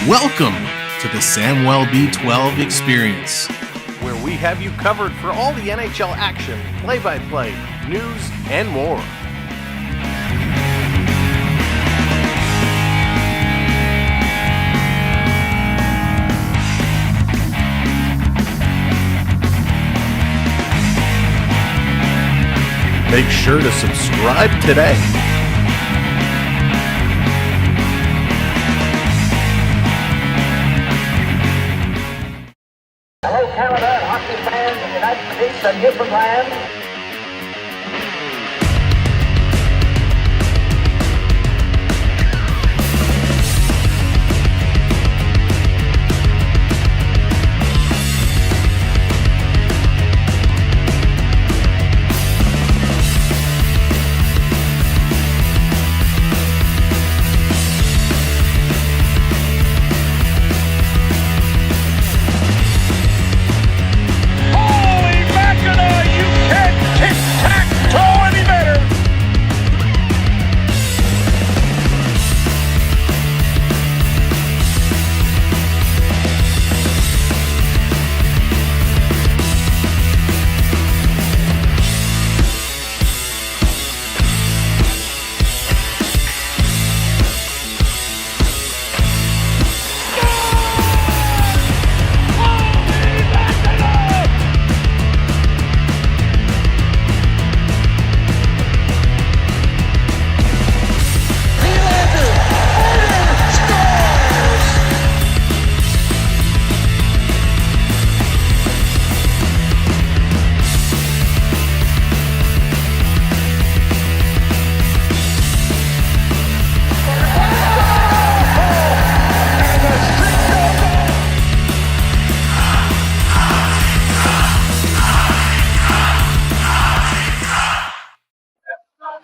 Welcome to the Samwell B12 experience, where we have you covered for all the NHL action, play-by-play, news, and more. Make sure to subscribe today. Hello, Canada and hockey fans of the United States and Newfoundland.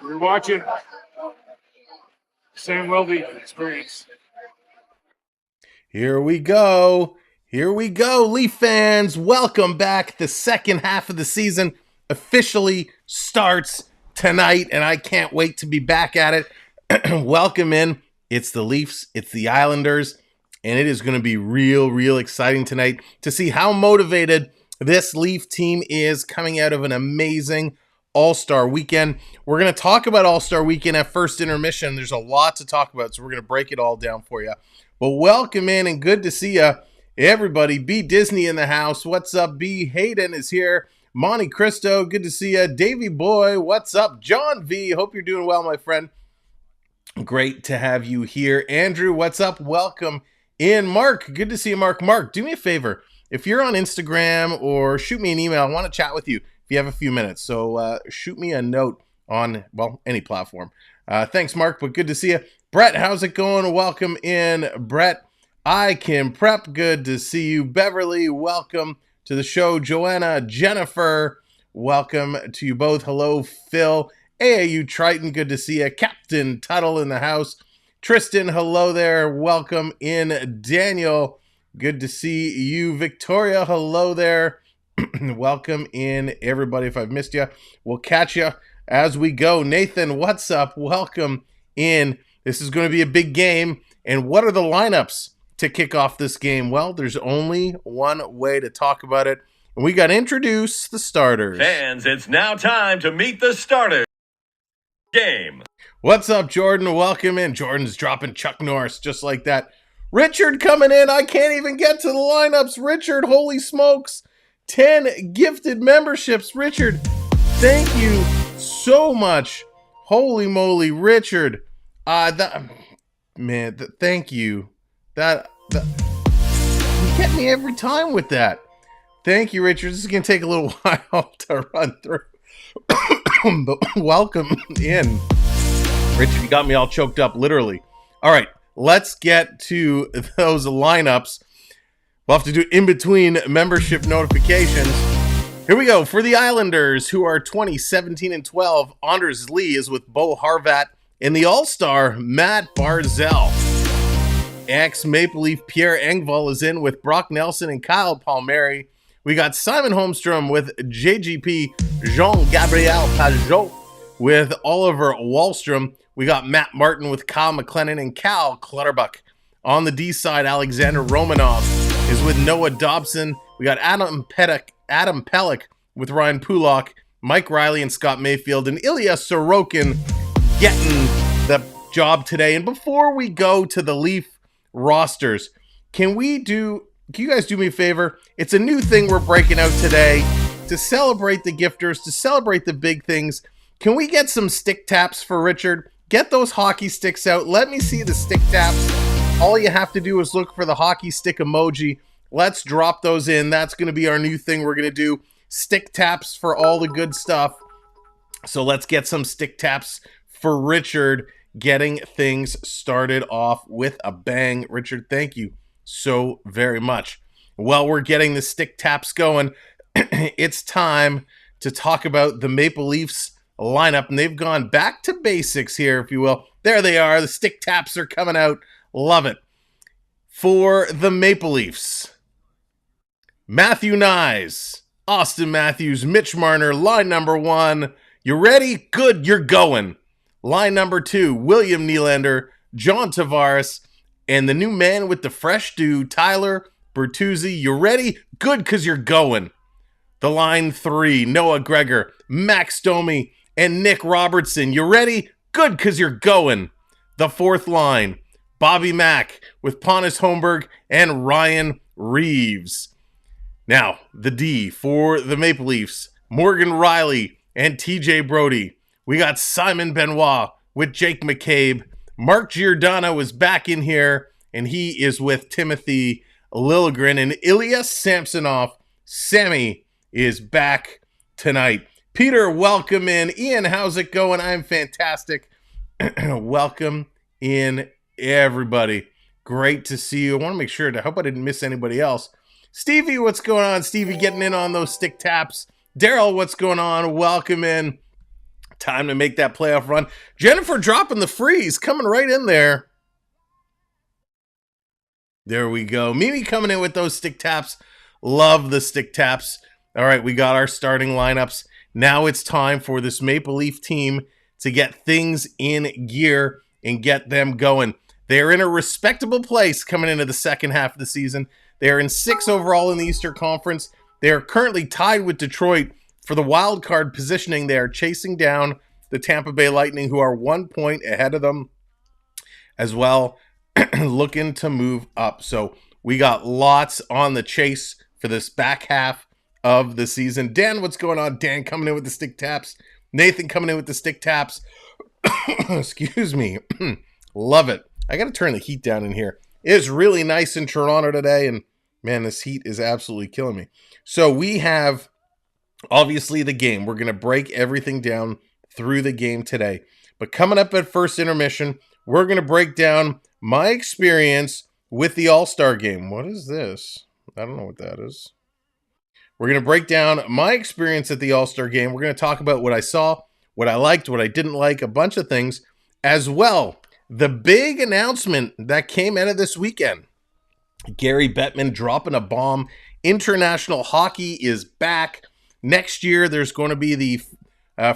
You're watching Samwell B experience. Here we go. Leaf fans. Welcome back. The second half of the season officially starts tonight, and I can't wait to be back at it. Welcome in. It's the Leafs, it's the Islanders, and it is going to be real exciting tonight to see how motivated this Leaf team is coming out of an amazing All-Star Weekend. We're going to talk about All-Star Weekend at first intermission. There's a lot to talk about, so we're going to break it all down for you. But welcome in and good to see you, everybody. B. Disney in the house. What's up, B? Hayden is here. Monte Cristo, good to see you. Davey Boy, what's up? John V, hope you're doing well, my friend. Great to have you here. Andrew, what's up? Welcome in. Mark, good to see you, Mark. Mark, do me a favor. If you're on Instagram or shoot me an email, I want to chat with you if you have a few minutes. So shoot me a note on, well, any platform. Thanks, Mark, but good to see you. Brett, how's it going? Welcome in, Brett. I Can Prep, good to see you. Beverly, welcome to the show. Joanna, Jennifer, welcome to you both. Hello, Phil. AAU Triton, good to see you. Captain Tuttle in the house. Tristan, hello there. Welcome in. Daniel, good to see you. Victoria, hello there. Welcome in, everybody. If I've missed you, we'll catch you as we go. Nathan, what's up? Welcome in. This is going to be a big game. And what are the lineups to kick off this game? Well, there's only one way to talk about it. And we got to introduce the starters. Fans, it's now time to meet the starters. Game. What's up, Jordan? Welcome in. Jordan's dropping Chuck Norris just like that. Richard coming in. I can't even get to the lineups. Richard, holy smokes. 10 gifted memberships. Richard, thank you so much. Holy moly, Richard. Thank you. That you get me every time with that. Thank you, Richard. This is going to take a little while to run through. But welcome in. Richard, you got me all choked up, literally. All right, let's get to those lineups. We'll have to do it in between membership notifications. Here we go. For the Islanders, who are 20-17-12, Anders Lee is with Bo Horvat. And the All-Star, Matt Barzal. Ex-Maple Leaf Pierre Engvall is in with Brock Nelson and Kyle Palmieri. We got Simon Holmstrom with JGP, Jean-Gabriel Pajot with Oliver Wahlstrom. We got Matt Martin with Kyle McLennan and Cal Clutterbuck. On the D side, Alexander Romanov is with Noah Dobson. We got Adam Pelech with Ryan Pulak, Mike Riley and Scott Mayfield, and Ilya Sorokin getting the job today. And before we go to the Leaf rosters, can you guys do me a favor? It's a new thing we're breaking out today to celebrate the gifters, to celebrate the big things. Can we get some stick taps for Richard? Get those hockey sticks out. Let me see the stick taps. All you have to do is look for the hockey stick emoji. Let's drop those in. That's going to be our new thing we're going to do. Stick taps for all the good stuff. So let's get some stick taps for Richard, getting things started off with a bang. Richard, thank you so very much. While we're getting the stick taps going, it's time to talk about the Maple Leafs lineup, and they've gone back to basics here, if you will. There they are. The stick taps are coming out. Love it. For the Maple Leafs, Matthew Nyes, Austin Matthews, Mitch Marner, line number 1. You ready? Good, you're going. Line number 2, William Nylander, John Tavares, and the new man with the fresh dew, Tyler Bertuzzi. You ready? Good, because you're going. The line 3, Noah Gregor, Max Domi, and Nick Robertson. You ready? Good, because you're going. The 4th line, Bobby Mack with Pontus Holmberg and Ryan Reeves. Now, the D for the Maple Leafs, Morgan Riley and TJ Brody. We got Simon Benoit with Jake McCabe. Mark Giordano is back in here, and he is with Timothy Liljegren. And Ilya Samsonov, Sammy, is back tonight. Peter, welcome in. Ian, how's it going? I'm fantastic. Welcome in, everybody. Great to see you. I want to make sure I hope I didn't miss anybody else. Stevie, what's going on? Stevie getting in on those stick taps. Daryl, what's going on? Welcome in. Time to make that playoff run. Jennifer dropping the freeze, coming right in there. There we go. Mimi coming in with those stick taps. Love the stick taps. All right, we got our starting lineups. Now it's time for this Maple Leaf team to get things in gear and get them going. They're in a respectable place coming into the second half of the season. They're in 6th overall in the Eastern Conference. They are currently tied with Detroit for the wild card positioning. They are chasing down the Tampa Bay Lightning, who are 1 point ahead of them as well, looking to move up. So we got lots on the chase for this back half of the season. Dan, what's going on? Dan coming in with the stick taps. Nathan coming in with the stick taps. Excuse me. Love it. I got to turn the heat down in here. It is really nice in Toronto today, and man, this heat is absolutely killing me. So we have, obviously, the game. We're going to break everything down through the game today. But coming up at first intermission, we're going to break down my experience with the All-Star game. What is this? I don't know what that is. We're going to break down my experience at the All-Star game. We're going to talk about what I saw, what I liked, what I didn't like, a bunch of things, as well. The big announcement that came out of this weekend. Gary Bettman dropping a bomb. International hockey is back. Next year, there's going to be the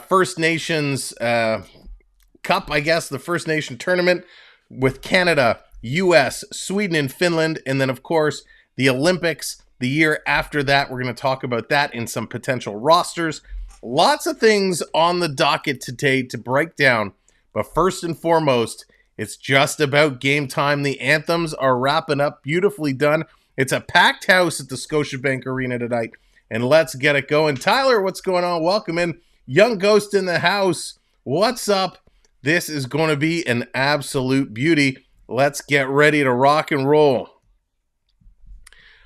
First Nations Cup, I guess, the First Nation tournament with Canada, U.S., Sweden, and Finland. And then, of course, the Olympics the year after that. We're going to talk about that in some potential rosters. Lots of things on the docket today to break down. But first and foremost, it's just about game time. The anthems are wrapping up. Beautifully done. It's a packed house at the Scotiabank Arena tonight. And let's get it going. Tyler, what's going on? Welcome in. Young Ghost in the house. What's up? This is going to be an absolute beauty. Let's get ready to rock and roll.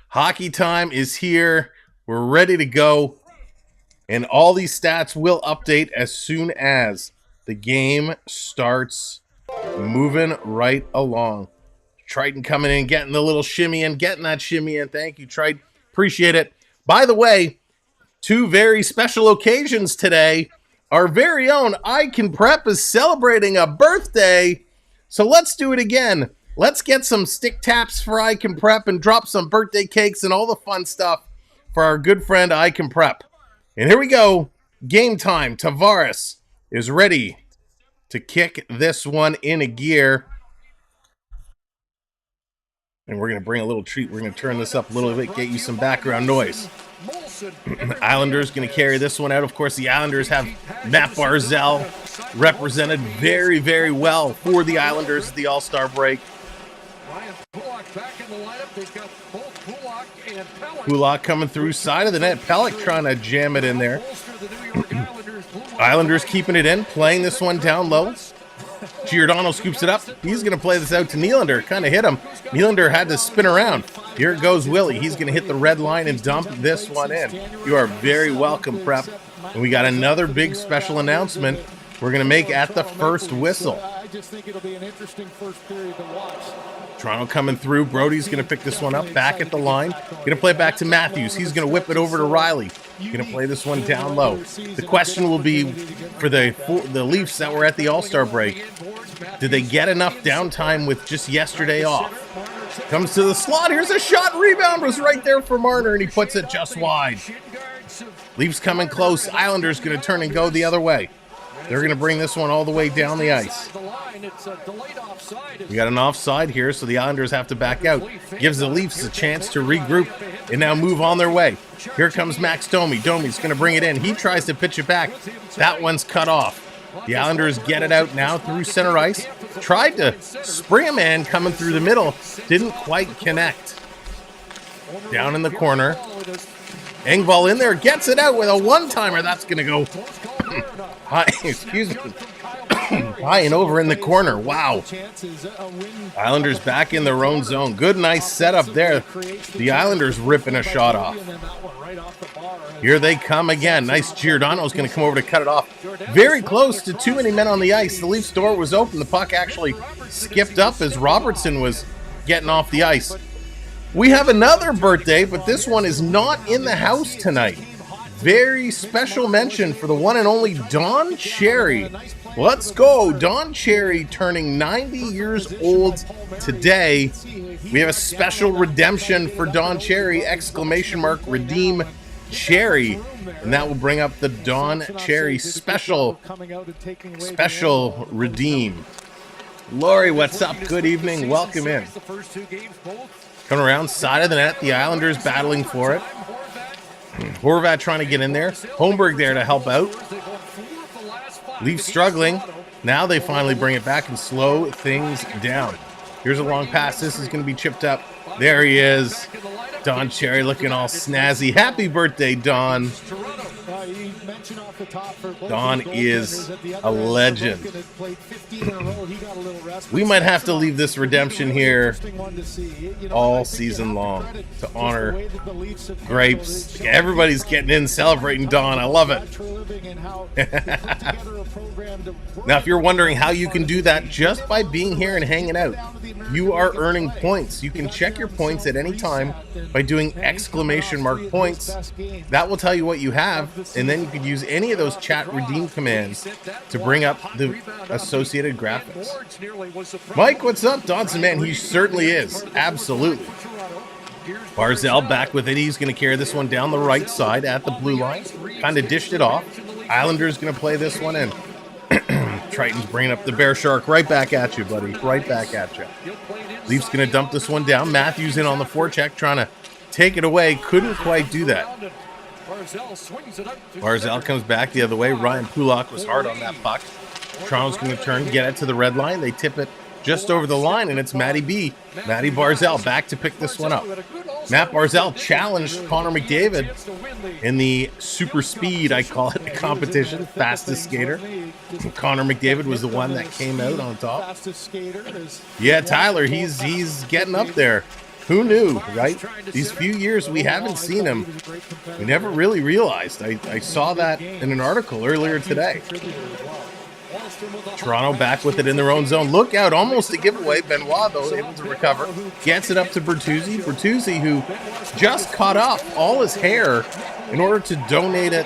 Hockey time is here. We're ready to go. And all these stats will update as soon as the game starts moving right along. Triton coming in, getting the little shimmy in, getting that shimmy in. Thank you, Triton. Appreciate it. By the way, 2 very special occasions today. Our very own I Can Prep is celebrating a birthday. So let's do it again. Let's get some stick taps for I Can Prep and drop some birthday cakes and all the fun stuff for our good friend I Can Prep. And here we go. Game time. Tavares is ready to kick this one in a gear. And we're going to bring a little treat. We're going to turn this up a little bit, get you some background noise. Islanders going to carry this one out. Of course, the Islanders have Matt Barzal represented very, very well for the Islanders at the All-Star break. Kulak coming through side of the net. Pelech trying to jam it in there. Islanders keeping it in, playing this one down low. Giordano scoops it up. He's going to play this out to Nylander. Kind of hit him. Nylander had to spin around. Here goes Willie. He's going to hit the red line and dump this one in. You are very welcome, Prep. And we got another big special announcement we're going to make at the first whistle. I just think it'll be an interesting first period to watch. Toronto coming through. Brody's going to pick this one up back at the line. Going to play it back to Matthews. He's going to whip it over to Riley. Going to play this one down low. The question will be for the Leafs that were at the All-Star break, did they get enough downtime with just yesterday off? Comes to the slot. Here's a shot. Rebound was right there for Marner, and he puts it just wide. Leafs coming close. Islanders going to turn and go the other way. They're going to bring this one all the way down the ice. We got an offside here, so the Islanders have to back out. Gives the Leafs a chance to regroup and now move on their way. Here comes Max Domi. Domi's going to bring it in. He tries to pitch it back. That one's cut off. The Islanders get it out now through center ice. Tried to spring a man coming through the middle. Didn't quite connect. Down in the corner. Engvall in there. Gets it out with a one-timer. That's going to go excuse me. High and over in the corner. Wow. Islanders back in their own zone. Good, nice setup there. The Islanders ripping a shot off. Here they come again. Nice. Giordano's going to come over to cut it off. Very close to too many men on the ice. The Leafs door was open. The puck actually skipped up as Robertson was getting off the ice. We have another birthday, but this one is not in the house tonight. Very special mention for the one and only Don Cherry. Let's go. Don Cherry turning 90 years old today. We have a special redemption for Don Cherry, exclamation mark, redeem Cherry. And that will bring up the Don Cherry special redeem. Lori, what's up? Good evening. Welcome in. Coming around side of the net, the Islanders battling for it. Horvat trying to get in there. Holmberg there to help out. Leafs struggling. Now they finally bring it back and slow things down. Here's a long pass. This is going to be chipped up. There he is. Don Cherry looking all snazzy. Happy birthday, Don. Don is a legend. We might have to leave this redemption here all season long to honor Grapes. Everybody's getting in, celebrating Don. I love it. Now, if you're wondering how you can do that just by being here and hanging out, you are earning points. You can check your points at any time by doing exclamation mark points. That will tell you what you have, and then you could use any of those chat redeem commands to bring up the associated graphics. Mike, what's up? Donson, man, he certainly is. Absolutely. Barzal back with it. He's going to carry this one down the right side at the blue line. Kind of dished it off. Islanders going to play this one in. Triton's bringing up the bear shark. Right back at you, buddy. Right back at you. Leafs going to dump this one down. Matthews in on the forecheck, trying to take it away. Couldn't quite do that. Barzal comes back the other way. Ryan Pulak was hard on that puck. Toronto's going to turn, get it to the red line. They tip it just over the line, and it's Matty B. Matty Barzal back to pick this one up. Matt Barzal challenged Connor McDavid in the super speed, I call it, competition, fastest skater. Connor McDavid was the one that came out on top. Yeah, Tyler, he's getting up there. Who knew, right? These few years we haven't seen him. We never really realized. I saw that in an article earlier today. Toronto back with it in their own zone. Look out, almost a giveaway. Benoit, though, able to recover. Gets it up to Bertuzzi. Bertuzzi, who just cut off all his hair in order to donate it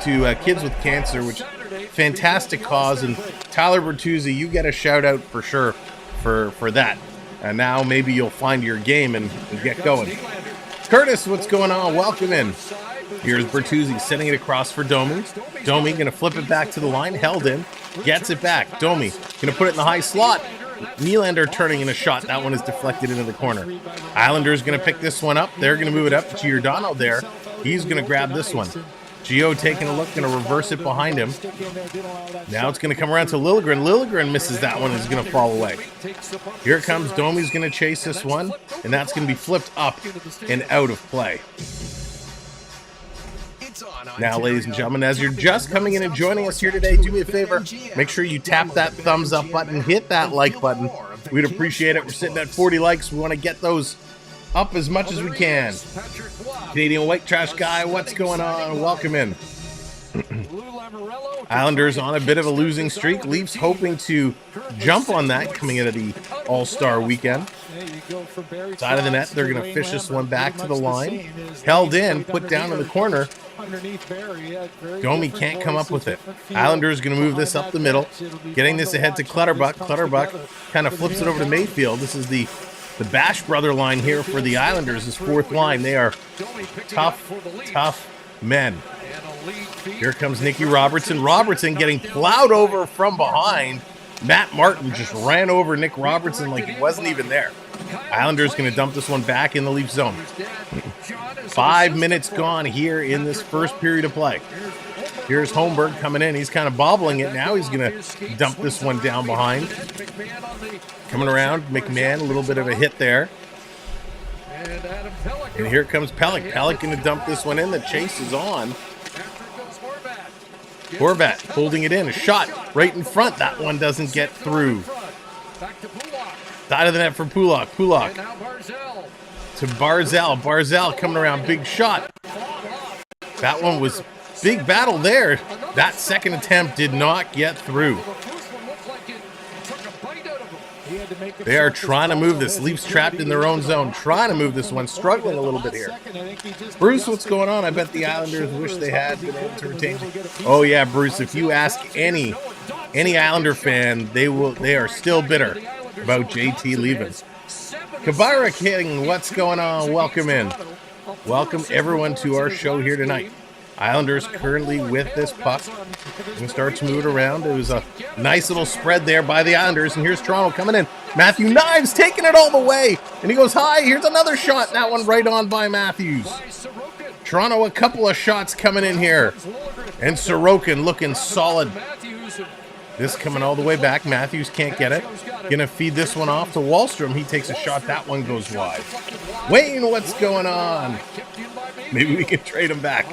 to kids with cancer, which fantastic cause. And Tyler Bertuzzi, you get a shout out for sure for that. And now maybe you'll find your game and get going. Curtis, what's going on? Welcome in. Here's Bertuzzi sending it across for Domi. Domi going to flip it back to the line. Held in. Gets it back. Domi going to put it in the high slot. Nylander turning in a shot. That one is deflected into the corner. Islanders going to pick this one up. They're going to move it up. Giordano there. He's going to grab this one. Gio taking a look, going to reverse it behind him. Now it's going to come around to Liljegren. Liljegren misses that one, is going to fall away. Here comes Domi's going to chase this one, and that's going to be flipped up and out of play. Now, ladies and gentlemen, as you're just coming in and joining us here today, do me a favor, make sure you tap that thumbs up button, hit that like button. We'd appreciate it. We're sitting at 40 likes. We want to get those up as much as we can. Canadian White Trash Guy, what's going on? Welcome in. Islanders on a bit of a losing streak. Leafs hoping to jump on that coming into the All-Star weekend. Side of the net, they're going to fish this one back to the line. Held in, put down in the corner. Domi can't come up with it. Islanders going to move this up the middle. Getting this ahead to Clutterbuck. Clutterbuck kind of flips it over to Mayfield. This is the Bash brother line here for the Islanders, this fourth line. They are tough men. Here comes Nicky Robertson. Robertson getting plowed over from behind. Matt Martin just ran over Nick Robertson like he wasn't even there. Islanders going to dump this one back in the Leaf zone. 5 minutes gone here in this first period of play. Here's Holmberg coming in. He's kind of bobbling it now. He's going to dump this one down behind. Coming around, McMahon, a little bit of a hit there. And here comes Pellick. Pellick going to dump this one in. The chase is on. Horvat holding it in. A shot right in front. That one doesn't get through. Side of the net for Pulak. Pulak to Barzal. Barzal coming around. Big shot. That one was big battle there. That second attempt did not get through. They are trying to move this. Leafs trapped in their own zone. Trying to move this one. Struggling a little bit here. Bruce, what's going on? I bet the Islanders wish they had been able to retain. Oh, yeah, Bruce. If you ask any Islander fan, they are still bitter about JT leaving. Kabira King, what's going on? Welcome in. Welcome, everyone, to our show here tonight. Islanders currently with this puck. Going to start to move it around. It was a nice little spread there by the Islanders. And here's Toronto coming in. Matthew Knives taking it all the way. And he goes high. Here's another shot. That one right on by Matthews. Toronto, a couple of shots coming in here. And Sorokin looking solid. This coming all the way back. Matthews can't get it. Going to feed this one off to Wahlstrom. He takes a shot. That one goes wide. Wayne, what's going on? Maybe we can trade him back.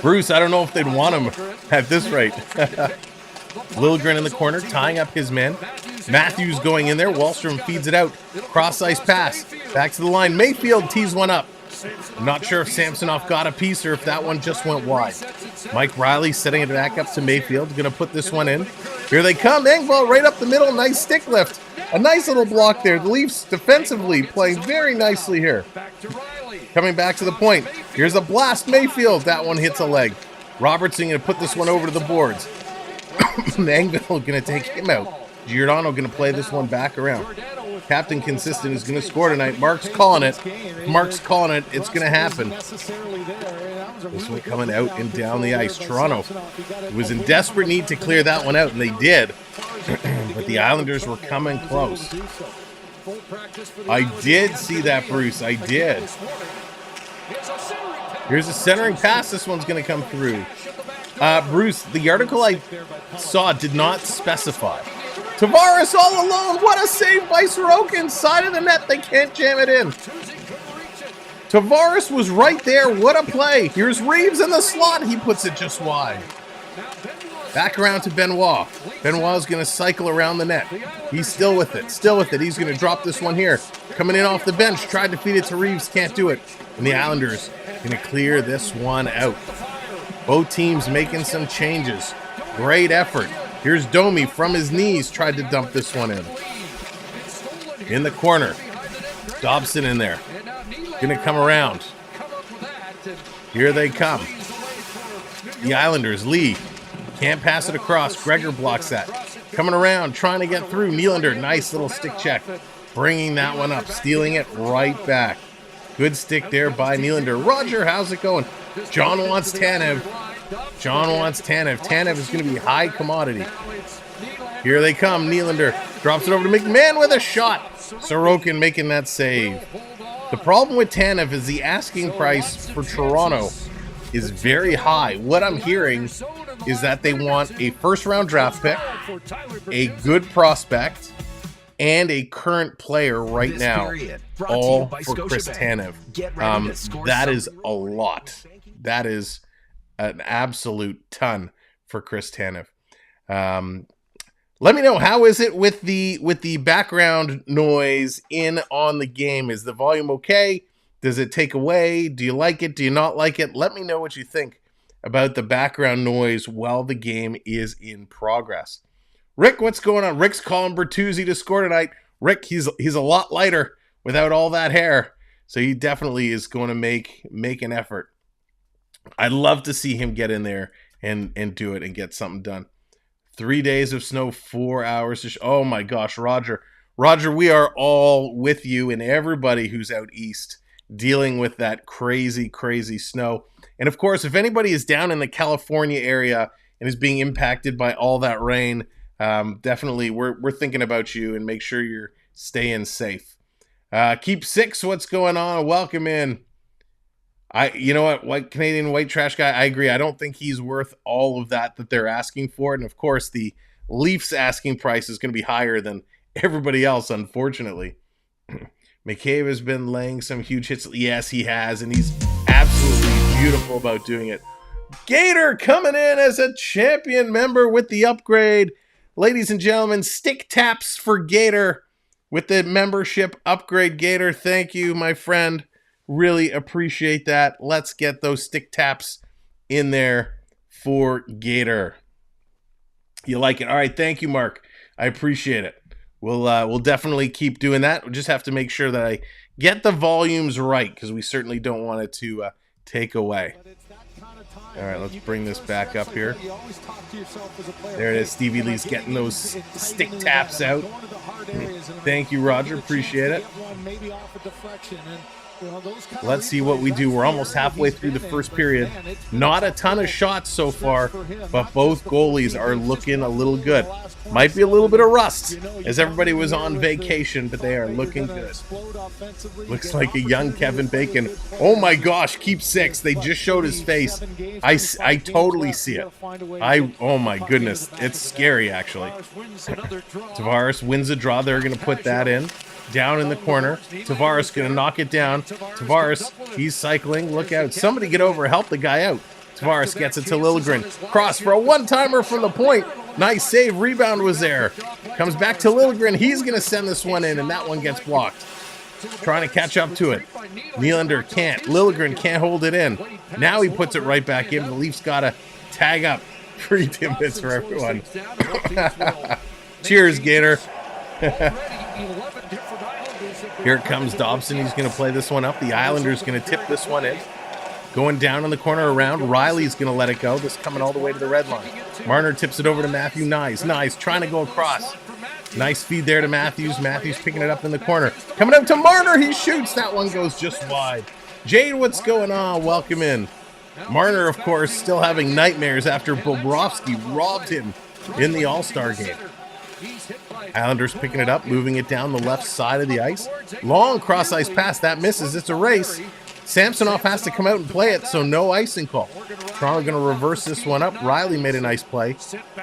Bruce, I don't know if they'd want him at this rate. Liljegren in the corner, tying up his men. Matthews going in there. Wahlstrom feeds it out. Cross-ice pass. Back to the line. Mayfield tees one up. I'm not sure if Samsonov got a piece or if that one just went wide. Mike Riley setting it back up to Mayfield. Going to put this one in. Here they come. Engvall right up the middle. Nice stick lift. A nice little block there. The Leafs defensively playing very nicely here. Coming back to the point. Here's a blast. Mayfield. That one hits a leg. Robertson going to put this one over to the boards. Engvall going to take him out. Giordano going to play this one back around. Captain Consistent is going to score tonight. Mark's calling it. Mark's calling it. It's going to happen. This one coming out and down the ice. Toronto was in desperate need to clear that one out, and they did. But the Islanders were coming close. I did see that, Bruce. I did. Here's a centering pass. This one's going to come through. Bruce, the article I saw did not specify. Tavares all alone. What a save by Sorokin. Side of the net. They can't jam it in. Tavares was right there. What a play. Here's Reeves in the slot. He puts it just wide. Back around to Benoit. Benoit's going to cycle around the net. He's still with it. Still with it. He's going to drop this one here. Coming in off the bench. Tried to feed it to Reeves. Can't do it. And the Islanders going to clear this one out. Both teams making some changes. Great effort. Here's Domi from his knees. Tried to dump this one in. In the corner. Dobson in there. Going to come around. Here they come. The Islanders lead. Can't pass it across. Gregor blocks that. Coming around, trying to get through. Nylander, nice little stick check. Bringing that one up. Stealing it right back. Good stick there by Nylander. Roger, how's it going? John wants Tanev. John wants Tanev. Tanev is going to be high commodity. Here they come. Nylander drops it over to McMahon with a shot. Sorokin making that save. The problem with Tanev is the asking price for Toronto is very high. What I'm hearing is that they want a first-round draft pick, a good prospect, and a current player right now, all for Chris Tanev. That is a lot. That is an absolute ton for Chris Tanev. Let me know, how is it with the background noise in on the game? Is the volume okay? Does it take away? Do you like it? Do you not like it? Let me know what you think about the background noise while the game is in progress. Rick, what's going on? Rick's calling Bertuzzi to score tonight. Rick, he's a lot lighter without all that hair, so he definitely is going to make an effort. I'd love to see him get in there and do it and get something done. 3 days of snow, 4 hours. Oh my gosh, Roger, we are all with you and everybody who's out east dealing with that crazy, crazy snow. And of course, if anybody is down in the California area and is being impacted by all that rain, definitely we're thinking about you and make sure you're staying safe. Keep six. What's going on? Welcome in. You know what, white Canadian white trash guy, I agree. I don't think he's worth all of that they're asking for. And of course, the Leafs asking price is going to be higher than everybody else, unfortunately. McCabe has been laying some huge hits. Yes, he has, and he's absolutely beautiful about doing it. Gator coming in as a champion member with the upgrade. Ladies and gentlemen, stick taps for Gator with the membership upgrade. Gator, thank you, my friend. Really appreciate that. Let's get those stick taps in there for Gator. You like it? All right, thank you, Mark. I appreciate it. We'll definitely keep doing that. We'll just have to make sure that I get the volumes right, because we certainly don't want it to take away. All right, let's bring this back up here. There it is. Stevie Lee's getting those stick taps out. Thank you, Roger. Appreciate it. Let's see what we do. We're almost halfway through the first period. Not a ton of shots so far, but both goalies are looking a little good. Might be a little bit of rust as everybody was on vacation, but they are looking good. Looks like a young Kevin Bacon. Oh my gosh, keep six. They just showed his face. I totally see it. Oh my goodness. It's scary, actually. Tavares wins a draw. They're going to put that in. Down in the corner. Tavares going to knock it down. Tavares, he's cycling. Look out. Somebody get over. Help the guy out. Tavares gets it to Liljegren. Cross for a one-timer from the point. Nice save. Rebound was there. Comes back to Liljegren. He's going to send this one in, and that one gets blocked. Trying to catch up to it. Nylander can't. Liljegren can't hold it in. Now he puts it right back in. The Leafs got to tag up. 3 timbits for everyone. Cheers, Gator. Here comes Dobson. He's going to play this one up. The Islanders going to tip this one in. Going down in the corner around. Riley's going to let it go. This coming all the way to the red line. Marner tips it over to Matthew Nyes. Nyes trying to go across. Nice feed there to Matthews. Matthews picking it up in the corner. Coming up to Marner. He shoots. That one goes just wide. Jade, what's going on? Welcome in. Marner, of course, still having nightmares after Bobrovsky robbed him in the All-Star game. Islanders picking it up, moving it down the left side of the ice. Long cross-ice pass. That misses. It's a race. Samsonov has to come out and play it, so no icing call. Toronto going to reverse this one up. Riley made a nice play.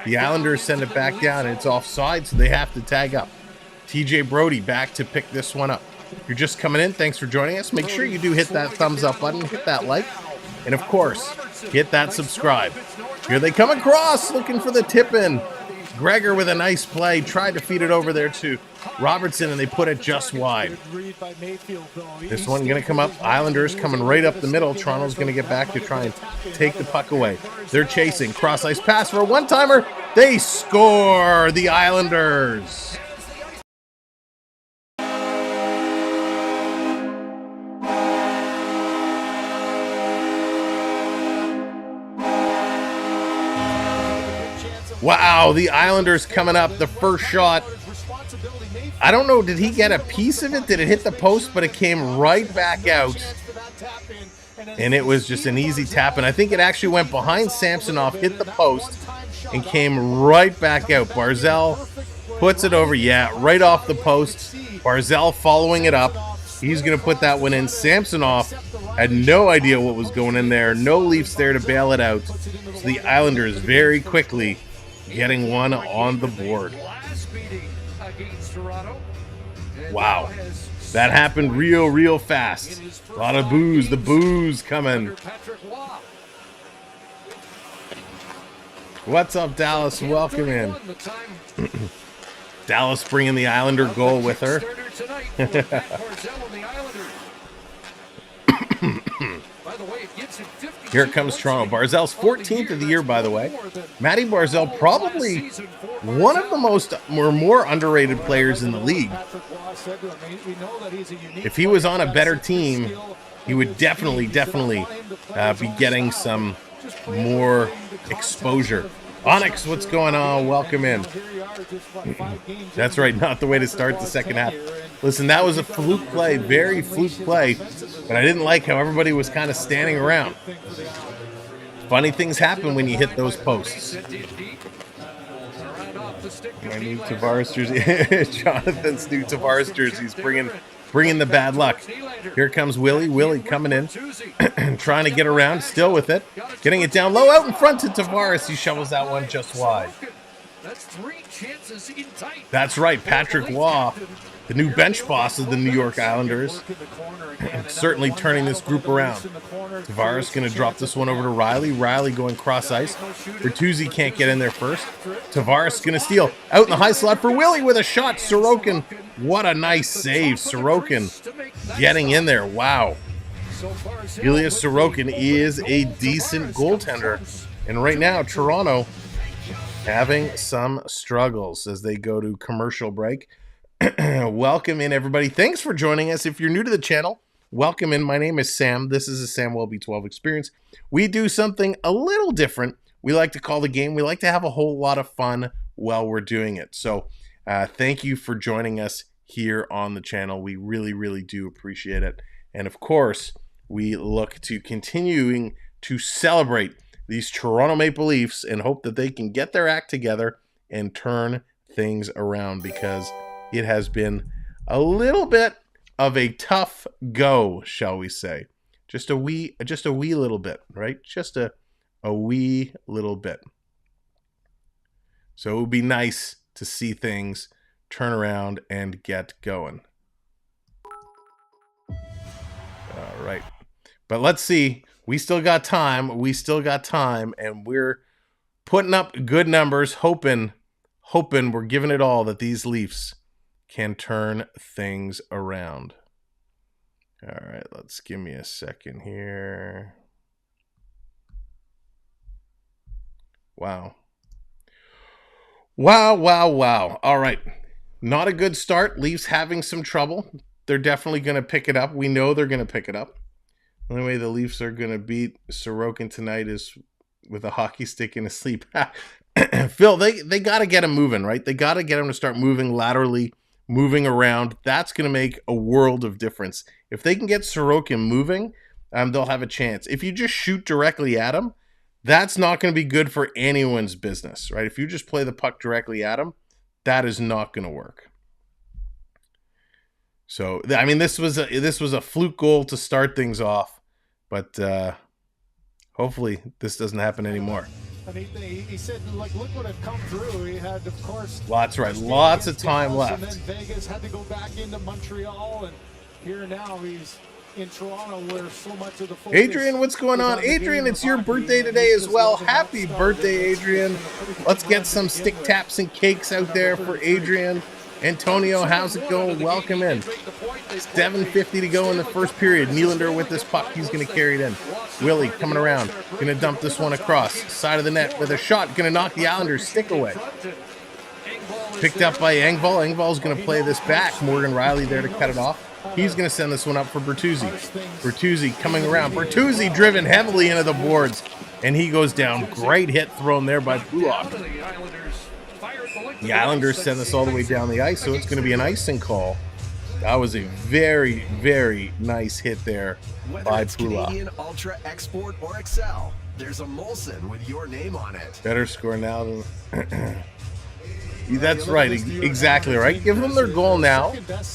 The Islanders send it back down, and it's offside, so they have to tag up. TJ Brody back to pick this one up. If you're just coming in, thanks for joining us. Make sure you do hit that thumbs up button, hit that like, and of course, hit that subscribe. Here they come across, looking for the tip-in. Gregor with a nice play, tried to feed it over there to Robertson, and they put it just wide. This one going to come up. Islanders coming right up the middle. Toronto's going to get back to try and take the puck away. They're chasing. Cross-ice pass for a one-timer. They score, the Islanders. Wow, the Islanders coming up. The first shot. I don't know, did he get a piece of it? Did it hit the post? But it came right back out. And it was just an easy tap. And I think it actually went behind Samsonov, hit the post, and came right back out. Barzell Puts it over, yeah, right off the post. Barzal following it up. He's going to put that one in. Samsonov had no idea what was going in there. No Leafs there to bail it out. So the Islanders very quickly getting one on the board. Wow. That happened real fast. A lot of boos. The boos coming. What's up, Dallas? Welcome in. Dallas bringing the Islander goal with her. Here comes Toronto. Barzal's 14th of the year, by the way. Matty Barzal, probably one of the most or more underrated players in the league. If he was on a better team, he would definitely be getting some more exposure. Onyx, what's going on? Welcome in. That's right, not the way to start the second half. Listen, that was a fluke play, very fluke play, but I didn't like how everybody was kind of standing around. Funny things happen when you hit those posts. My new Tavares jersey. Jonathan's new Tavares jersey is bringing the bad luck. Here comes Willie. Willie coming in, trying to get around, still with it. Getting it down low out in front to Tavares. He shovels that one just wide. That's right, Patrick Waugh, the new bench boss of the New York Islanders, certainly turning this group around. Tavares going to drop this one over to Riley. Riley going cross ice. Bertuzzi can't get in there first. Tavares going to steal. Out in the high slot for Willie with a shot. Sorokin, what a nice save. Sorokin getting in there. Wow. Ilya Sorokin is a decent goaltender. And right now, Toronto having some struggles as they go to commercial break. Welcome in, everybody. Thanks for joining us. If you're new to the channel, welcome in. My name is Sam. This is a Sam Welby 12 experience. We do something a little different. We like to call the game. We like to have a whole lot of fun while we're doing it. So thank you for joining us here on the channel. We really do appreciate it. And of course, we look to continuing to celebrate these Toronto Maple Leafs and hope that they can get their act together and turn things around, because it has been a little bit of a tough go, shall we say. Just a wee little bit, right? Just a wee little bit. So it would be nice to see things turn around and get going. All right. But let's see. We still got time. And we're putting up good numbers, hoping we're giving it all that these Leafs can turn things around. All right, let's give me a second here. Wow. All right. Not a good start. Leafs having some trouble. They're definitely going to pick it up. We know they're going to pick it up. The only way the Leafs are going to beat Sorokin tonight is with a hockey stick in his sleep. Phil, they got to get him moving, right? They got to get him to start moving laterally, moving around. That's going to make a world of difference. If they can get Sorokin moving, they'll have a chance. If you just shoot directly at him, that's not going to be good for anyone's business, right? If you just play the puck directly at him, that is not going to work. So, I mean, this was a fluke goal to start things off, but hopefully this doesn't happen anymore. And he said, like, look what had come through. He had, of course, lots of time left. And then Vegas had to go back into Montreal, and here now he's in Toronto, where so much of the focus. Adrian, what's going on? Adrian, it's your birthday today as well. Happy birthday, Adrian. Let's get some stick taps and cakes out there for Adrian. Antonio, how's it going? Welcome in. 7:50 to go in the first period. Nylander with this puck. He's going to carry it in. Willie coming around. Going to dump this one across. Side of the net with a shot. Going to knock the Islanders' stick away. Picked up by Engvall. Engvall's going to play this back. Morgan Riley there to cut it off. He's going to send this one up for Bertuzzi. Bertuzzi coming around. Bertuzzi driven heavily into the boards. And he goes down. Great hit thrown there by Pulak. The Islanders send this all the way down the ice, so it's going to be an icing call. That was a very, very nice hit there by Pulak. Canadian Ultra Export or Excel, there's a Molson with your name on it. Better score now than... That's right. Exactly right. Give them their goal now.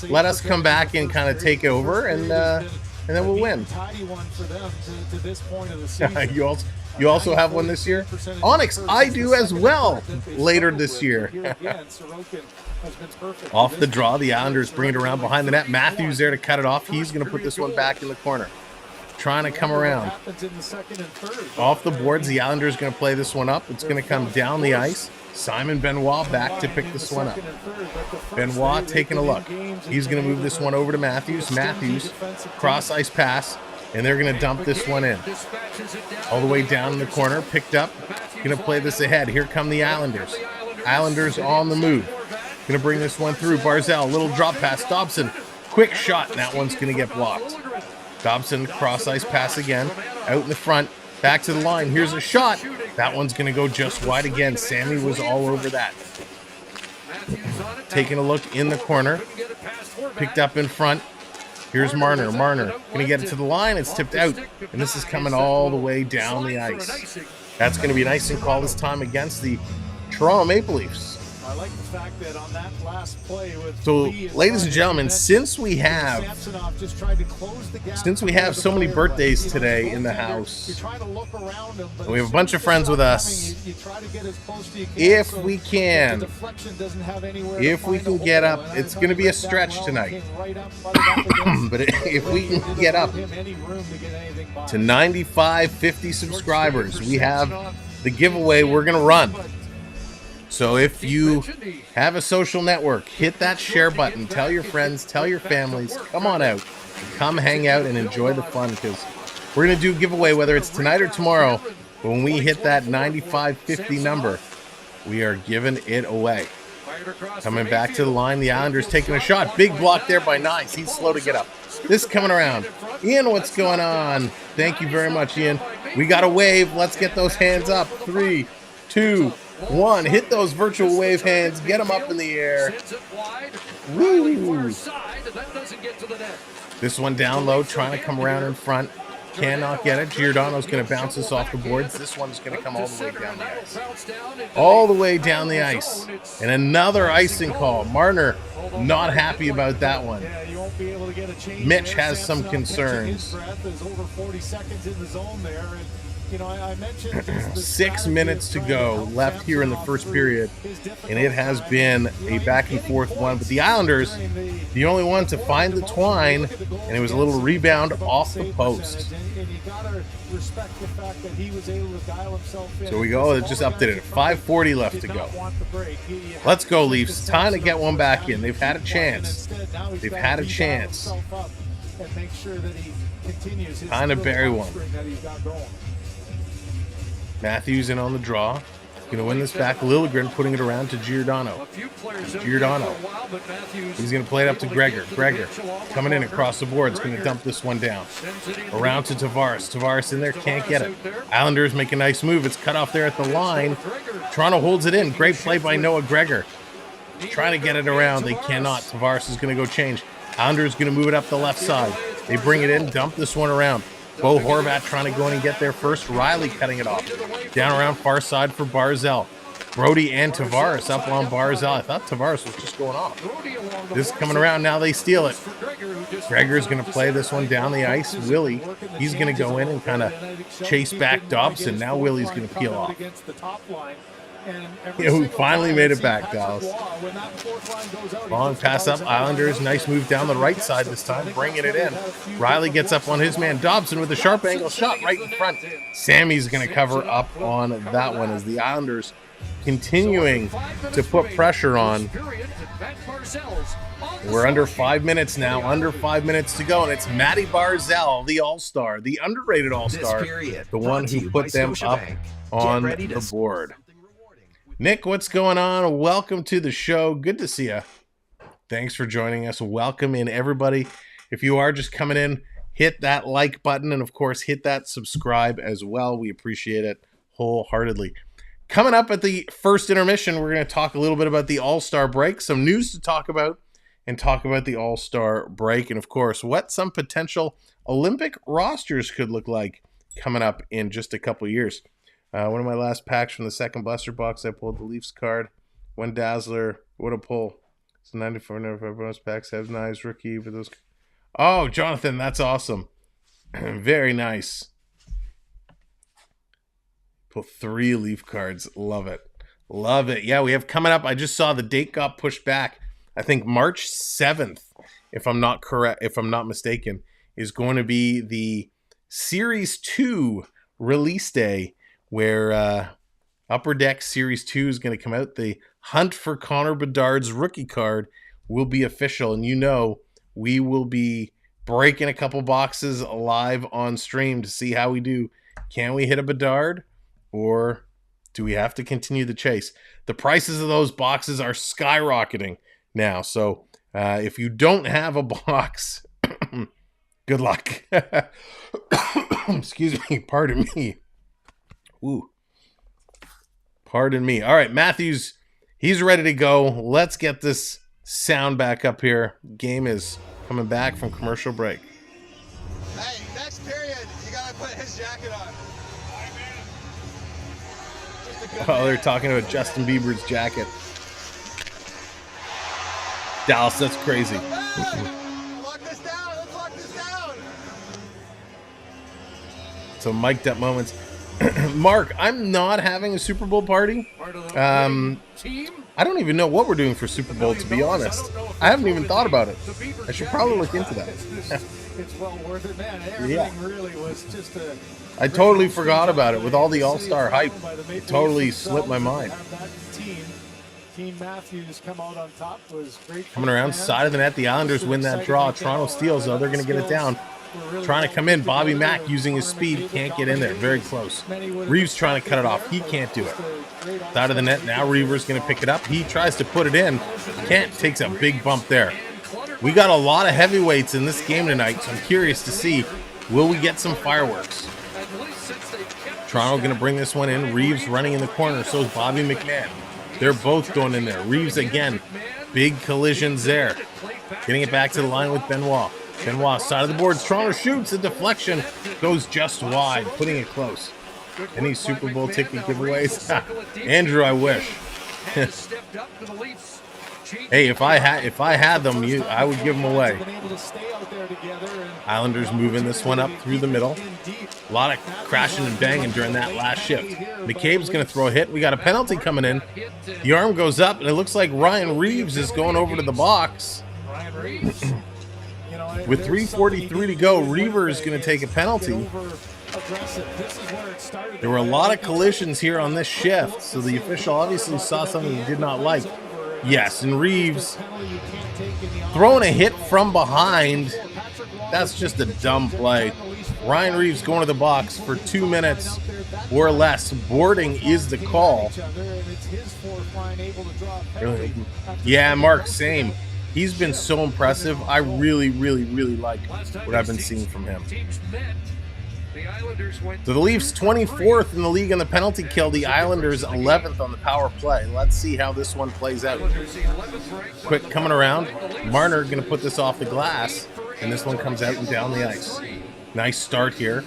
Let us come back and kind of take over, and then we'll win. You also have one this year? Onyx, I do as well later this year. Off the draw, the Islanders bring it around behind the net. Matthews there to cut it off. He's going to put this one back in the corner. Trying to come around. Off the boards, the Islanders going to play this one up. It's going to come down the ice. Simon Benoit back to pick this one up. Benoit taking a look. He's going to move this one over to Matthews. Matthews, cross-ice pass, and they're going to dump this one in. All the way down in the corner, picked up. Going to play this ahead. Here come the Islanders. Islanders on the move. Going to bring this one through. Barzal, little drop pass. Dobson, quick shot, and that one's going to get blocked. Dobson, cross-ice pass again. Out in the front. Back to the line. Here's a shot. That one's going to go just wide again. Sammy was all over that. Taking a look in the corner. Picked up in front. Here's Marner. Marner going to get it to the line. It's tipped out. And this is coming all the way down the ice. That's going to be an icing call this time against the Toronto Maple Leafs. I like the fact that on that last play with So, ladies and gentlemen, since we have so many birthdays today in the house, and we have a bunch of friends with us, if we can get up, it's going to be a stretch tonight. But if we can get up to 95, 50 subscribers, we have the giveaway we're going to run. So if you have a social network, hit that share button. Tell your friends, tell your families, come on out. Come hang out and enjoy the fun, because we're going to do a giveaway whether it's tonight or tomorrow. But when we hit that 95-50 number, we are giving it away. Coming back to the line, the Islanders taking a shot. Big block there by Nice. He's slow to get up. This coming around. Ian, what's going on? Thank you very much, Ian. We got a wave. Let's get those hands up. 3, 2, 1. Hit those virtual wave hands. Get them up in the air. Woo. This one down low, trying to come around in front. Cannot get it. Giordano's going to bounce this off the boards. This one's going to come all the way down the ice. All the way down the ice. And another icing call. Marner not happy about that one. Mitch has some concerns. 6 minutes to go left here in the first period, and it has been a back and forth one, but the Islanders the only one to find the twine, and it was a little rebound off the post. So we go, it just updated it. 5:40 left to go. Let's go, Leafs. Time to get one back in. They've had a chance. Time to bury one. Matthews in on the draw. Going to win this back. Liljegren putting it around to Giordano. He's going to play it up to Gregor. Gregor coming in across the board. It's going to dump this one down. Around to Tavares. Tavares in there. Can't get it. Islanders make a nice move. It's cut off there at the line. Toronto holds it in. Great play by Noah Gregor. Trying to get it around. They cannot. Tavares is going to go change. Islanders going to move it up the left side. They bring it in. Dump this one around. Bo Horvat trying to go in and get there first. Riley cutting it off. Down around far side for Barzal. Brody and Tavares up on Barzal. I thought Tavares was just going off. This coming around. Now they steal it. Gregor's going to play this one down the ice. Willie, he's going to go in and kind of chase back Dobson. Now Willie's going to peel off. Yeah, we finally made it back, Dallas. Long pass up. Islanders. Nice move down the right side this time, bringing it in. Riley gets up on his man. Dobson with a sharp angle shot right in front. Sammy's going to cover up on that one as the Islanders continuing to put pressure on. We're under 5 minutes now. Under 5 minutes to go, and it's Matty Barzal, the All-Star, the underrated All-Star, the one who put them up on the board. Nick, what's going on? Welcome to the show. Good to see you. Thanks for joining us. Welcome in, everybody. If you are just coming in, hit that like button, and of course, hit that subscribe as well. We appreciate it wholeheartedly. Coming up at the first intermission, we're going to talk a little bit about the All-Star break, some news to talk about, and talk about the All-Star break, and of course, what some potential Olympic rosters could look like coming up in just a couple years. One of my last packs from the second blaster box, I pulled the Leafs card. One Dazzler. What a pull. It's 94 bonus packs. Have nice rookie for those. Oh, Jonathan, that's awesome. Very nice. Pull 3 Leaf cards. Love it. Love it. Yeah, we have coming up. I just saw the date got pushed back. I think March 7th, if I'm not mistaken, is going to be the Series 2 release day, where Upper Deck Series 2 is going to come out. The hunt for Connor Bedard's rookie card will be official, and you know we will be breaking a couple boxes live on stream to see how we do. Can we hit a Bedard, or do we have to continue the chase? The prices of those boxes are skyrocketing now, so if you don't have a box, good luck. Excuse me. Pardon me. Ooh. Pardon me. All right, Matthews, he's ready to go. Let's get this sound back up here. Game is coming back from commercial break. Hey, next period, you gotta put his jacket on. Oh, they're talking about Justin Bieber's jacket. Dallas, that's crazy. Lock this down. Let's lock this down. So mic'd up moments. Mark, I'm not having a Super Bowl party. I don't even know what we're doing for Super Bowl, to be honest. I haven't even thought about it. I should probably look into that. It's well worth it, man. Everything really was just a... I totally forgot about it with all the all-star hype. It totally slipped my mind. Team Matthews come out on top was great. Coming around side of the net, the Islanders win that draw. Toronto steals, though. They're going to get it down. Trying to come in. Bobby Mack using his speed. Can't get in there. Very close. Reeves trying to cut it off. He can't do it. Side of the net. Now Reaver's going to pick it up. He tries to put it in. Can't. Takes a big bump there. We got a lot of heavyweights in this game tonight, so I'm curious to see, will we get some fireworks? Toronto going to bring this one in. Reeves running in the corner. So is Bobby McMahon. They're both going in there. Reeves again. Big collisions there. Getting it back to the line with Benoit. Benoit, side of the boards. Toronto shoots. The deflection goes just wide, putting it close. Any Super Bowl ticket giveaways? Andrew, I wish. Hey, if I had them, I would give them away. Islanders moving this one up through the middle. A lot of crashing and banging during that last shift. McCabe's going to throw a hit. We got a penalty coming in. The arm goes up, and it looks like Ryan Reeves is going over to the box. With 3:43 to go, Reaver is going to take a penalty. There were a lot of collisions here on this shift, so the official obviously saw something he did not like. Yes, and Reeves throwing a hit from behind. That's just a dumb play. Ryan Reeves going to the box for 2 minutes or less. Boarding is the call. Yeah, Mark, same. He's been so impressive. I really, really, really like what I've been seeing from him. So the Leafs 24th in the league on the penalty kill. The Islanders 11th on the power play. Let's see how this one plays out. Quick coming around. Marner going to put this off the glass. And this one comes out and down the ice. Nice start here.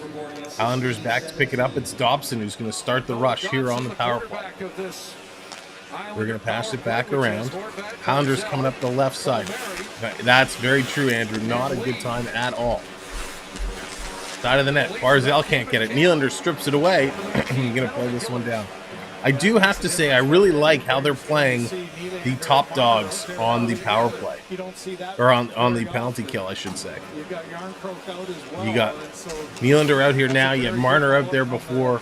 Islanders back to pick it up. It's Dobson who's going to start the rush here on the power play. We're going to pass it back around. Islanders coming up the left side. That's very true, Andrew. Not a good time at all. Side of the net. Barzal can't get it. Nylander strips it away. I'm going to play this one down. I do have to say I really like how they're playing the top dogs on the power play. Or on the penalty kill, I should say. You got Nylander out here now. You have Marner out there before.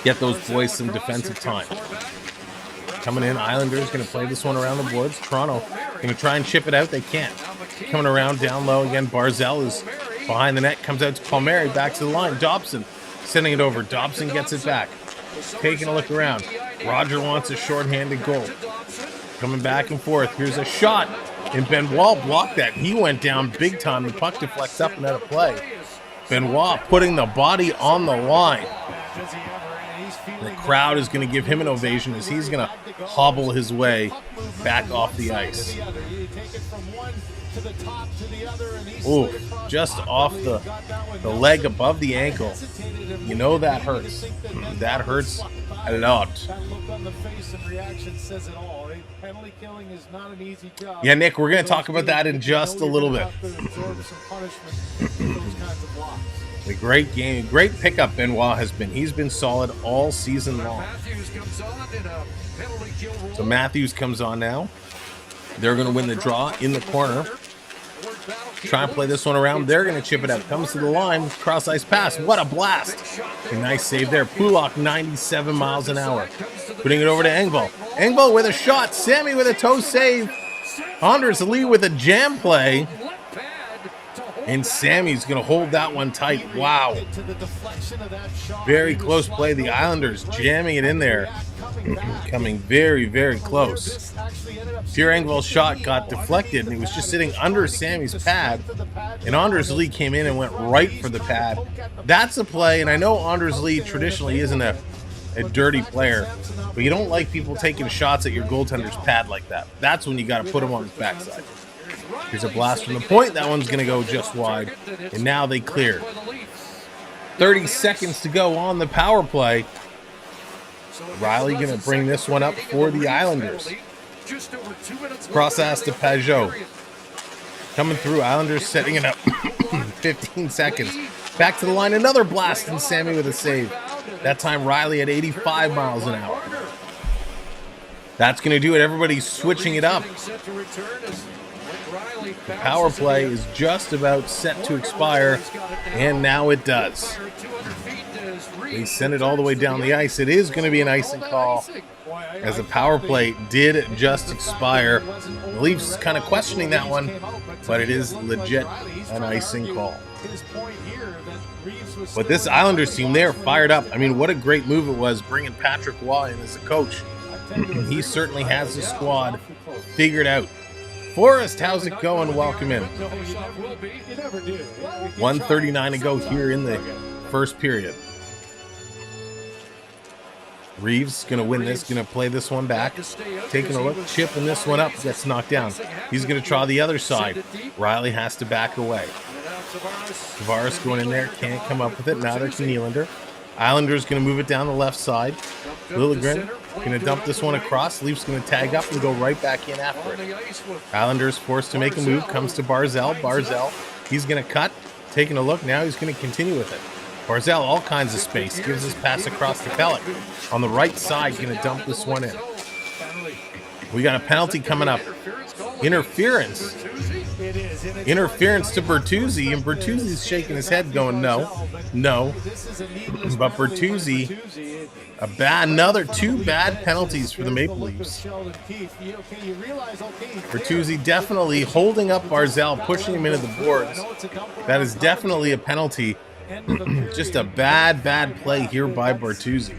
Get those boys some defensive time. Coming in, Islanders going to play this one around the boards. Toronto going to try and chip it out. They can't. Coming around down low again. Barzal is behind the net. Comes out to Palmieri. Back to the line. Dobson sending it over. Dobson gets it back. Taking a look around. Roger wants a shorthanded goal. Coming back and forth. Here's a shot. And Benoit blocked that. He went down big time. The puck deflects up and out of play. Benoit putting the body on the line. The crowd is going to give him an ovation as he's going to hobble his way back off the ice. Ooh, just off the leg above the ankle. You know that hurts. That hurts a lot. That look on the face and reaction says it all. Penalty killing is not an easy job. Yeah, Nick, we're going to talk about that in just a little bit. The great game, great pickup Benoit has been. He's been solid all season long. So Matthews comes on now. They're going to win the draw in the corner. Try and play this one around. They're going to chip it out. Comes to the line. Cross ice pass. What a blast. A nice save there. Pulak, 97 miles an hour. Putting it over to Engvall. Engvall with a shot. Sammy with a toe save. Anders Lee with a jam play. And Sammy's going to hold that one tight. Wow. Very close play. The Islanders jamming it in there. Coming very, very close. Pierre Engvall's shot got deflected, and he was just sitting under Sammy's pad. And Anders Lee came in and went right for the pad. That's a play, and I know Anders Lee traditionally isn't a dirty player, but you don't like people taking shots at your goaltender's pad like that. That's when you got to put him on his backside. Here's a blast from the point. That one's going to go just wide. And now they clear. 30 seconds to go on the power play. Riley going to bring this one up for the Islanders. Cross-ass to Pajot. Coming through. Islanders setting it up. 15 seconds. Back to the line. Another blast and Sammy with a save. That time Riley at 85 miles an hour. That's going to do it. Everybody's switching it up. The power play is just about set to expire, and now it does. They send it all the way down the ice. It is going to be an icing call, as the power play did just expire. The Leafs kind of questioning that one, but it is legit an icing call. But this Islanders team, they're fired up. I mean, what a great move it was bringing Patrick Waugh in as a coach. He certainly has the squad figured out. Forrest, how's it going? Welcome in. 1:39 to go here in the first period. Reeves going to win this, going to play this one back. Taking a look, chipping this one up, gets knocked down. He's going to try the other side. Riley has to back away. Tavares going in there, can't come up with it. Now they're to Nylander. Islanders going to move it down the left side. Liljegren going to dump this one across. Leafs going to tag up and go right back in after it. Islanders forced to make a move. Comes to Barzal. Barzal, he's going to cut. Taking a look. Now he's going to continue with it. Barzal, all kinds of space. Gives his pass across to Pellick. On the right side, going to dump this one in. We got a penalty coming up. Interference. Interference to Bertuzzi, and Bertuzzi's shaking his head going, no. But Bertuzzi, another two bad penalties for the Maple Leafs. Bertuzzi definitely holding up Barzal, pushing him into the boards. That is definitely a penalty. Just a bad play here by Bertuzzi.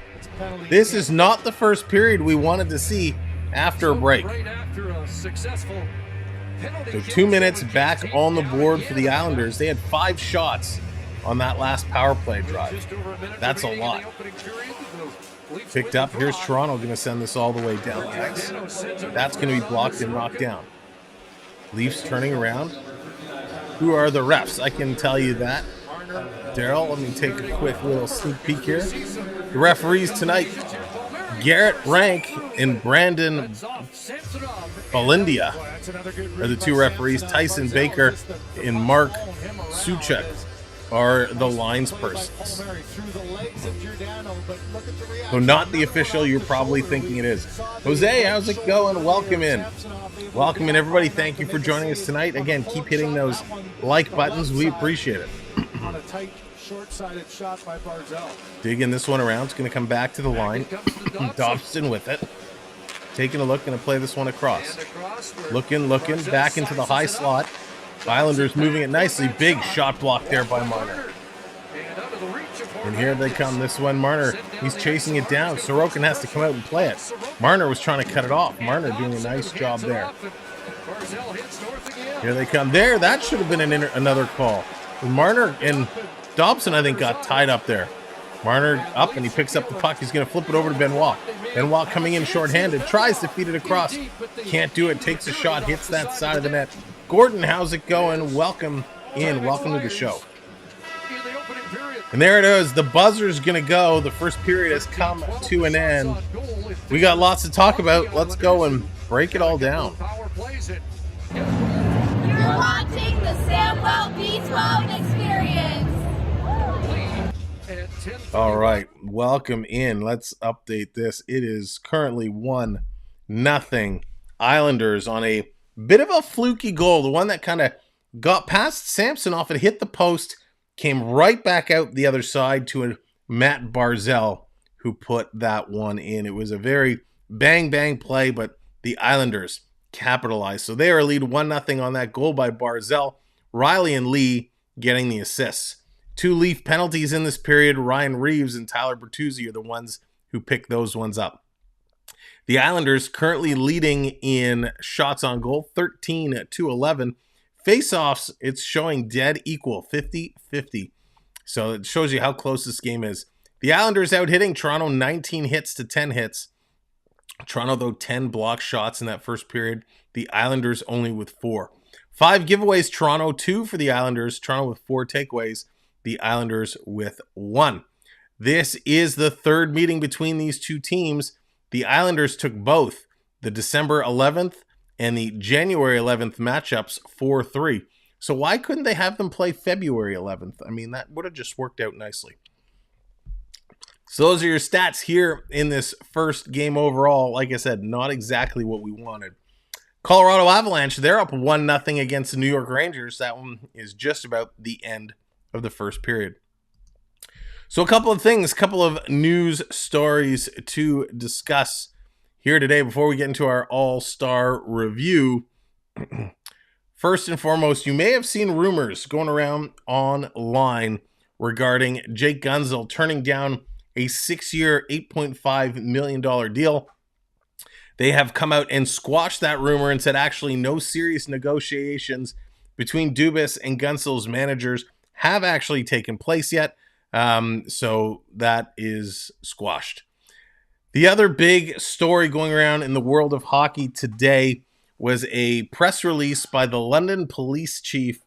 This is not the first period we wanted to see after a break. So 2 minutes back on the board for the Islanders. They had 5 shots on that last power play drive. That's a lot. Picked up. Here's Toronto going to send this all the way down the ice. That's going to be blocked and knocked down. Leafs turning around. Who are the refs? I can tell you that. Daryl, let me take a quick little sneak peek here. The referees tonight, Garrett Rank and Brandon Belindia are the 2 referees. Tyson Baker and Mark Suchek are the lines persons. So not the official you're probably thinking it is. Jose, how's it going? Welcome in. Welcome in, everybody. Thank you for joining us tonight. Again, keep hitting those like buttons. We appreciate it. On a tight, short-sided shot by Barzal. Digging this one around. It's going to come back to the line. Dobson with it. Taking a look. Going to play this one across. Looking. Back into the high slot. Islanders moving it nicely. Big shot block there by Marner. And here they come. This one, Marner. He's chasing it down. Sorokin has to come out and play it. Marner was trying to cut it off. Marner doing a nice job there. Here they come. There. That should have been another call. Marner and Dobson, I think, got tied up there. Marner up, and he picks up the puck. He's going to flip it over to Benoit. Benoit coming in shorthanded. Tries to feed it across. Can't do it. Takes a shot. Hits that side of the net. Gordon, how's it going? Welcome in. Welcome to the show. In the opening period, And there it is. The buzzer's going to go. The first period has come to an end. We got lots to talk about. Let's go and break it all down. You're watching the Samwell B12 experience. All right, welcome in. Let's update this. It is currently 1-0 Islanders on a bit of a fluky goal. The one that kind of got past Samsonov and hit the post, came right back out the other side to a Matt Barzal who put that one in. It was a very bang play, but the Islanders capitalized. So they are lead 1-0 on that goal by Barzal. Riley and Lee getting the assists. 2 Leaf penalties in this period. Ryan Reeves and Tyler Bertuzzi are the ones who picked those ones up. The Islanders currently leading in shots on goal, 13-11. Face-offs, it's showing dead equal, 50-50. So it shows you how close this game is. The Islanders out hitting Toronto 19 hits to 10 hits. Toronto, though, 10 block shots in that first period. The Islanders only with 4. 5 giveaways, Toronto, 2 for the Islanders. Toronto with 4 takeaways. The Islanders with 1. This is the third meeting between these two teams. The Islanders took both the December 11th and the January 11th matchups 4-3. So why couldn't they have them play February 11th? I mean, that would have just worked out nicely. So those are your stats here in this first game overall. Like I said, not exactly what we wanted. Colorado Avalanche, they're up 1-0 against the New York Rangers. That one is just about the end of the first period. So a couple of things, a couple of news stories to discuss here today before we get into our all-star review. First and foremost, you may have seen rumors going around online regarding Jake Guentzel turning down a 6-year, $8.5 million deal. They have come out and squashed that rumor and said actually no serious negotiations between Dubas and Guentzel's managers have actually taken place yet. So that is squashed. The other big story going around in the world of hockey today was a press release by the London police chief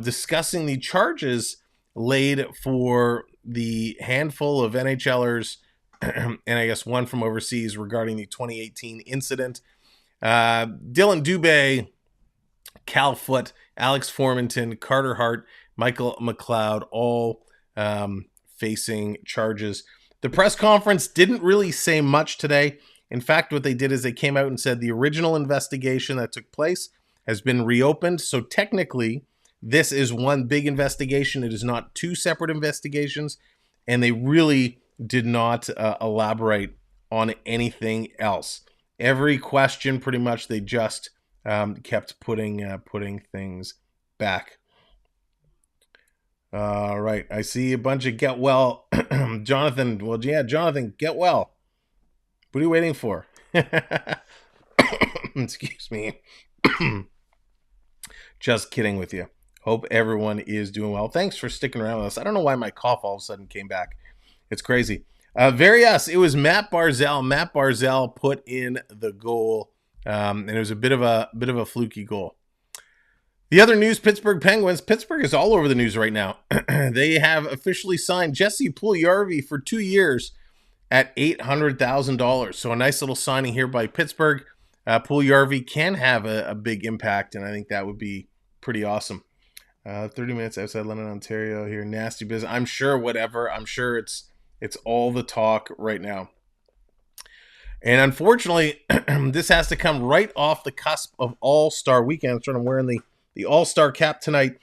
discussing the charges laid for the handful of NHLers and I guess one from overseas regarding the 2018 incident. Dylan Dubé, Cal Foote, Alex Formanton, Carter Hart, Michael McLeod, all facing charges. The press conference didn't really say much today. In fact, what they did is they came out and said the original investigation that took place has been reopened. So technically, this is one big investigation. It is not 2 separate investigations. And they really did not elaborate on anything else. Every question, pretty much, they just kept putting things back. All right, I see a bunch of get well. Jonathan, well, yeah, Jonathan, get well. What are you waiting for? Excuse me. Just kidding with you. Hope everyone is doing well. Thanks for sticking around with us. I don't know why my cough all of a sudden came back. It's crazy. It was Matt Barzal. Matt Barzal put in the goal, and it was a bit of a fluky goal. The other news, Pittsburgh Penguins. Pittsburgh is all over the news right now. They have officially signed Jesse Puljujarvi for 2 years at $800,000. So a nice little signing here by Pittsburgh. Puljujarvi can have a big impact, and I think that would be pretty awesome. 30 minutes outside London, Ontario here. Nasty business. I'm sure whatever. I'm sure it's all the talk right now. And unfortunately, this has to come right off the cusp of All-Star Weekend. I'm wearing the All-Star cap tonight.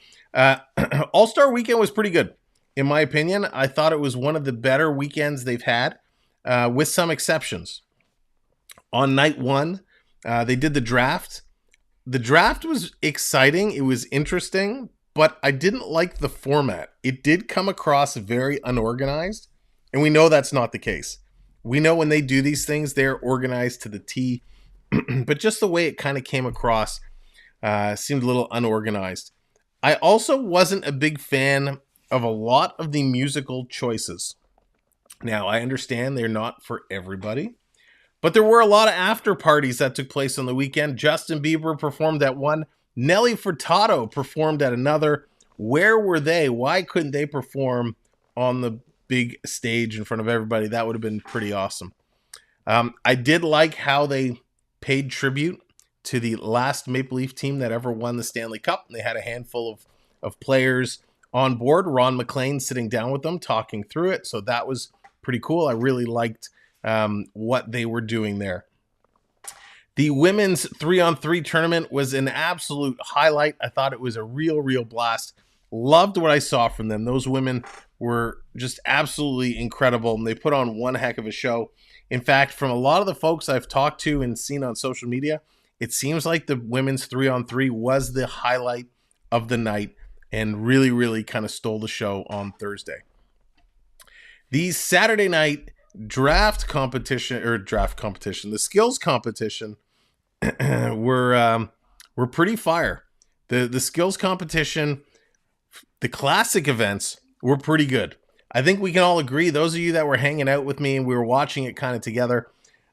All-Star Weekend was pretty good, in my opinion. I thought it was one of the better weekends they've had, with some exceptions. On night 1, they did the draft. The draft was exciting. It was interesting, but I didn't like the format. It did come across very unorganized, and we know that's not the case. We know when they do these things, they're organized to the T, but just the way it kind of came across seemed a little unorganized. I also wasn't a big fan of a lot of the musical choices. Now, I understand they're not for everybody, but there were a lot of after parties that took place on the weekend. Justin Bieber performed at one. Nelly Furtado performed at another. Where were they? Why couldn't they perform on the big stage in front of everybody. That would have been pretty awesome. I did like how they paid tribute to the last Maple Leaf team that ever won the Stanley Cup. And they had a handful of players on board. Ron McLean sitting down with them, talking through it. So that was pretty cool. I really liked what they were doing there. The women's 3-on-3 tournament was an absolute highlight. I thought it was a real blast. Loved what I saw from them. Those women were just absolutely incredible, and they put on one heck of a show. In fact, from a lot of the folks I've talked to and seen on social media, it seems like the women's 3-on-3 was the highlight of the night and really kind of stole the show on Thursday. The Saturday night the skills competition were pretty fire. The skills competition, the classic events were pretty good. I think we can all agree, those of you that were hanging out with me and we were watching it kind of together,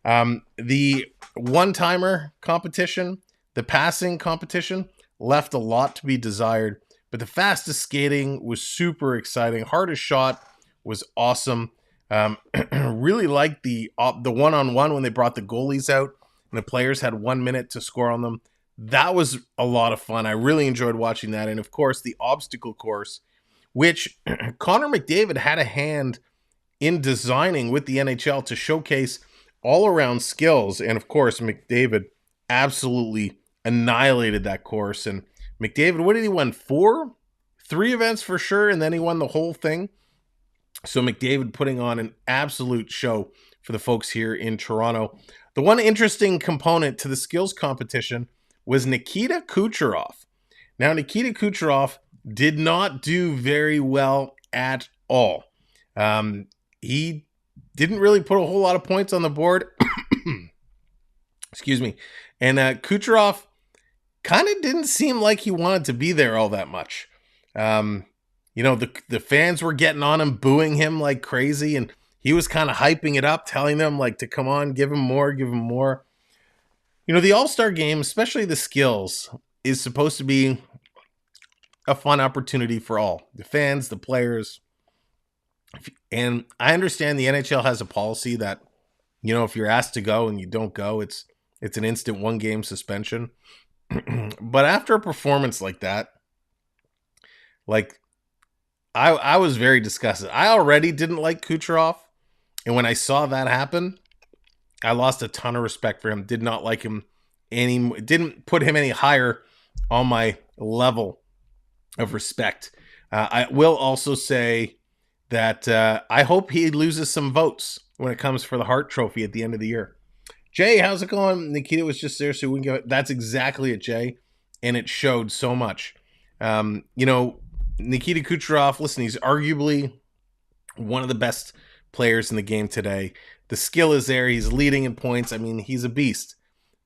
the one-timer competition, the passing competition, left a lot to be desired, but the fastest skating was super exciting. Hardest shot was awesome. Really liked the one-on-one when they brought the goalies out and the players had 1 minute to score on them. That was a lot of fun. I really enjoyed watching that. And of course, the obstacle course, which Connor McDavid had a hand in designing with the NHL to showcase all-around skills. And of course, McDavid absolutely annihilated that course. And McDavid, what did he win? 3 events for sure, and then he won the whole thing. So McDavid putting on an absolute show for the folks here in Toronto. The one interesting component to the skills competition was Nikita Kucherov. Now, Nikita Kucherov did not do very well at all. He didn't really put a whole lot of points on the board. Excuse me. And Kucherov kind of didn't seem like he wanted to be there all that much. The fans were getting on him, booing him like crazy, and he was kind of hyping it up, telling them like to come on, give him more. The All-Star game, especially the skills, is supposed to be a fun opportunity for all. The fans, the players. And I understand the NHL has a policy that, if you're asked to go and you don't go, it's an instant 1-game suspension. But after a performance like that, I was very disgusted. I already didn't like Kucherov. And when I saw that happen, I lost a ton of respect for him. Did not like him didn't put him any higher on my level of respect. I will also say that I hope he loses some votes when it comes for the Hart Trophy at the end of the year. Jay, how's it going? Nikita was just there, so we can go. That's exactly it, Jay. And it showed so much. Nikita Kucherov, listen, he's arguably one of the best players in the game today. The skill is there. He's leading in points. I mean, he's a beast.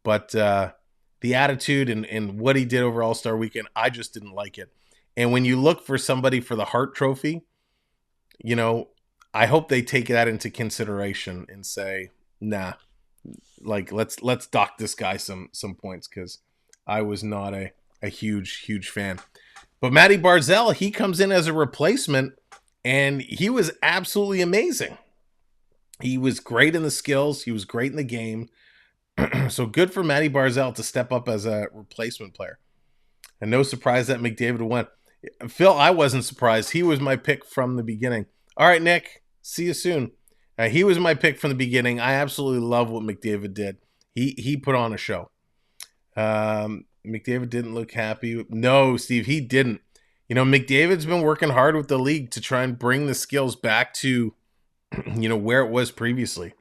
But the attitude and what he did over All-Star Weekend, I just didn't like it. And when you look for somebody for the Hart Trophy, I hope they take that into consideration and say, nah, let's dock this guy some points, because I was not a huge fan. But Matty Barzal, he comes in as a replacement, and he was absolutely amazing. He was great in the skills. He was great in the game. So good for Matty Barzal to step up as a replacement player. And no surprise that McDavid won. Phil, I wasn't surprised. He was my pick from the beginning. All right, Nick, see you soon. He was my pick from the beginning. I absolutely love what McDavid did. He put on a show. McDavid didn't look happy. No, Steve, he didn't. McDavid's been working hard with the league to try and bring the skills back to, where it was previously.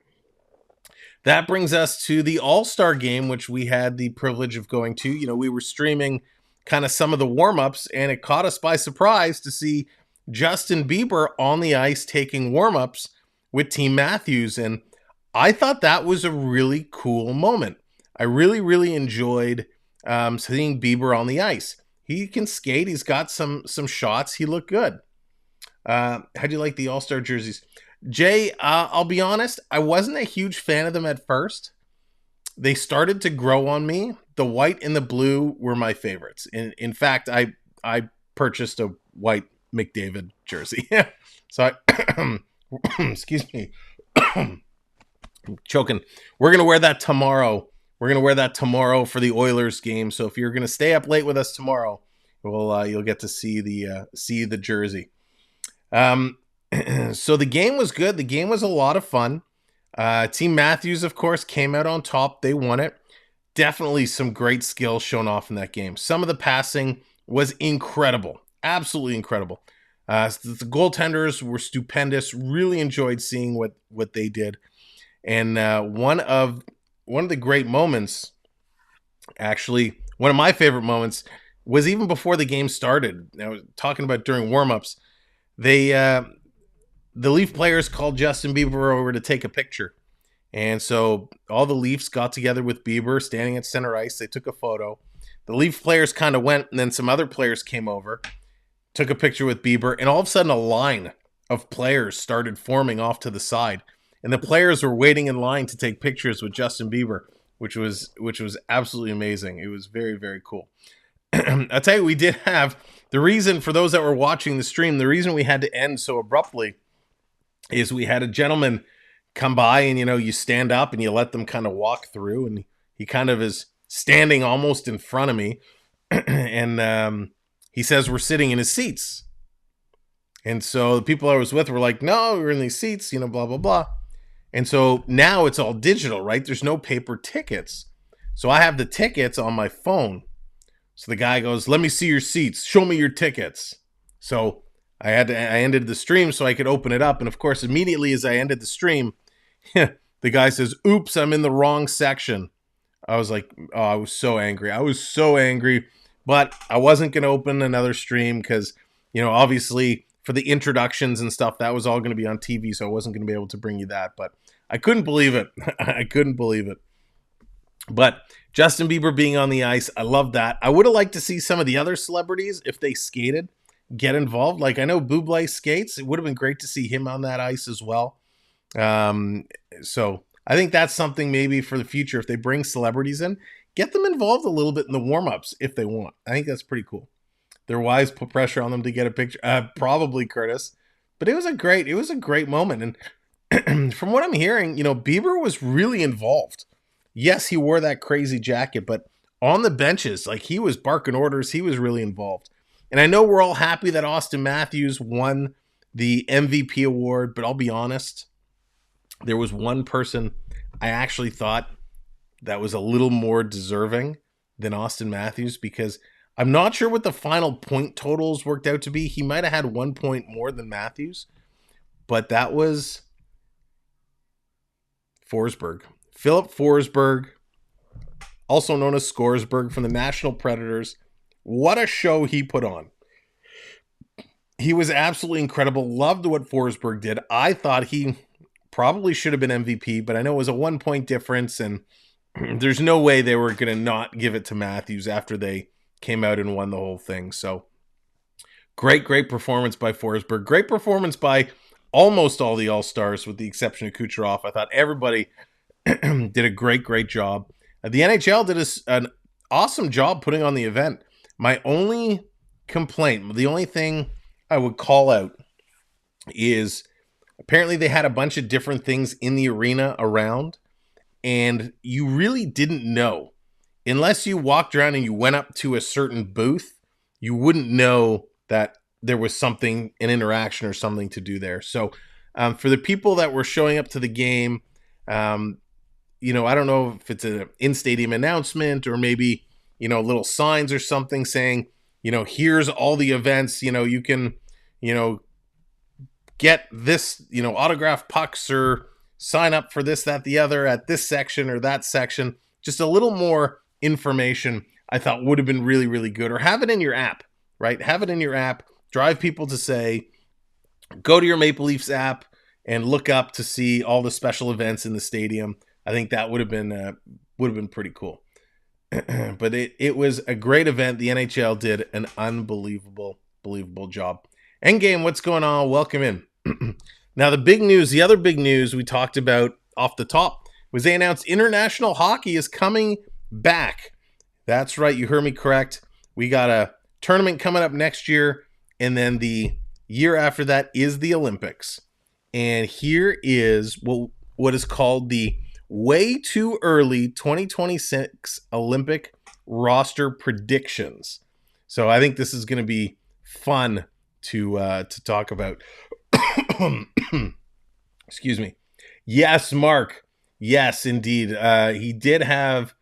That brings us to the All-Star game, which we had the privilege of going to. We were streaming kind of some of the warm-ups, and it caught us by surprise to see Justin Bieber on the ice taking warm-ups with Team Matthews. And I thought that was a really cool moment. I really enjoyed seeing Bieber on the ice. He can skate. He's got some shots. He looked good. How do you like the All-Star jerseys? Jay, I'll be honest, I wasn't a huge fan of them at first. They started to grow on me. The white and the blue were my favorites. In fact, I purchased a white McDavid jersey. So I, excuse me, I'm choking. We're going to wear that tomorrow. We're going to wear that tomorrow for the Oilers game. So if you're going to stay up late with us tomorrow, you'll get to see the jersey. So the game was good. The game was a lot of fun. Team Matthews, of course, came out on top. They won it. Definitely some great skill shown off in that game. Some of the passing was incredible. Absolutely incredible. The goaltenders were stupendous. Really enjoyed seeing what they did. And one of the great moments, actually, one of my favorite moments, was even before the game started. I was talking about during warmups. The Leaf players called Justin Bieber over to take a picture. And so all the Leafs got together with Bieber standing at center ice. They took a photo. The Leaf players kind of went, and then some other players came over, took a picture with Bieber, and all of a sudden a line of players started forming off to the side. And the players were waiting in line to take pictures with Justin Bieber, which was absolutely amazing. It was very, very cool. I'll tell you, we did have the reason, for those that were watching the stream, the reason we had to end so abruptly is we had a gentleman come by, and you stand up and you let them kind of walk through, and he kind of is standing almost in front of me, and he says we're sitting in his seats. And so the people I was with were like, no, we're in these seats, blah, blah, blah. And so now it's all digital, right? There's no paper tickets. So I have the tickets on my phone. So the guy goes, let me see your seats. Show me your tickets. So I ended the stream so I could open it up. And of course, immediately as I ended the stream, the guy says, oops, I'm in the wrong section. I was like, oh, I was so angry. But I wasn't going to open another stream because, obviously for the introductions and stuff, that was all going to be on TV. So I wasn't going to be able to bring you that. But I couldn't believe it. But Justin Bieber being on the ice, I love that. I would have liked to see some of the other celebrities, if they skated, get involved. Like I know Bublé skates. It would have been great to see him on that ice as well. So I think that's something maybe for the future. If they bring celebrities in, get them involved a little bit in the warm-ups if they want. I think that's pretty cool. Their wives put pressure on them to get a picture. Probably Curtis. But it was a great moment. And from what I'm hearing, Bieber was really involved. Yes, he wore that crazy jacket, but on the benches, like he was barking orders. He was really involved. And I know we're all happy that Austin Matthews won the MVP award, but I'll be honest, there was one person I actually thought that was a little more deserving than Austin Matthews, because I'm not sure what the final point totals worked out to be. He might have had 1 point more than Matthews, but that was Forsberg. Philip Forsberg, also known as Scoresberg, from the Nashville Predators. What a show he put on. He was absolutely incredible. Loved what Forsberg did. I thought he probably should have been MVP, but I know it was a 1 point difference, and there's no way they were going to not give it to Matthews after they came out and won the whole thing. So great performance by Forsberg. Great performance by almost all the All-Stars with the exception of Kucherov. I thought everybody did a great job. The NHL did an awesome job putting on the event. My only complaint, the only thing I would call out is apparently they had a bunch of different things in the arena around, and you really didn't know. Unless you walked around and you went up to a certain booth, you wouldn't know that there was something, an interaction or something to do there. So for the people that were showing up to the game, I don't know if it's an in-stadium announcement or maybe, little signs or something saying, here's all the events, you can, get this, autograph pucks or sign up for this, that, the other at this section or that section. Just a little more information I thought would have been really, really good. Or have it in your app, right? Have it in your app. Drive people to say, go to your Maple Leafs app and look up to see all the special events in the stadium. I think that would have been pretty cool. But it was a great event. The NHL did an unbelievable job. Endgame, what's going on? Welcome in. Now, the other big news we talked about off the top was they announced international hockey is coming back. That's right. You heard me correct. We got a tournament coming up next year, and then the Year after that is the Olympics. And here is what is called the way too early 2026 Olympic roster predictions. So I think this is going to be fun to talk about. Excuse me. Yes, Mark. Yes, indeed. He did have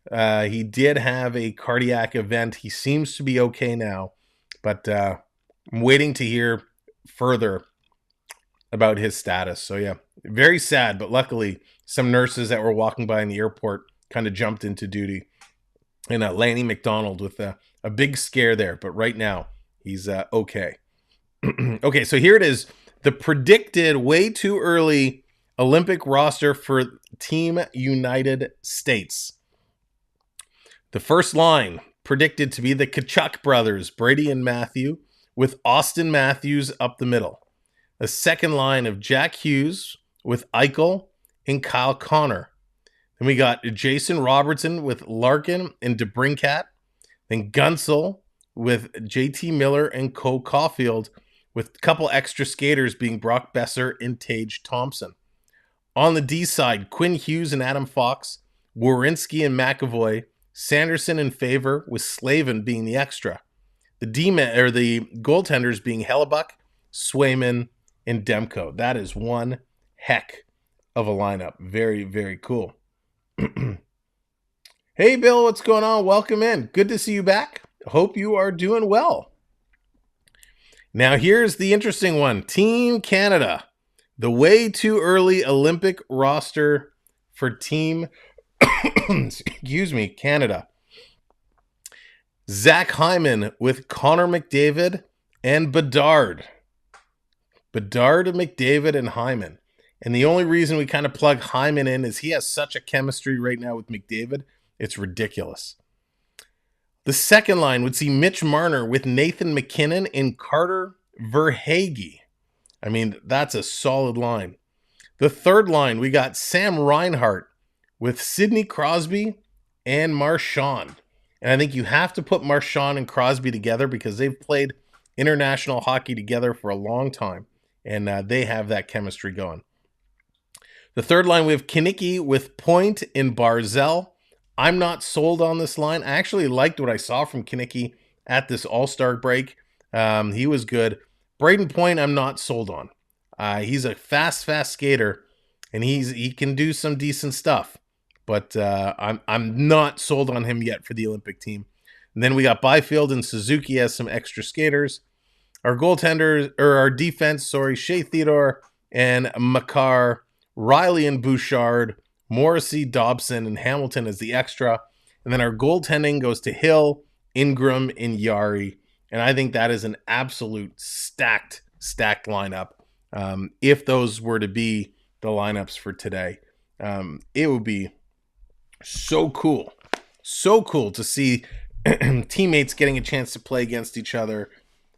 a cardiac event. He seems to be okay now, but I'm waiting to hear further about his status. So yeah, very sad, but luckily some nurses that were walking by in the airport kind of jumped into duty. And Lanny McDonald with a big scare there, but right now he's okay. Okay, so here it is. The predicted way too early Olympic roster for Team United States. The first line predicted to be the Tkachuk brothers, Brady and Matthew, with Austin Matthews up the middle. A second line of Jack Hughes with Eichel and Kyle Connor. Then we got Jason Robertson with Larkin and DeBrincat. Then Gunsel with JT Miller and Cole Caulfield, with a couple extra skaters being Brock Besser and Tage Thompson. On the D side, Quinn Hughes and Adam Fox, Werenski and McAvoy, Sanderson and Favor, with Slavin being the extra. The the goaltenders being Hellebuck, Swayman, and Demko. That is one heck of a lineup. Very, very cool. Hey, Bill, what's going on? Welcome in. Good to see you back. Hope you are doing well. Now, here's the interesting one. Team Canada. The way too early Olympic roster for Team Canada. Zach Hyman with Connor McDavid and Bedard. Bedard, McDavid, and Hyman. And the only reason we kind of plug Hyman in is he has such a chemistry right now with McDavid. It's ridiculous. The second line would see Mitch Marner with Nathan McKinnon and Carter Verhaeghe. I mean, that's a solid line. The third line, we got Sam Reinhart with Sidney Crosby and Marchand. And I think you have to put Marchand and Crosby together because they've played international hockey together for a long time. And they have that chemistry going. The third line, we have Kinnicky with Point and Barzell. I'm not sold on this line. I actually liked what I saw from Kinnicky at this All-Star break. He was good. Braden Point, I'm not sold on. He's a fast skater, and he can do some decent stuff. But I'm not sold on him yet for the Olympic team. And then we got Byfield and Suzuki as some extra skaters. Our goaltenders, or our defense, Shea Theodore and Makar, Riley and Bouchard, Morrissey, Dobson, and Hamilton as the extra. And then our goaltending goes to Hill, Ingram, and Yari. And I think that is an absolute stacked lineup. If those were to be the lineups for today, it would be so cool. So cool to see teammates getting a chance to play against each other,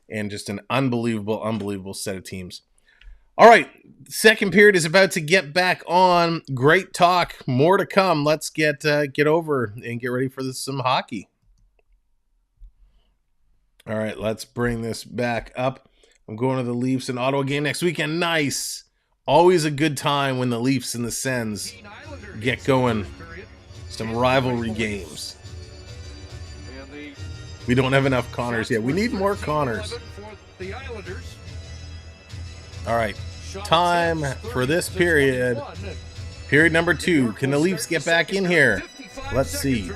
and just an unbelievable set of teams. All right, second period is about to get back on. Great talk, more to come. Let's get over and get ready for some hockey. All right, let's bring this back up. I'm going to the Leafs and Ottawa game next weekend. Nice. Always a good time when the Leafs and the Sens get going. Some rivalry games. We don't have enough Connors yet. We need more Connors. All right. Time for this period. Period number 2. Can the Leafs get back in here? Let's see.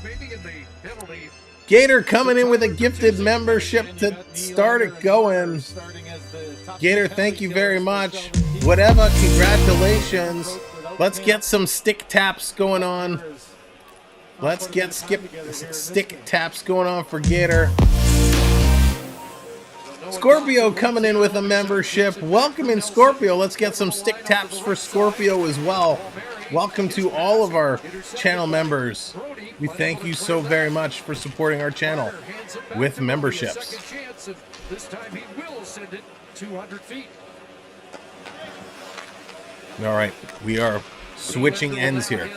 Gator coming in with a gifted membership to start it going. Gator, thank you very much. Whatever, congratulations. Let's get some stick taps going on. Let's get stick taps going on for Gator. Scorpio coming in with a membership. Welcome in, Scorpio. Let's get some stick taps for Scorpio as well. Welcome to all of our channel members. We thank you so very much for supporting our channel with memberships. This time he will send it 200 feet. All right, we are switching ends here.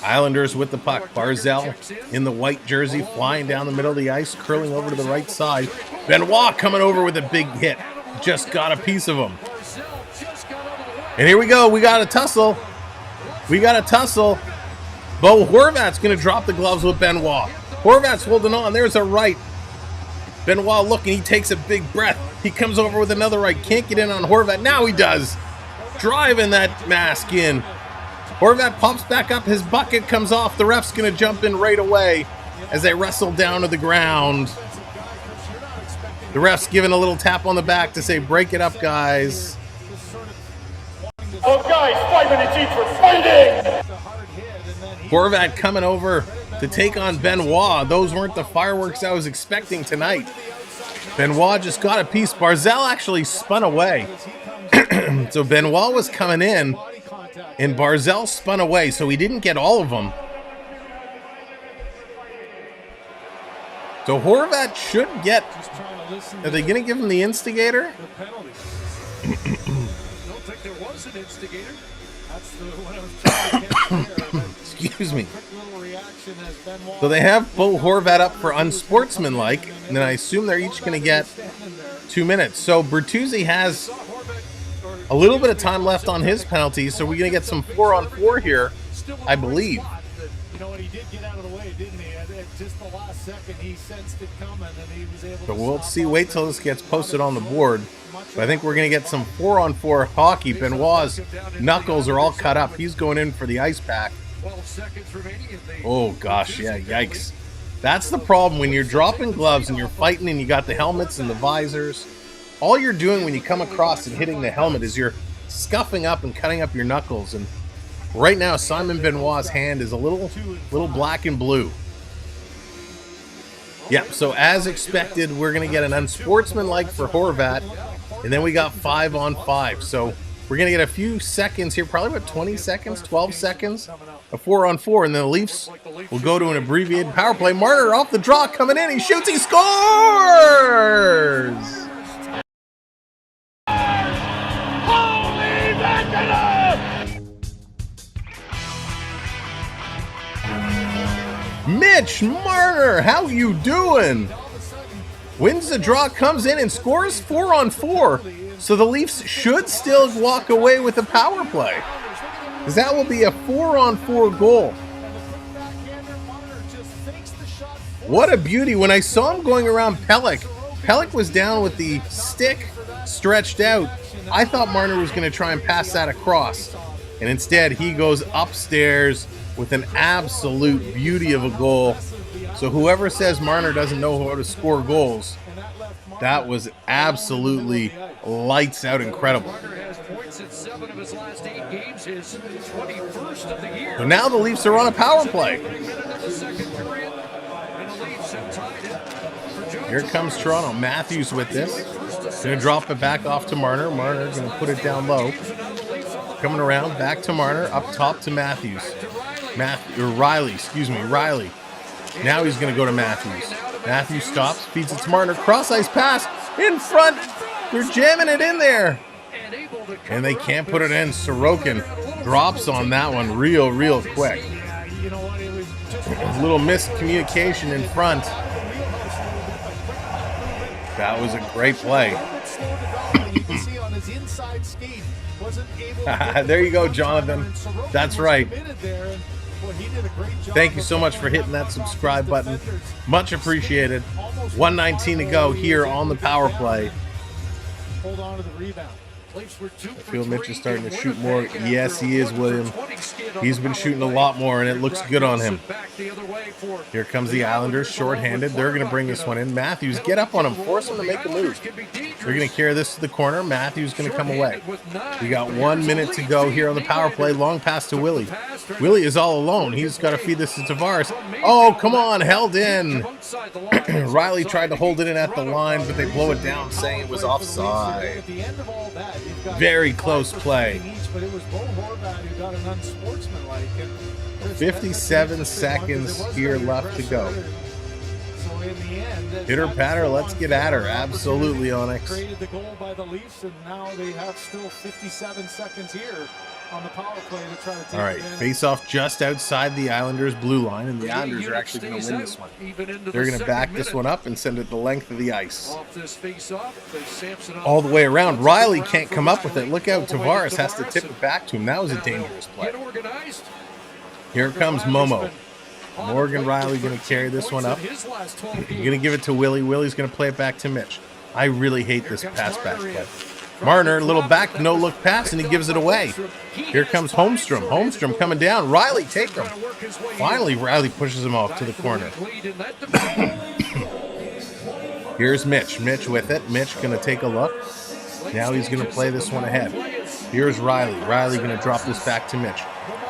Islanders with the puck. Barzell in the white jersey, flying down the middle of the ice, curling over to the right side. Benoit coming over with a big hit. just got a piece of him. And here we go. We got a tussle. We got a tussle. Bo Horvat's going to drop the gloves with Benoit. Horvat's holding on. There's a right. Benoit looking. He takes a big breath. He comes over with another right. Can't get in on Horvat. Now he does. Driving that mask in. Horvat pops back up. His bucket comes off. The ref's going to jump in right away as they wrestle down to the ground. The ref's giving a little tap on the back to say, break it up, guys. Oh, guys, 5 minutes each for fighting! Horvat coming over to take on Benoit. Those weren't the fireworks I was expecting tonight. Benoit just got a piece. Barzal actually spun away. So Benoit was coming in, and Barzal spun away, so he didn't get all of them. So Horvat should get... Are they going to give him the instigator? I don't think there was an instigator. That's the one I was trying to get there. Excuse me. So they have Bo Horvat up for unsportsmanlike, and then I assume they're each going to get 2 minutes. So Bertuzzi has a little bit of time left on his penalty, so we're going to get some 4-on-4 here, I believe. You know what, he did get out of the way, didn't he? At just the last second, he sensed it coming, and he was able to... But we'll see. Wait till this gets posted on the board. But I think we're going to get some 4-on-4 hockey. Benoit's knuckles are all cut up. He's going in for the ice pack. Oh, gosh, yeah, yikes. That's the problem when you're dropping gloves and you're fighting and you got the helmets and the visors. All you're doing when you come across and hitting the helmet is you're scuffing up and cutting up your knuckles. And right now, Simon Benoit's hand is a little black and blue. Yep, so as expected, we're going to get an unsportsmanlike for Horvat. And then we got 5-on-5. So we're going to get a few seconds here, probably about 20 seconds, 12 seconds, a 4-on-4. And then the Leafs will go to an abbreviated power play. Marner off the draw coming in. He shoots, he scores! Mitch Marner, how you doing? Wins the draw, comes in and scores 4-on-4. So the Leafs should still walk away with a power play, because that will be a 4-on-4 goal. What a beauty. When I saw him going around Pelech was down with the stick stretched out. I thought Marner was going to try and pass that across, and instead he goes upstairs with an absolute beauty of a goal. So whoever says Marner doesn't know how to score goals, that was absolutely lights out incredible. So now the Leafs are on a power play. Here comes Toronto. Matthews with this. Going to drop it back off to Marner. Marner going to put it down low. Coming around, back to Marner, up top to Matthews. Riley. Now he's going to go to Matthews. Matthews stops, feeds it to Marner. Cross ice pass in front. They're jamming it in there. And they can't put it in. Sorokin drops on that one real quick. A little miscommunication in front. That was a great play. There you go, Jonathan. That's right. Thank you so much for hitting that subscribe button. Much appreciated. 1:19 to go here on the power play. Hold on to the rebound. I feel Mitch is starting to shoot more. Yes, he is, William. He's been shooting a lot more, and it looks good on him. Here comes the Islanders, shorthanded. They're going to bring this one in. Matthews, get up on him. Force him to make a move. They're going to carry this to the corner. Matthews going to come away. We got 1 minute to go here on the power play. Long pass to Willie. Willie is all alone. He's got to feed this to Tavares. Oh, come on. Held in. Riley tried to hold it in at the line, but they blow it down, saying it was offside. Very close play. 57 seconds here left to go. Hitter patter, let's get at her. Absolutely, Onyx. Created the goal by the Leafs, and now they have still 57 seconds here. on the power play to try to take All right, face off just outside the Islanders' blue line, and the Islanders are actually going to win this one. They're going to back this one up and send it the length of the ice. All the way around. Riley can't come up with it. Look out, Tavares has to tip it back to him. That was a dangerous play. Here comes Momo. Morgan Riley going to carry this one up. He's going to give it to Willie. Willie's going to play it back to Mitch. I really hate this pass-back play. Marner, little back, no-look pass, and he gives it away. Here comes Holmstrom. Holmstrom coming down. Riley, take him. Finally, Riley pushes him off to the corner. Here's Mitch. Mitch with it. Mitch going to take a look. Now he's going to play this one ahead. Here's Riley. Riley going to drop this back to Mitch.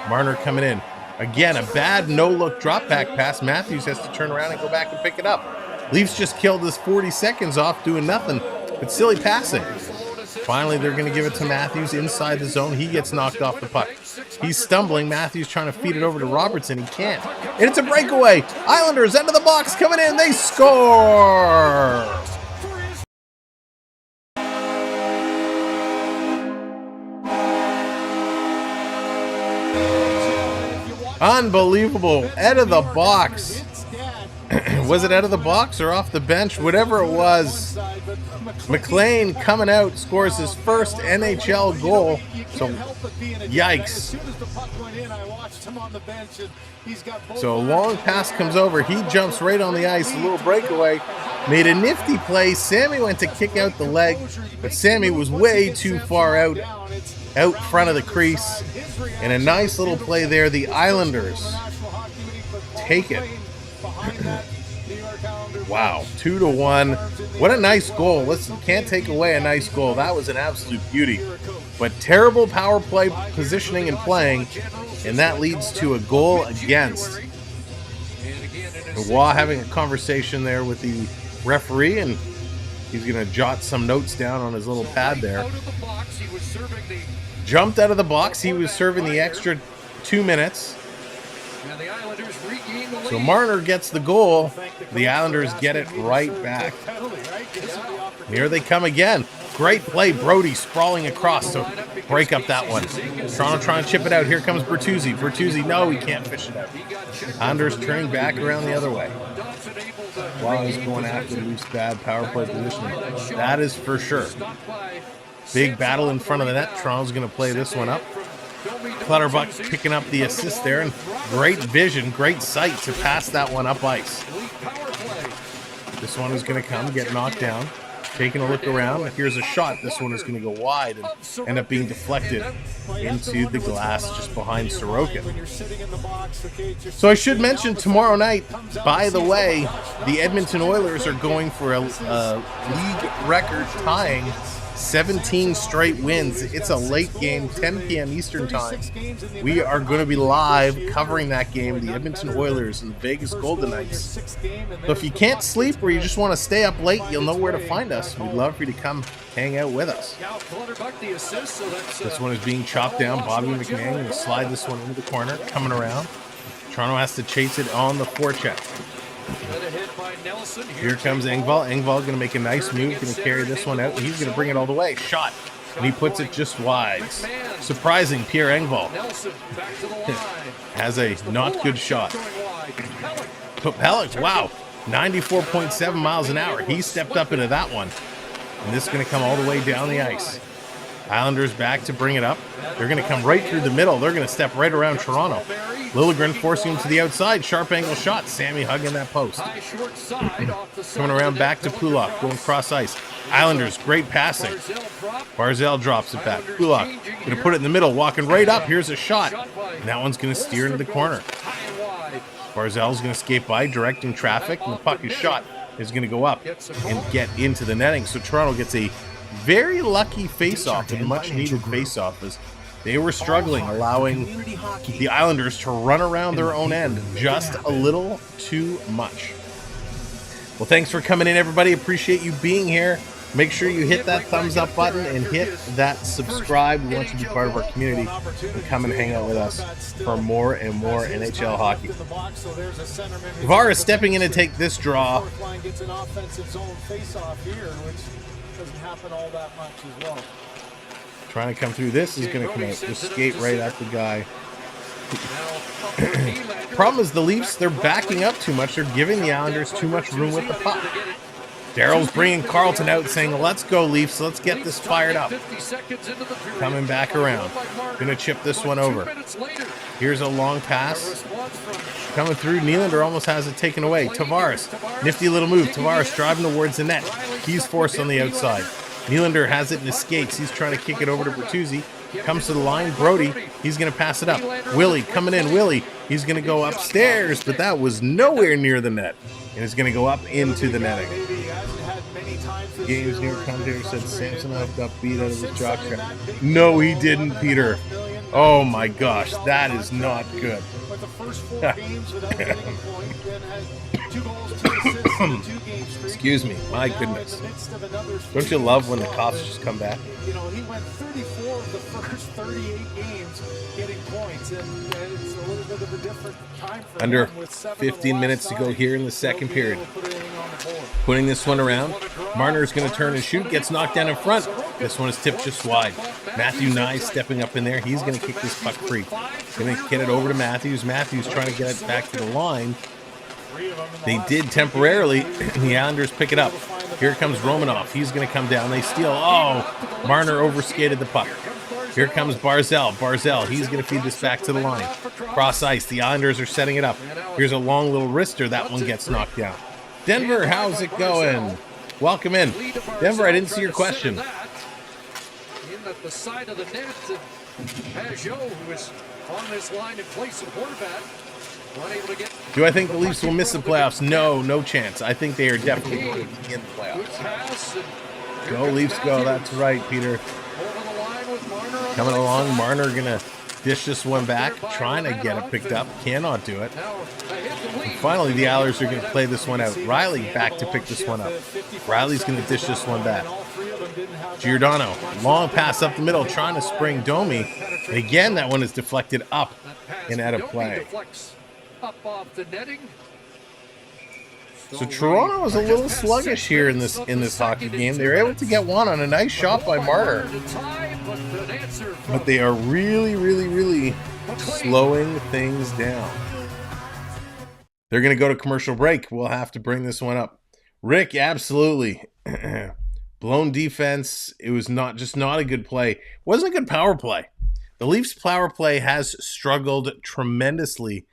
Marner coming in. Again, a bad no-look drop-back pass. Matthews has to turn around and go back and pick it up. Leafs just killed this 40 seconds off doing nothing but silly passing. Finally, they're going to give it to Matthews inside the zone. He gets knocked off the puck. He's stumbling. Matthews trying to feed it over to Robertson. He can't. And it's a breakaway. Islanders into the box coming in. They score! Unbelievable. Out of the box. Was it out of the box or off the bench? Whatever it was. McLean coming out, scores his first NHL goal. So, yikes. So a long pass comes over. He jumps right on the ice. A little breakaway. Made a nifty play. Sammy went to kick out the leg, but Sammy was way too far out front of the crease. And a nice little play there. The Islanders take it. Wow, 2-1. What a nice goal. Listen, can't take away a nice goal. That was an absolute beauty. But terrible power play positioning and playing, and that leads to a goal against. Waugh having a conversation there with the referee, and he's going to jot some notes down on his little pad there. Jumped out of the box. He was serving the extra 2 minutes. So Marner gets the goal. The Islanders get it right back. Here they come again. Great play. Brody sprawling across to break up that one. Toronto trying to chip it out. Here comes Bertuzzi. Bertuzzi, no, he can't fish it out. Islanders turning back around the other way. While he's going after Leafs' bad power play positioning. That is for sure. Big battle in front of the net. Toronto's going to play this one up. Clutterbuck picking up the assist there, and great vision, great sight to pass that one up ice. This one is going to come, get knocked down. Taking a look around, here's a shot. This one is going to go wide and end up being deflected into the glass just behind Sorokin. So I should mention tomorrow night, by the way, the Edmonton Oilers are going for a league record tying 17 straight wins. It's a late game, 10 p.m. Eastern time. We are going to be live covering that game, the Edmonton Oilers and the Vegas Golden Knights. So if you can't sleep or you just want to stay up late, you'll know where to find us. We'd love for you to come hang out with us. This one is being chopped down. Bobby McMahon going to slide this one into the corner, coming around. Toronto has to chase it on the forecheck. Here comes Engvall. Engvall going to make a nice move, going to carry this one out, and he's going to bring it all the way. Shot, and he puts it just wide. Surprising, Pierre Engvall has a not good shot. Pelech, wow, 94.7 miles an hour. He stepped up into that one, and this is going to come all the way down the ice. Islanders back to bring it up. They're going to come right through the middle. They're going to step right around Toronto. Liljegren forcing him to the outside. Sharp angle shot. Sammy hugging that post. Coming around back to Pulak. Going cross ice. Islanders, great passing. Barzal drops it back. Pulak going to put it in the middle. Walking right up. Here's a shot. And that one's going to steer into the corner. Barzal's going to skate by, directing traffic. And the puck is shot. Is going to go up and get into the netting. So Toronto gets a very lucky face-off, and much-needed face-off, as they were struggling, allowing the Islanders to run around their own end just a little too much. Well, thanks for coming in, everybody. Appreciate you being here. Make sure you hit that thumbs up button and hit that subscribe. We want you to be part of our community and come and hang out with us for more and more NHL hockey. Tavares stepping in to take this draw. Doesn't happen all that much as well. Trying to come through. This is going to come out. Just skate right at the guy. Problem is the Leafs, they're backing up too much. They're giving the Islanders too much room with the puck. Daryl's bringing Carlton out saying, let's go, Leafs. Let's get this fired up. Coming back around. Going to chip this one over. Here's a long pass. Coming through. Nylander almost has it taken away. Tavares. Nifty little move. Tavares driving towards the net. He's forced on the outside. Nylander has it and escapes. He's trying to kick it over to Bertuzzi. Comes to the line. Brody. He's going to pass it up. Willie coming in. Willie. He's going to go upstairs, but that was nowhere near the net. And it's going to go up into the netting. Games near commentator said Samsonov got beat out of his jock strap. No, he didn't, Peter. Oh my gosh, that is not good. Excuse me, my goodness. Don't you love when the cops just come back? You know, he went 34 of the first 38 games getting points, and it's a little bit of a different time for Under him with 15 minutes to go here in the second period. Putting this one around. Marner's going to turn and shoot. Gets knocked down in front. This one is tipped just wide. Matthew Nye stepping up in there. He's going to kick this puck free. Going to get it over to Matthews. Matthews trying to get it back to the line. They did temporarily. The Islanders pick it up. Here comes Romanoff. He's going to come down. They steal. Oh, Marner overskated the puck. Here comes Barzell. Barzell, he's going to feed this back to the line. Cross ice. The Islanders are setting it up. Here's a long little wrister. That one gets knocked down. Denver, how's it going? Welcome in. Denver, I didn't see your question. In at the side of the net, Pajot, who is on this line in place of Horvat, unable to get. Do I think the Leafs will miss the playoffs? No, no chance. I think they are definitely going to be in the playoffs. Go Leafs, go. That's right, Peter. Coming along, Marner going to dish this one back, trying to get it picked up. Cannot do it. And finally, the Islanders are going to play this one out. Riley back to pick this one up. Riley's going to dish this one back. Giordano, long pass up the middle, trying to spring Domi. And again, that one is deflected up and out of play. So Toronto was a little sluggish here in this hockey game. They were able to get one on a nice shot by Marner. But they are really, really, really slowing things down. They're going to go to commercial break. We'll have to bring this one up. Rick, absolutely. Blown defense. It was not a good play. It wasn't a good power play. The Leafs power play has struggled tremendously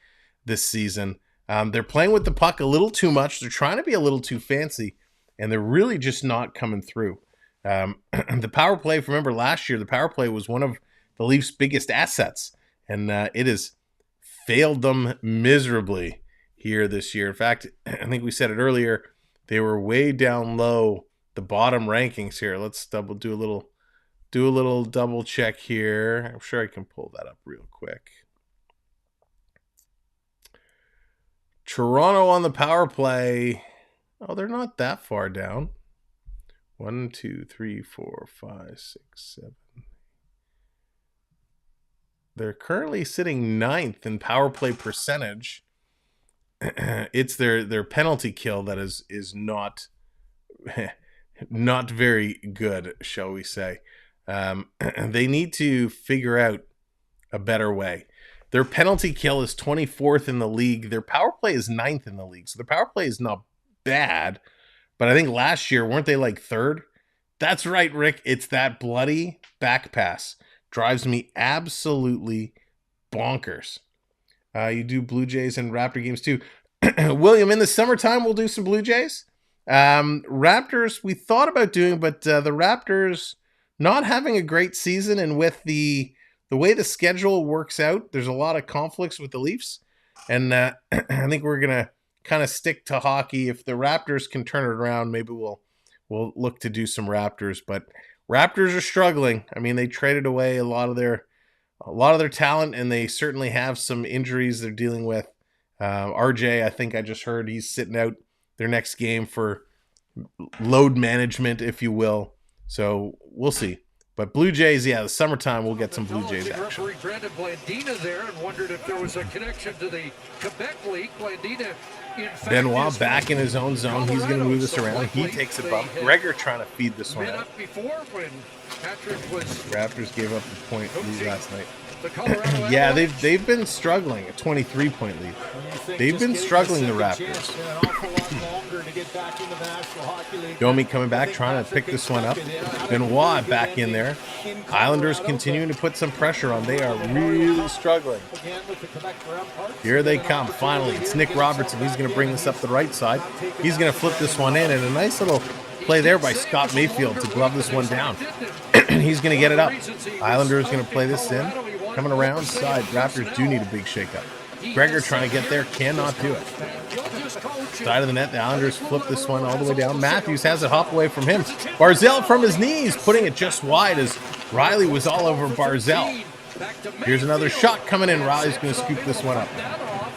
this season. They're playing with the puck a little too much. They're trying to be a little too fancy, and they're really just not coming through. The power play, remember last year, the power play was one of the Leafs' biggest assets, and it has failed them miserably here this year. In fact, I think we said it earlier, they were way down low, the bottom rankings here. Let's do a little double check here. I'm sure I can pull that up real quick. Toronto on the power play. Oh, they're not that far down. 1, 2, 3, 4, 5, 6, 7. They're currently sitting 9th in power play percentage. It's their penalty kill that is not not very good, shall we say. They need to figure out a better way. Their penalty kill is 24th in the league. Their power play is 9th in the league. So their power play is not bad. But I think last year, weren't they like 3rd? That's right, Rick. It's that bloody back pass. Drives me absolutely bonkers. You do Blue Jays and Raptor games too. William, in the summertime, we'll do some Blue Jays. Raptors, we thought about doing, but the Raptors not having a great season, and with the way the schedule works out, there's a lot of conflicts with the Leafs, and I think we're gonna kind of stick to hockey. If the Raptors can turn it around, maybe we'll look to do some Raptors. But Raptors are struggling. I mean, they traded away a lot of their talent, and they certainly have some injuries they're dealing with. RJ, I think I just heard he's sitting out their next game for load management, if you will. So we'll see. But Blue Jays, yeah, the summertime we'll get some Blue Jays action. Referee Brandon Blandina there and wondered if there was a connection to the Quebec League. Blandina, in fact, Benoit back in his own zone. He's going to move this around. He takes a bump. Gregor trying to feed this one out. Before when Patrick was Raptors gave up the point lead last night. the Colorado Yeah, Avalanche. they've been struggling. A 23-point lead. They've been struggling, the Raptors. Domi coming back, trying to pick this one up. Benoit back in there. Islanders continuing to put some pressure on. They are really struggling. Here they come. Finally, it's Nick Robertson. He's going to bring this up the right side. He's going to flip this one in, and a nice little play there by Scott Mayfield to glove this one down. He's going to get it up. Islanders going to play this in. Coming around side. Raptors do need a big shakeup. Gregor trying to get there, cannot do it. Side of the net, the Islanders flip this one all the way down. Matthews has it hop away from him. Barzell from his knees, putting it just wide as Riley was all over Barzell. Here's another shot coming in. Riley's going to scoop this one up.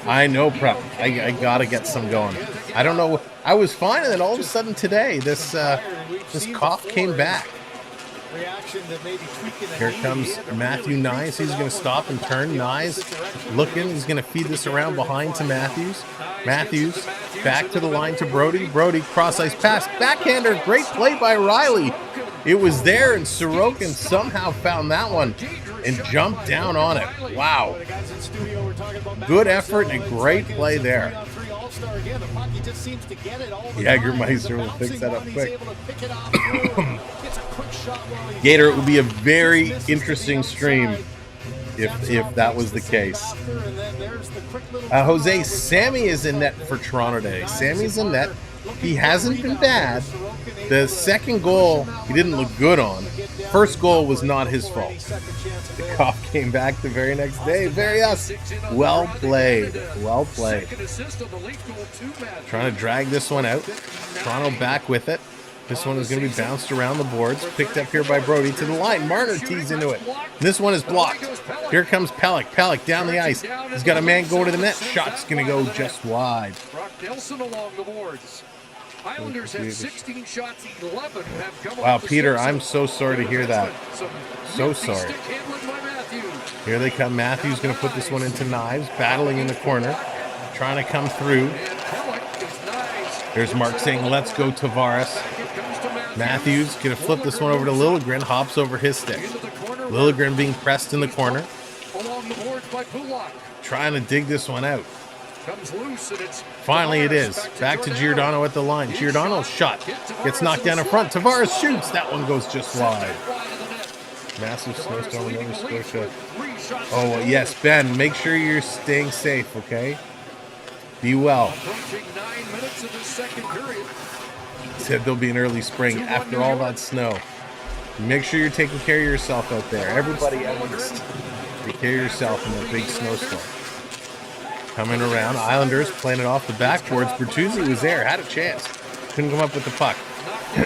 I know, Prep. I got to get some going. I don't know. I was fine, and then all of a sudden today, this cough came back. Here comes Matthew Nyes. He's going to stop and turn. Nyes looking. He's going to feed this around behind to Matthews. Matthews back to the line to Brody. Brody cross-ice pass. Backhander. Great play by Riley. It was there, and Sorokin somehow found that one and jumped down on it. Wow. Good effort and a great play there. Jägermeister will fix that up quick. Gator, it would be a very interesting stream if that was the case. Jose, Sammy is in net for Toronto today. Sammy's in net. He hasn't been bad. The second goal, he didn't look good on. First goal was not his fault. The cough came back the very next day. Various. Well played. Well played. Trying to drag this one out. Toronto back with it. This one is going to be bounced around the boards. Picked up here by Brody to the line. Marner tees into it. This one is blocked. Here comes Pellick. Pellick down the ice. He's got a man go to the net. Shot's going to go just wide. Brock Nelson along the boards. Islanders have 16 shots, 11 have come Wow, off the Peter, stick. I'm so sorry to hear that. So sorry. Here they come. Matthews going to put this one into Knives, battling in the corner, trying to come through. There's Mark saying, let's go Tavares. Matthews going to flip this one over to Liljegren, hops over his stick. Liljegren being pressed in the corner. Trying to dig this one out. Finally it is. Back to Giordano at the line. Giordano's shot gets knocked down in front. Tavares shoots. That one goes just wide. Massive snowstorm in Nova Scotia. Oh, yes, Ben, make sure you're staying safe, okay? Be well. Said there'll be an early spring after all that snow. Make sure you're taking care of yourself out there. Everybody at least. Take care of yourself in the big snowstorm. Coming around, Islanders playing it off the backboards. Bertuzzi was there, had a chance. Couldn't come up with the puck.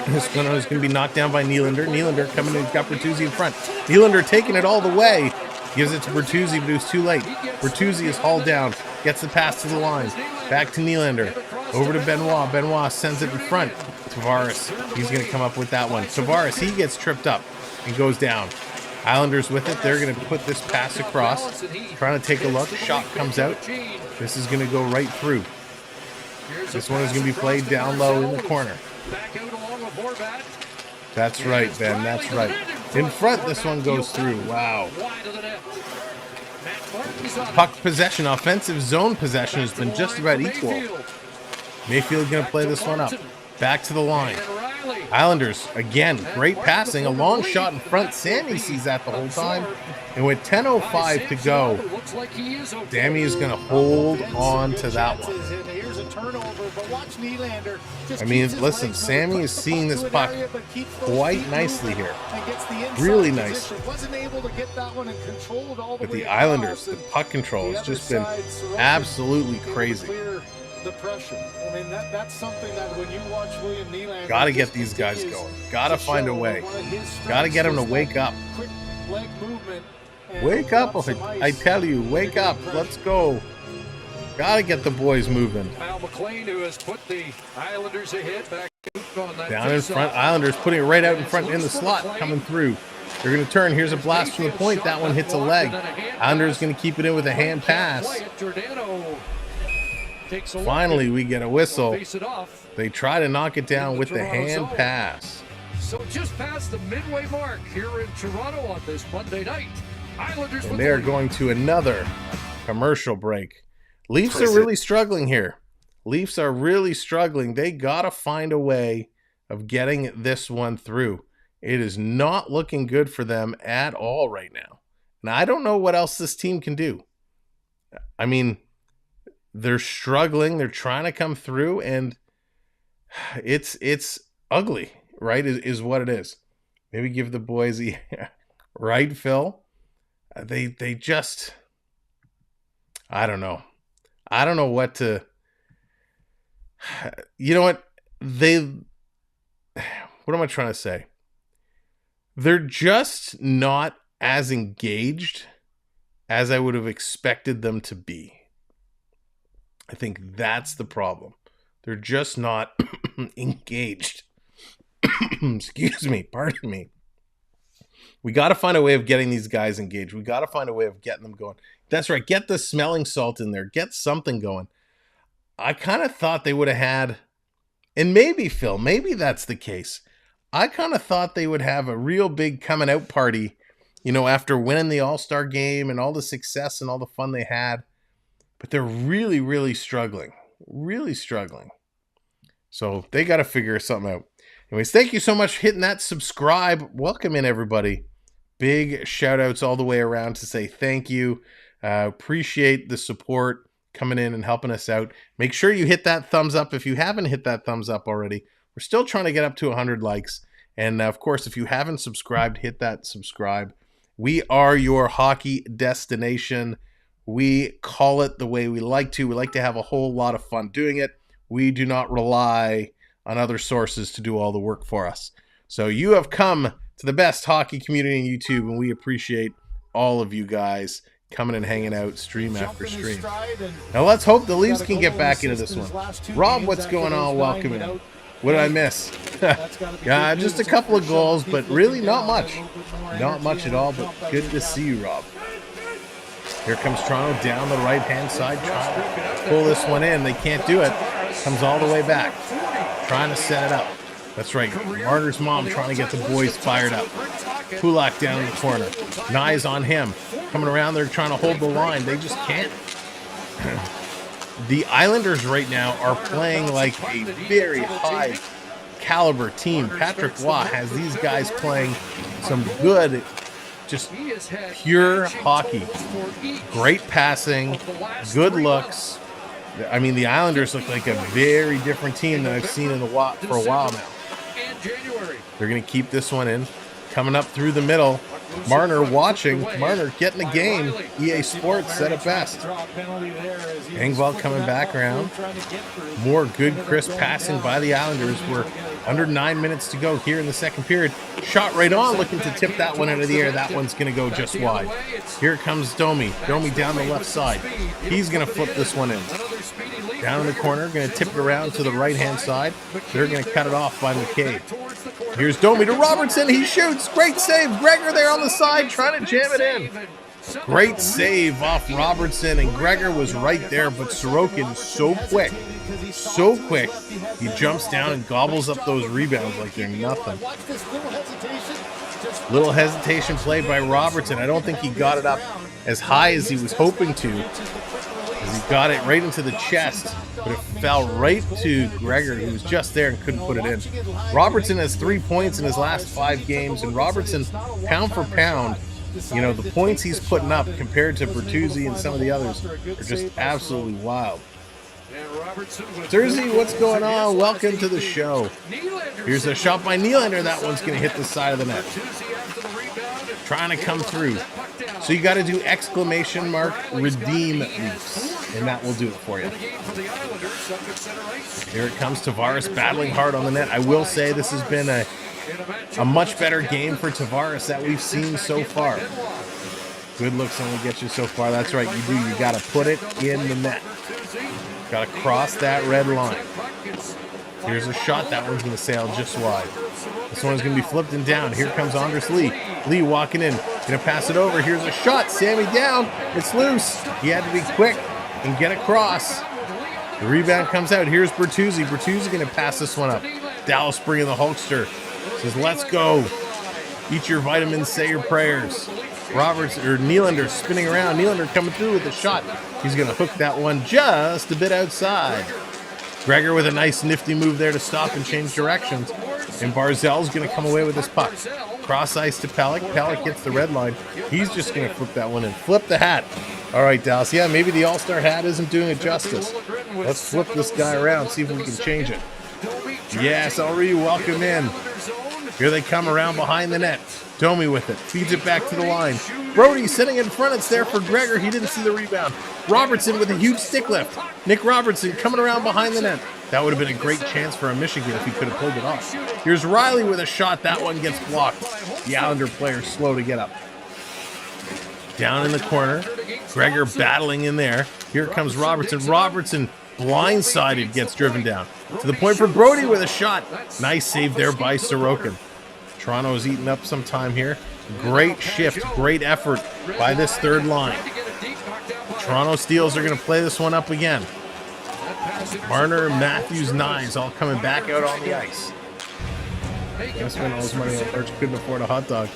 This one is going to be knocked down by Nylander. Nylander coming in, got Bertuzzi in front. Nylander taking it all the way. Gives it to Bertuzzi, but it was too late. Bertuzzi is hauled down. Gets the pass to the line. Back to Nylander. Over to Benoit. Benoit sends it in front. Tavares, he's going to come up with that one. Tavares, he gets tripped up and goes down. Islanders with it. They're going to put this pass across. Trying to take a look. Shot comes out. This is going to go right through. This one is going to be played down low in the corner. That's right, Ben. That's right. In front, this one goes through. Wow. Puck possession, offensive zone possession has been just about equal. Mayfield going to play this one up. Back to the line. Islanders, again, great passing. A long shot in front. Sammy sees that the whole time. And with 10:05 to go, Sammy is going to hold on to that one. I mean, listen, Sammy is seeing this puck quite nicely here. Really nice. But the Islanders, the puck control has just been absolutely crazy. The pressure. I mean, that's something that when you watch William Nylander, got to get these guys going. Got to find a way. Got to get them to wake up. Quick leg movement. Wake up, I tell you, wake up. Let's go. Got to get the boys moving. Al McLean, who has put the Islanders ahead back on that down in front. Islanders putting it right out in front in the slot, coming through. They're going to turn. Here's a blast from the point. That one hits a leg. Islanders going to keep it in with a hand pass. Finally, we get a whistle. They try to knock it down with the hand pass. So just past the midway mark here in Toronto on this Monday night. Islanders and they are going to another commercial break. Leafs are really struggling here. Leafs are really struggling. They got to find a way of getting this one through. It is not looking good for them at all right now. And I don't know what else this team can do. I mean, they're struggling. They're trying to come through, and it's ugly, right, is what it is. Maybe give the boys a right, Phil? They just, I don't know. I don't know what to, you know what? What am I trying to say? They're just not as engaged as I would have expected them to be. I think that's the problem. They're just not engaged. Excuse me, pardon me. We got to find a way of getting these guys engaged. We got to find a way of getting them going. That's right. Get the smelling salt in there. Get something going. I kind of thought they would have had, and maybe, Phil, maybe that's the case. I kind of thought they would have a real big coming out party, you know, after winning the All-Star game and all the success and all the fun they had. But they're really, really struggling. Really struggling. So they got to figure something out. Anyways, thank you so much for hitting that subscribe. Welcome in, everybody. Big shout outs all the way around to say thank you. Appreciate the support coming in and helping us out. Make sure you hit that thumbs up if you haven't hit that thumbs up already. We're still trying to get up to 100 likes. And of course, if you haven't subscribed, hit that subscribe. We are your hockey destination. We call it the way we like to. We like to have a whole lot of fun doing it. We do not rely on other sources to do all the work for us. So you have come to the best hockey community on YouTube, and we appreciate all of you guys coming and hanging out stream after stream. Now let's hope the Leafs can get back into this one. Rob, what's going on? Welcome in. What did I miss? Yeah, just a couple of goals, but really not much. Not much at all, but good to see you, Rob. Here comes Toronto down the right-hand side, trying to pull this one in. They can't do it. Comes all the way back, trying to set it up. That's right. Marner's mom trying to get the boys fired up. Kulak down in the corner. Nye's on him. Coming around there trying to hold the line. They just can't. The Islanders right now are playing like a very high caliber team. Patrick Waugh has these guys playing some good, just pure hockey. Great passing, good looks. I mean, the Islanders look like a very different team than I've seen in for a while now. They're going to keep this one in. Coming up through the middle. Marner watching. Marner getting the game. EA Sports said it best. Engvall coming back around. More good, crisp passing by the Islanders. We're under 9 minutes to go here in the second period. Shot right on, looking to tip that one out of the air. That one's going to go just wide. Here comes Domi. Domi down the left side. He's going to flip this one in. Down in the corner, going to tip it around to the right-hand side. They're going to cut it off by McCabe. Here's Domi to Robertson. He shoots. Great save. Gregor there on the side trying to jam it in. Great save off Robertson, and Gregor was right there, but Sorokin so quick. So quick. He jumps down and gobbles up those rebounds like they're nothing. Little hesitation play by Robertson. I don't think he got it up as high as he was hoping to. He got it right into the chest, but it fell right to Gregor, who was just there and couldn't put it in. Robertson has 3 points in his last 5 games, and Robertson, pound for pound, you know, the points he's putting up compared to Bertuzzi and some of the others are just absolutely wild. Jersey, what's going on? Welcome to the show. Here's a shot by Nylander. That one's going to hit the side of the net. Trying to come through. So you got to do exclamation mark redeem Leafs, and that will do it for you. Here it comes, Tavares battling hard on the net. I will say this has been a much better game for Tavares that we've seen so far. Good looks only get you so far. That's right, you do. You got to put it in the net. Got to cross that red line. Here's a shot. That one's going to sail just wide. This one's going to be flipped and down. Here comes Anders Lee. Lee walking in. Going to pass it over. Here's a shot. Sammy down. It's loose. He had to be quick and get across. The rebound comes out. Here's Bertuzzi. Bertuzzi going to pass this one up. Dallas bringing the Hulkster. Says, let's go. Eat your vitamins, say your prayers. Nylander spinning around. Nylander coming through with a shot. He's going to hook that one just a bit outside. Gregor with a nice nifty move there to stop and change directions. And Barzell's going to come away with this puck. Cross ice to Pellick. Pellick gets the red line. He's just going to flip that one in. Flip the hat. All right, Dallas. Yeah, maybe the All-Star hat isn't doing it justice. Let's flip this guy around, see if we can change it. Yes, Henri, welcome in. Here they come around behind the net. Domi with it. Feeds it back to the line. Brody sitting in front. It's there for Gregor. He didn't see the rebound. Robertson with a huge stick lift. Nick Robertson coming around behind the net. That would have been a great chance for a Michigan if he could have pulled it off. Here's Riley with a shot. That one gets blocked. The Islander player slow to get up. Down in the corner. Gregor battling in there. Here comes Robertson. Robertson blindsided, gets driven down. To the point for Brody with a shot. Nice save there by Sorokin. Toronto is eating up some time here. Great shift, great effort by this third line. Toronto Steels are going to play this one up again. Marner, Matthews, Knives all coming back out on the ice. I spent all his money on merch, couldn't afford a hot dog.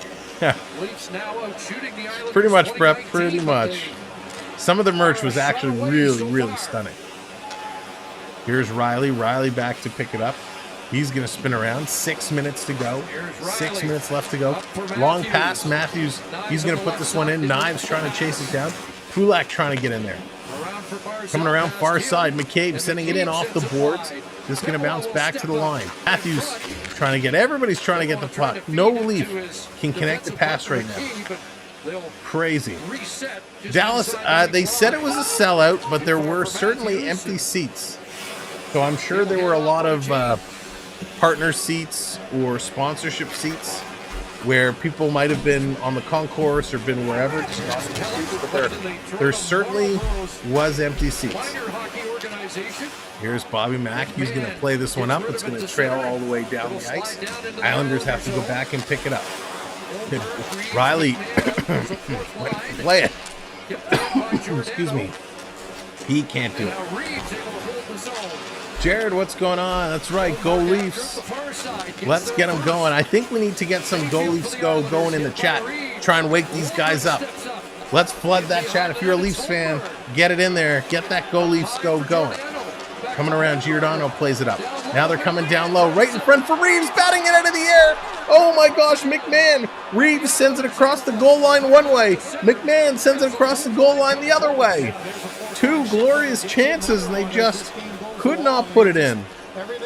Pretty much, Prep, pretty much. Some of the merch was actually really, really stunning. Here's Riley. Riley back to pick it up. He's going to spin around. 6 minutes to go. 6 minutes left to go. Long pass. Matthews, he's going to put this one in. Knives trying to chase it down. Kulak trying to get in there. Coming around far side. McCabe sending it in off the boards. Just going to bounce back to the line. Matthews trying to get, everybody's trying to get the puck. No Leaf can connect the pass right now. Crazy. Dallas, they said it was a sellout, but there were certainly empty seats. So I'm sure there were a lot of partner seats or sponsorship seats where people might have been on the concourse or been wherever. But there certainly was empty seats. Here's Bobby Mack. He's going to play this one up. It's going to trail all the way down the ice. Islanders have to go back and pick it up. Riley, play it. Excuse me. He can't do it. Jared, what's going on? That's right, go Leafs. Let's get them going. I think we need to get some Go Leafs Go going in the chat. Try and wake these guys up. Let's flood that chat. If you're a Leafs fan, get it in there. Get that Go Leafs Go going. Coming around, Giordano plays it up. Now they're coming down low, right in front for Reeves, batting it out of the air. Oh my gosh, McMahon. Reeves sends it across the goal line one way. McMahon sends it across the goal line the other way. Two glorious chances, and they just could not put it in.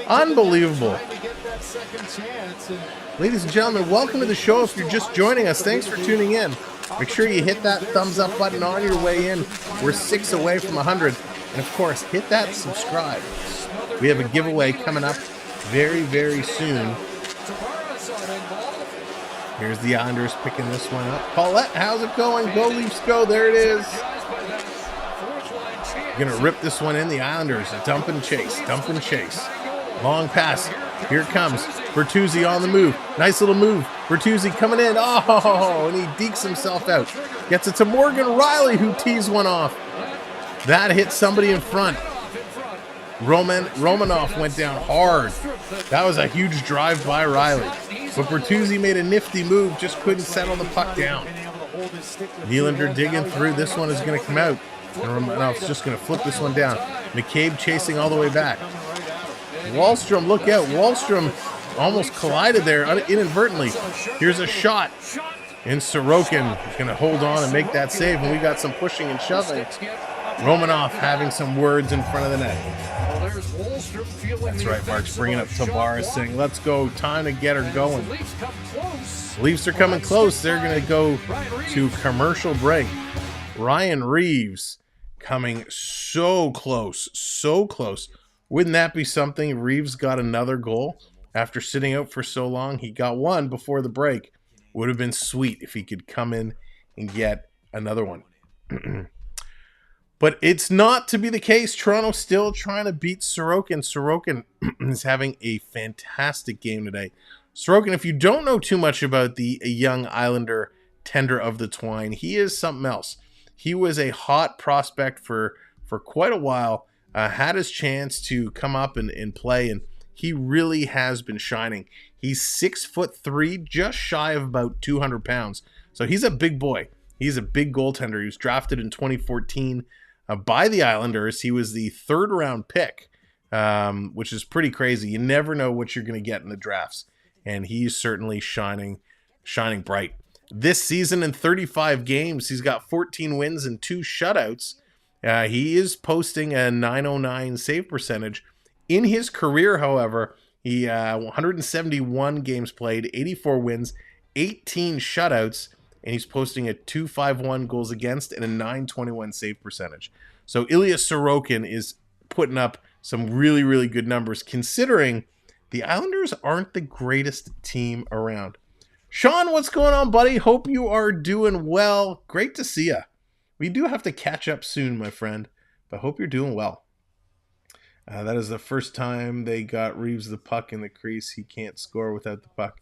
Unbelievable. Ladies and gentlemen, welcome to the show. If you're just joining us, thanks for tuning in. Make sure you hit that thumbs up button on your way in. We're 6 away from 100. And of course, hit that subscribe. We have a giveaway coming up very, very soon. Here's the Islanders picking this one up. Paulette, how's it going? Go Leafs go. There it is. Going to rip this one in. The Islanders dump and chase. Dump and chase. Long pass. Here it comes. Bertuzzi on the move. Nice little move. Bertuzzi coming in. Oh, and he dekes himself out. Gets it to Morgan Riley, who tees one off. That hit somebody in front. Romanov went down hard. That was a huge drive by Riley. But Bertuzzi made a nifty move, just couldn't settle the puck down. Nylander digging through. This one is going to come out. And Romanov's just going to flip this one down. McCabe chasing all the way back. Wallstrom, look out. Wallstrom almost collided there inadvertently. Here's a shot. And Sorokin is going to hold on and make that save. And we got some pushing and shoving. Romanoff having some words in front of the net. That's right, Mark's bringing up Tavares saying, let's go, time to get her going. Leafs are coming close. They're going to go to commercial break. Ryan Reeves coming so close, so close. Wouldn't that be something? Reeves got another goal after sitting out for so long. He got one before the break. Would have been sweet if he could come in and get another one. But it's not to be the case. Toronto still trying to beat Sorokin. Sorokin is having a fantastic game today. Sorokin, if you don't know too much about the young Islander tender of the twine, he is something else. He was a hot prospect for quite a while, had his chance to come up and play, and he really has been shining. He's 6'3", just shy of about 200 pounds. So he's a big boy. He's a big goaltender. He was drafted in 2014 by the Islanders. He was the 3rd round pick, which is pretty crazy. You never know what you're going to get in the drafts. And he's certainly shining bright. This season in 35 games, he's got 14 wins and 2 shutouts. He is posting a .909 save percentage. In his career, however, he 171 games played, 84 wins, 18 shutouts, and he's posting a .251 goals against and a .921 save percentage. So Ilya Sorokin is putting up some really, really good numbers, considering the Islanders aren't the greatest team around. Sean, what's going on, buddy? Hope you are doing well. Great to see you. We do have to catch up soon, my friend, but hope you're doing well. That is the first time they got Reeves the puck in the crease. He can't score without the puck.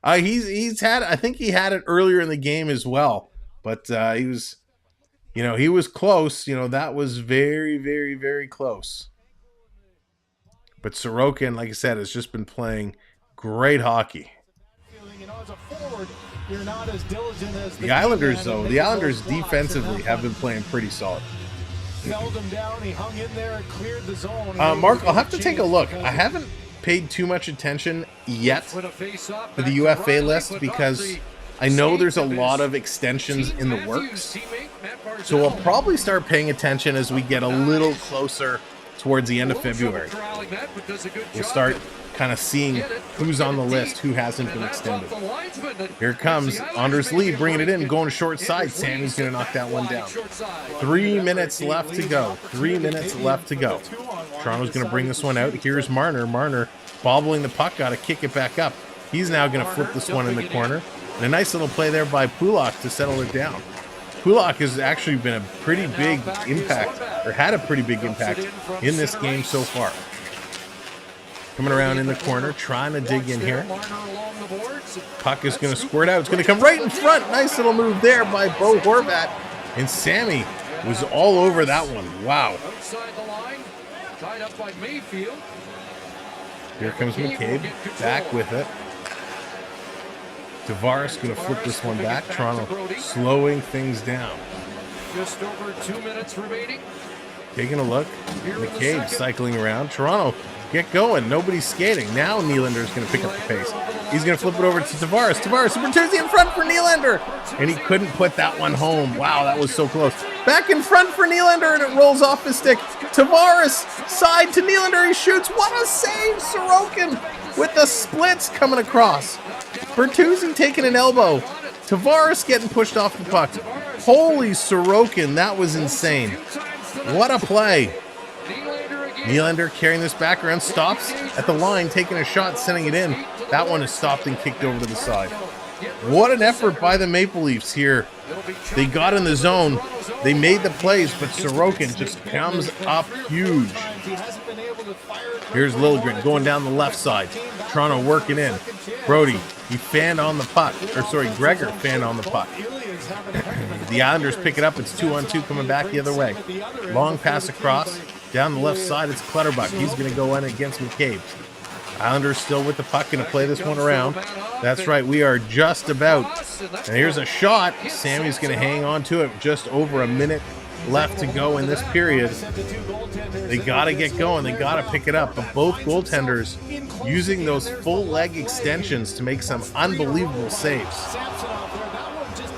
He's had, I think he had it earlier in the game as well, but he was close. That was very, very, very close. But Sorokin, like I said, has just been playing great hockey. The Islanders, though, defensively have been playing pretty solid. Held him down, he hung in there and cleared the zone. Mark, I'll have to take a look. I haven't paid too much attention yet for the UFA list because I know there's a lot of extensions in the works. So I'll probably start paying attention as we get a little closer towards the end of February. We'll start kind of seeing who's on the list, who hasn't been extended. Here comes Anders Lee bringing it in, going short side. Sammy's going to knock that one down. 3 minutes left to go. 3 minutes left to go. Toronto's going to bring this one out. Here's Marner. Marner bobbling the puck, got to kick it back up. He's now going to flip this one in the corner. And a nice little play there by Pulak to settle it down. Pulak has actually been a pretty big impact, or had a pretty big impact in this game so far. Coming around in the corner, trying to dig in here. Puck is going to squirt out. It's going to come right in front. Nice little move there by Bo Horvat. And Sammy was all over that one. Wow. Here comes McCabe, back with it. Tavares going to flip this one back. Toronto slowing things down. Just over 2 minutes remaining. Taking a look. McCabe cycling around. Toronto, get going. Nobody's skating. Now Nylander's going to pick up the pace. He's going to flip it over to Tavares. Tavares, Bertuzzi in front for Nylander. And he couldn't put that one home. Wow, that was so close. Back in front for Nylander, and it rolls off his stick. Tavares, side to Nylander. He shoots. What a save, Sorokin, with the splits coming across. Bertuzzi taking an elbow. Tavares getting pushed off the puck. Holy Sorokin, that was insane. What a play. Nylander carrying this back around, stops at the line, taking a shot, sending it in. That one is stopped and kicked over to the side. What an effort by the Maple Leafs here. They got in the zone. They made the plays, but Sorokin just comes up huge. Here's Liljegren going down the left side. Toronto working in. Brody, he fanned on the puck. Gregor fanned on the puck. The Islanders pick it up. It's 2-on-2 coming back the other way. Long pass across. Down the left side, it's Clutterbuck. He's going to go in against McCabe. Islanders still with the puck, going to play this one around. That's right, we are just about. And here's a shot. Sammy's going to hang on to it. Just over a minute left to go in this period. They got to get going. They got to pick it up. But both goaltenders using those full leg extensions to make some unbelievable saves.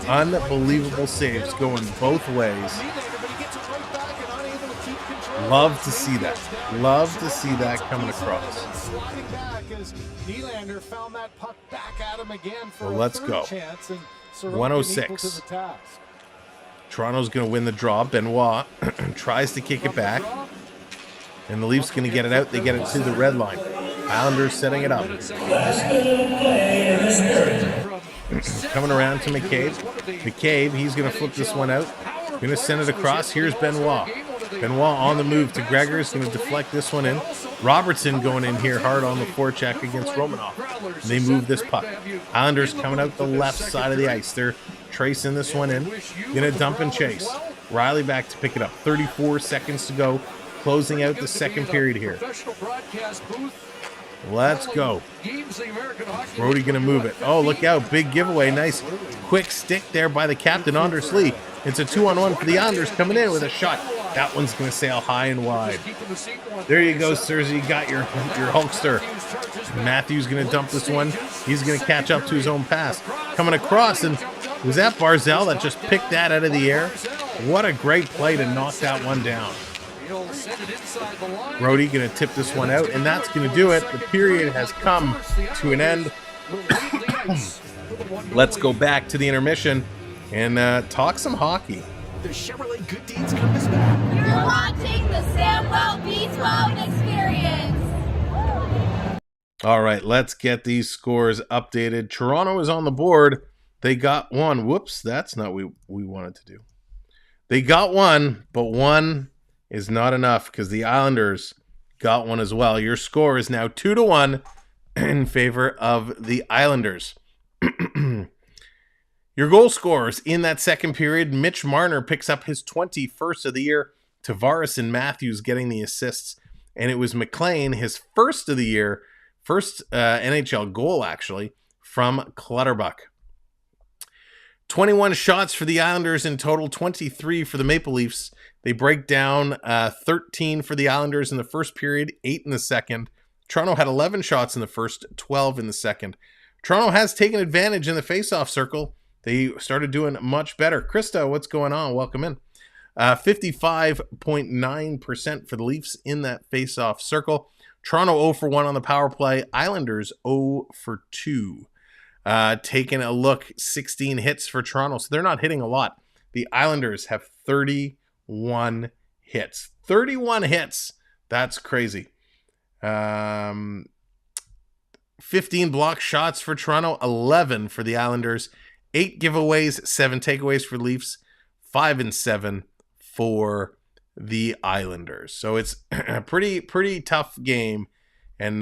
Unbelievable saves going both ways. Love to see that. Love to see that coming across. Well, let's go. 106. Toronto's going to win the draw. Benoit tries to kick it back. And the Leafs going to get it out. They get it to the red line. Islanders setting it up. Coming around to McCabe. McCabe, he's going to flip this one out. Going to send it across. Here's Benoit. Benoit on the move to Gregor's, going to deflect this one in. Robertson going in here hard on the forecheck against Romanov. And they move this puck. Islanders coming out the left side of the ice. They're tracing this one in. Going to dump and chase. Riley back to pick it up. 34 seconds to go. Closing out the second period here. Let's go. Brody going to move it. Oh, look out. Big giveaway. Nice quick stick there by the captain, Anders Lee. It's a 2-on-1 for the Islanders coming in with a shot. That one's going to sail high and wide. There you go, sirs. You got your Hulkster. Matthews going to dump this one. He's going to catch up to his own pass. Coming across, and was that Barzell that just picked that out of the air? What a great play to knock that one down. Brody going to tip this one out, and that's going to do it. The period has come to an end. Let's go back to the intermission and talk some hockey. The Chevrolet Good Deeds comes back. You're watching the Samwell Beach Road Experience. All right, let's get these scores updated. Toronto is on the board. They got one. Whoops, that's not what we wanted to do. They got one, but one is not enough because the Islanders got one as well. Your score is now 2-1 in favor of the Islanders. Your goal scorers in that second period, Mitch Marner picks up his 21st of the year. Tavares and Matthews getting the assists. And it was McLean, his first of the year, first NHL goal actually, from Clutterbuck. 21 shots for the Islanders in total, 23 for the Maple Leafs. They break down 13 for the Islanders in the first period, 8 in the second. Toronto had 11 shots in the first, 12 in the second. Toronto has taken advantage in the faceoff circle. They started doing much better. Krista, what's going on? Welcome in. 55.9% for the Leafs in that faceoff circle. Toronto 0 for 1 on the power play. Islanders 0 for 2. Taking a look, 16 hits for Toronto. So they're not hitting a lot. The Islanders have 31 hits. 31 hits. That's crazy. 15 block shots for Toronto, 11 for the Islanders. 8 giveaways, 7 takeaways for Leafs, 5 and 7 for the Islanders. So it's a pretty tough game, and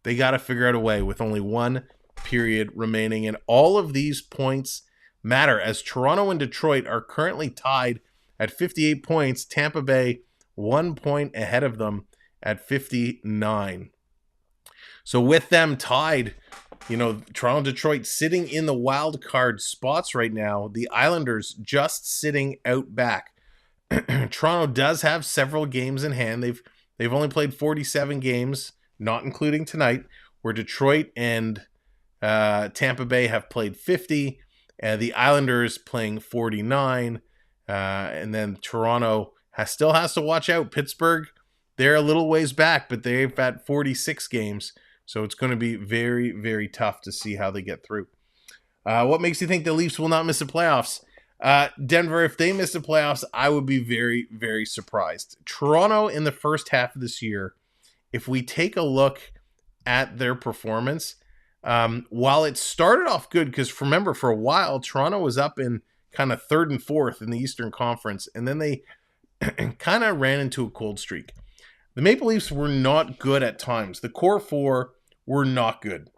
they got to figure out a way with only one period remaining. And all of these points matter as Toronto and Detroit are currently tied at 58 points. Tampa Bay 1 point ahead of them at 59. So with them tied, Toronto and Detroit sitting in the wild card spots right now. The Islanders just sitting out back. Toronto does have several games in hand. They've only played 47 games, not including tonight, where Detroit and Tampa Bay have played 50. The Islanders playing 49. And then Toronto still has to watch out. Pittsburgh, they're a little ways back, but they've had 46 games. So it's going to be very, very tough to see how they get through. What makes you think the Leafs will not miss the playoffs? Denver, if they miss the playoffs, I would be very, very surprised. Toronto in the first half of this year, if we take a look at their performance, while it started off good, because remember, for a while, Toronto was up in kind of 3rd and 4th in the Eastern Conference, and then they kind of ran into a cold streak. The Maple Leafs were not good at times. The core four were not good,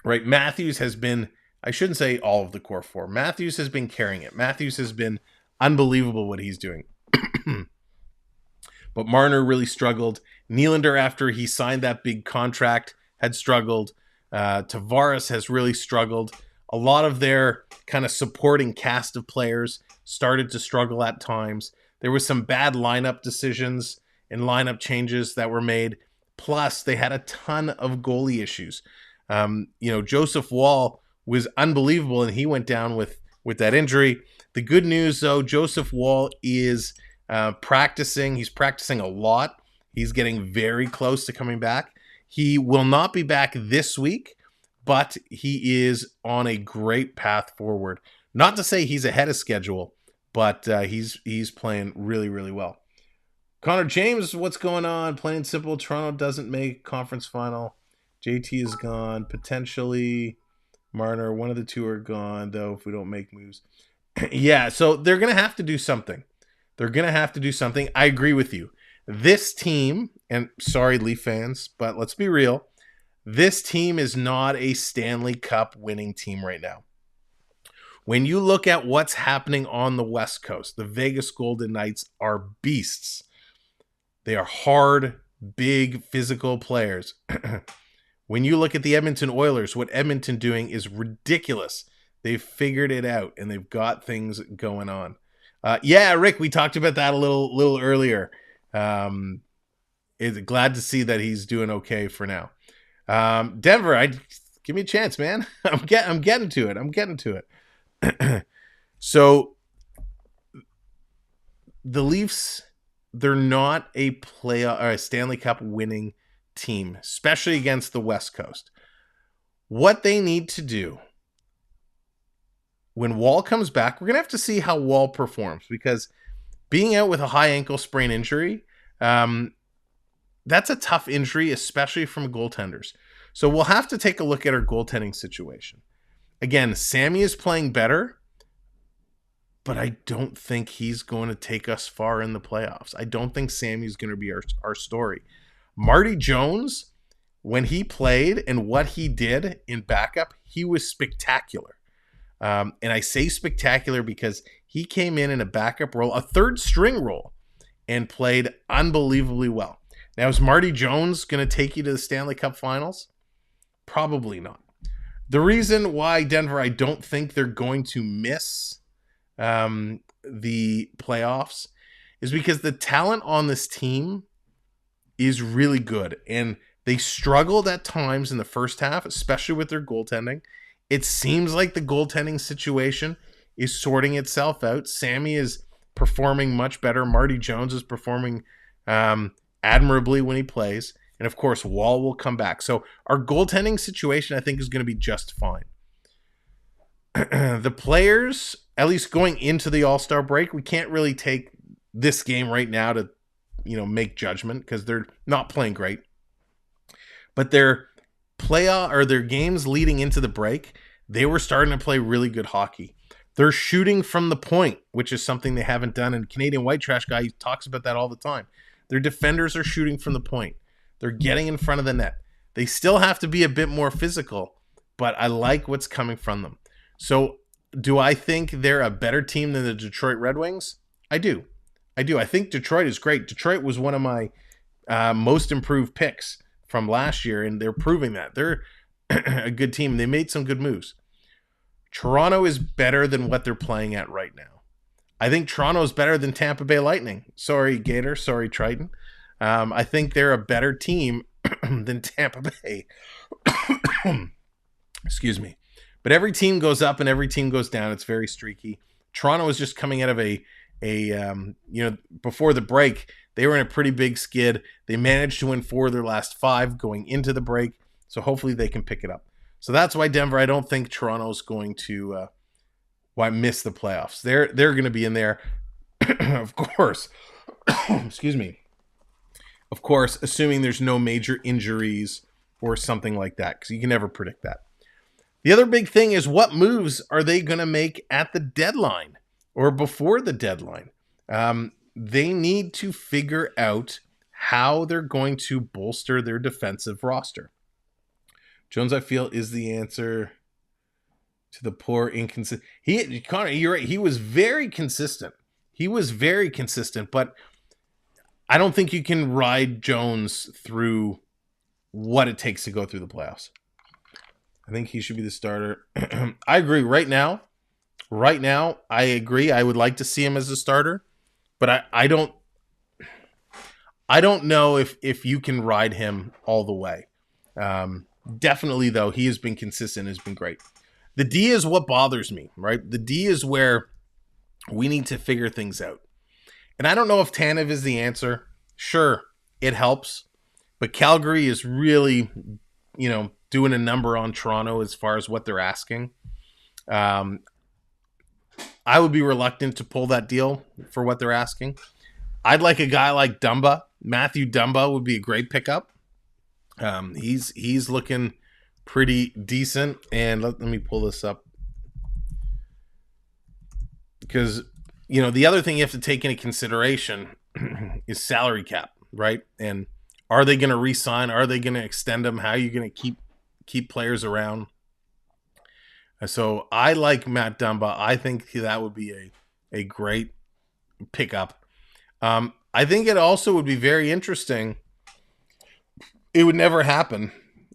right? Matthews has been, I shouldn't say all of the core four. Matthews has been carrying it. Matthews has been unbelievable what he's doing. But Marner really struggled. Nylander, after he signed that big contract, had struggled. Tavares has really struggled. A lot of their kind of supporting cast of players started to struggle at times. There was some bad lineup decisions and lineup changes that were made. Plus, they had a ton of goalie issues. Joseph Wall was unbelievable, and he went down with that injury. The good news, though, Joseph Wall is practicing. He's practicing a lot. He's getting very close to coming back. He will not be back this week, but he is on a great path forward. Not to say he's ahead of schedule, but he's playing really, really well. Connor James, what's going on? Plain and simple, Toronto doesn't make conference final. JT is gone. Potentially Marner. One of the two are gone, though, if we don't make moves. Yeah, so they're going to have to do something. They're going to have to do something. I agree with you. This team, and sorry, Leaf fans, but let's be real. This team is not a Stanley Cup winning team right now. When you look at what's happening on the West Coast, the Vegas Golden Knights are beasts. They are hard, big, physical players. When you look at the Edmonton Oilers, what Edmonton doing is ridiculous. They've figured it out, and they've got things going on. Yeah, Rick, we talked about that a little earlier. It's glad to see that he's doing okay for now. Denver, give me a chance, man. I'm getting to it. So the Leafs, they're not a playoff or a Stanley Cup winning team, especially against the West Coast. What they need to do when Wall comes back, we're going to have to see how Wall performs, because being out with a high ankle sprain injury, that's a tough injury, especially from goaltenders. So we'll have to take a look at our goaltending situation. Again, Sammy is playing better, but I don't think he's going to take us far in the playoffs. I don't think Sammy's going to be our story. Marty Jones, when he played and what he did in backup, he was spectacular. And I say spectacular because he came in a backup role, a third string role, and played unbelievably well. Now, is Marty Jones going to take you to the Stanley Cup Finals? Probably not. The reason why Denver, I don't think they're going to miss the playoffs is because the talent on this team is really good. And they struggled at times in the first half, especially with their goaltending. It seems like the goaltending situation is sorting itself out. Sammy is performing much better. Marty Jones is performing admirably when he plays. And, of course, Wall will come back. So our goaltending situation, I think, is going to be just fine. The players, at least going into the All-Star break, we can't really take this game right now to, make judgment because they're not playing great. But their their games leading into the break, they were starting to play really good hockey. They're shooting from the point, which is something they haven't done. And Canadian White Trash Guy talks about that all the time. Their defenders are shooting from the point. They're getting in front of the net. They still have to be a bit more physical, but I like what's coming from them. So do I think they're a better team than the Detroit Red Wings? I do. I think Detroit is great. Detroit was one of my most improved picks from last year, and they're proving that. They're a good team. They made some good moves. Toronto is better than what they're playing at right now. I think Toronto is better than Tampa Bay Lightning. Sorry, Gator. Sorry, Triton. I think they're a better team than Tampa Bay. Excuse me. But every team goes up and every team goes down. It's very streaky. Toronto is just coming out of before the break, they were in a pretty big skid. They managed to win 4 of their last 5 going into the break. So hopefully they can pick it up. So that's why Denver, I don't think Toronto's going to miss the playoffs. They're going to be in there, of course. Excuse me. Of course, assuming there's no major injuries or something like that, because you can never predict that. The other big thing is, what moves are they going to make at the deadline or before the deadline? They need to figure out how they're going to bolster their defensive roster. Jones, I feel, is the answer to the poor inconsistent. Connor, you're right. He was very consistent. But I don't think you can ride Jones through what it takes to go through the playoffs. I think he should be the starter. I agree. Right now, I agree. I would like to see him as a starter, but I don't know if you can ride him all the way. Definitely, though, he has been consistent, has been great. The D is what bothers me, right? The D is where we need to figure things out. And I don't know if Tanev is the answer. Sure, it helps. But Calgary is really, doing a number on Toronto as far as what they're asking. I would be reluctant to pull that deal for what they're asking. I'd like a guy like Dumba. Matthew Dumba would be a great pickup. He's looking pretty decent. And let me pull this up. Because the other thing you have to take into consideration is salary cap, right? And are they going to re-sign? Are they going to extend them? How are you going to keep players around? So I like Matt Dumba. I think that would be a great pickup. I think it also would be very interesting. It would never happen,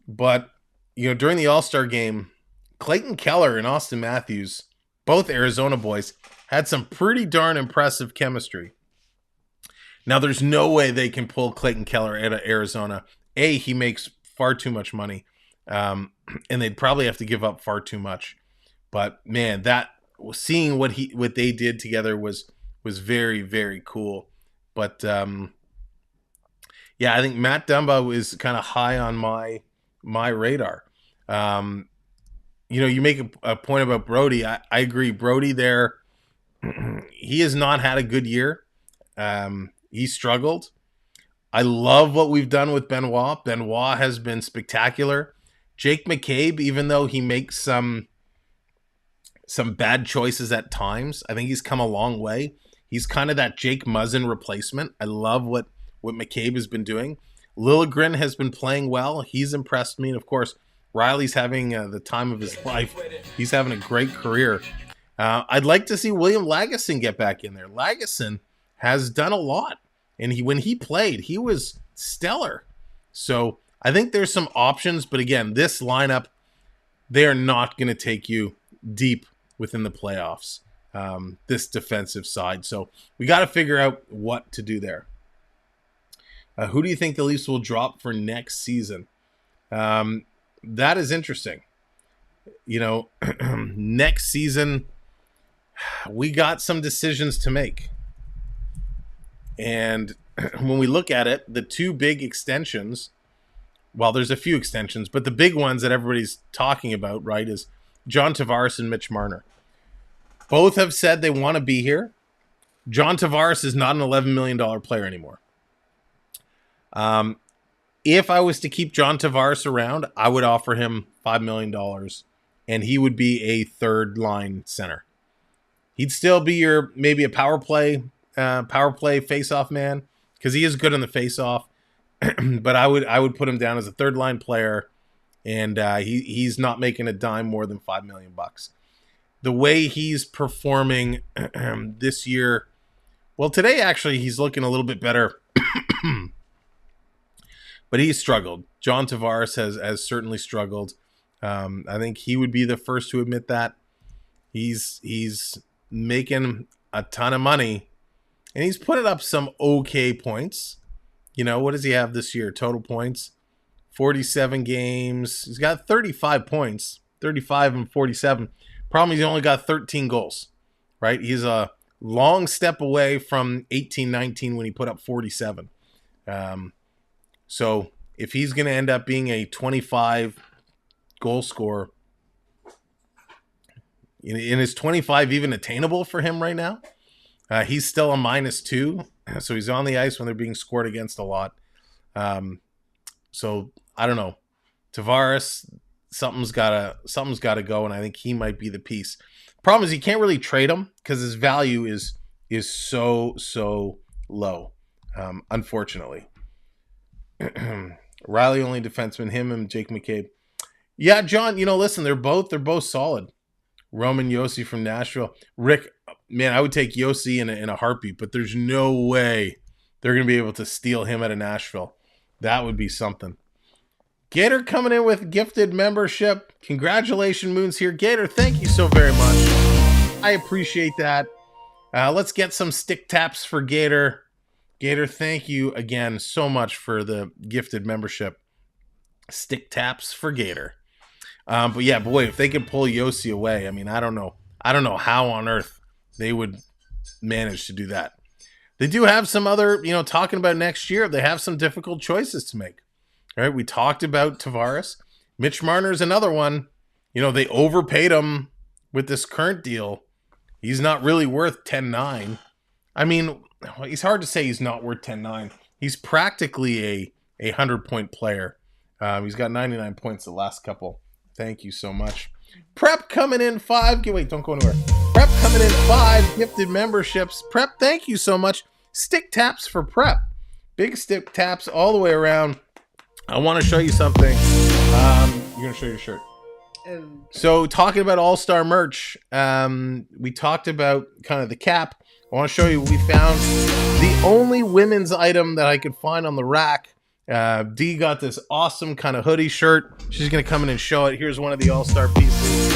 but during the All-Star game, Clayton Keller and Austin Matthews, both Arizona boys, had some pretty darn impressive chemistry. Now, there's no way they can pull Clayton Keller out of Arizona. He makes far too much money, and they'd probably have to give up far too much. But man, seeing what they did together was very, very cool. But yeah, I think Matt Dumba is kind of high on my radar. You make a point about Brody. I agree. Brody there, he has not had a good year. He struggled. I love what we've done with Benoit. Benoit has been spectacular. Jake McCabe, even though he makes some bad choices at times, I think he's come a long way. He's kind of that Jake Muzzin replacement. I love what McCabe has been doing. Liljegren has been playing well. He's impressed me. And, of course, Riley's having the time of his life. He's having a great career. I'd like to see William Lagesson get back in there. Lagesson has done a lot. And when he played, he was stellar. So I think there's some options. But, again, this lineup, they are not going to take you deep within the playoffs, this defensive side. So we got to figure out what to do there. Who do you think the Leafs will drop for next season? That is interesting. Next season, we got some decisions to make. And when we look at it, the two big extensions, well, there's a few extensions, but the big ones that everybody's talking about, right, is John Tavares and Mitch Marner. Both have said they want to be here. John Tavares is not an $11 million player anymore. If I was to keep John Tavares around, I would offer him $5 million, and he would be a third-line center. He'd still be maybe a power play face-off man, because he is good in the face-off. But I would put him down as a third-line player, and he's not making a dime more than $5 million. The way he's performing this year, well, today actually he's looking a little bit better. But he's struggled. John Tavares has certainly struggled. I think he would be the first to admit that. He's making a ton of money, and he's putting up some okay points. What does he have this year? Total points, 47 games. He's got 35 points, 35 and 47. Problem is he only got 13 goals, right? He's a long step away from 18-19 when he put up 47. So if he's going to end up being a 25 goal scorer, is 25 even attainable for him right now? He's still a -2, so he's on the ice when they're being scored against a lot. So I don't know. Tavares, something's gotta go, and I think he might be the piece. Problem is you can't really trade him because his value is so low, unfortunately. Riley only defenseman, him and Jake McCabe. Yeah, John, listen, they're both solid. Roman Yossi from Nashville. Rick, man, I would take Yossi in a heartbeat, but there's no way they're going to be able to steal him out of Nashville. That would be something. Gator coming in with gifted membership. Congratulations, Moons here. Gator, thank you so very much. I appreciate that. Let's get some stick taps for Gator. Gator, thank you again so much for the gifted membership. Stick taps for Gator. But yeah, boy, if they could pull Yossi away, I mean, I don't know how on earth they would manage to do that. They do have some other, talking about next year, they have some difficult choices to make. All right, we talked about Tavares. Mitch Marner is another one. They overpaid him with this current deal. He's not really worth 10-9. I mean, it's hard to say he's not worth 10-9. He's practically a 100-point player. He's got 99 points the last couple. Thank you so much. Prep coming in 5. Wait, don't go anywhere. Prep coming in 5 gifted memberships. Prep, thank you so much. Stick taps for Prep. Big stick taps all the way around. I want to show you something. You're going to show your shirt. So talking about All-Star merch, we talked about kind of the cap. I want to show you, we found the only women's item that I could find on the rack. Dee got this awesome kind of hoodie shirt. She's going to come in and show it. Here's one of the All-Star pieces.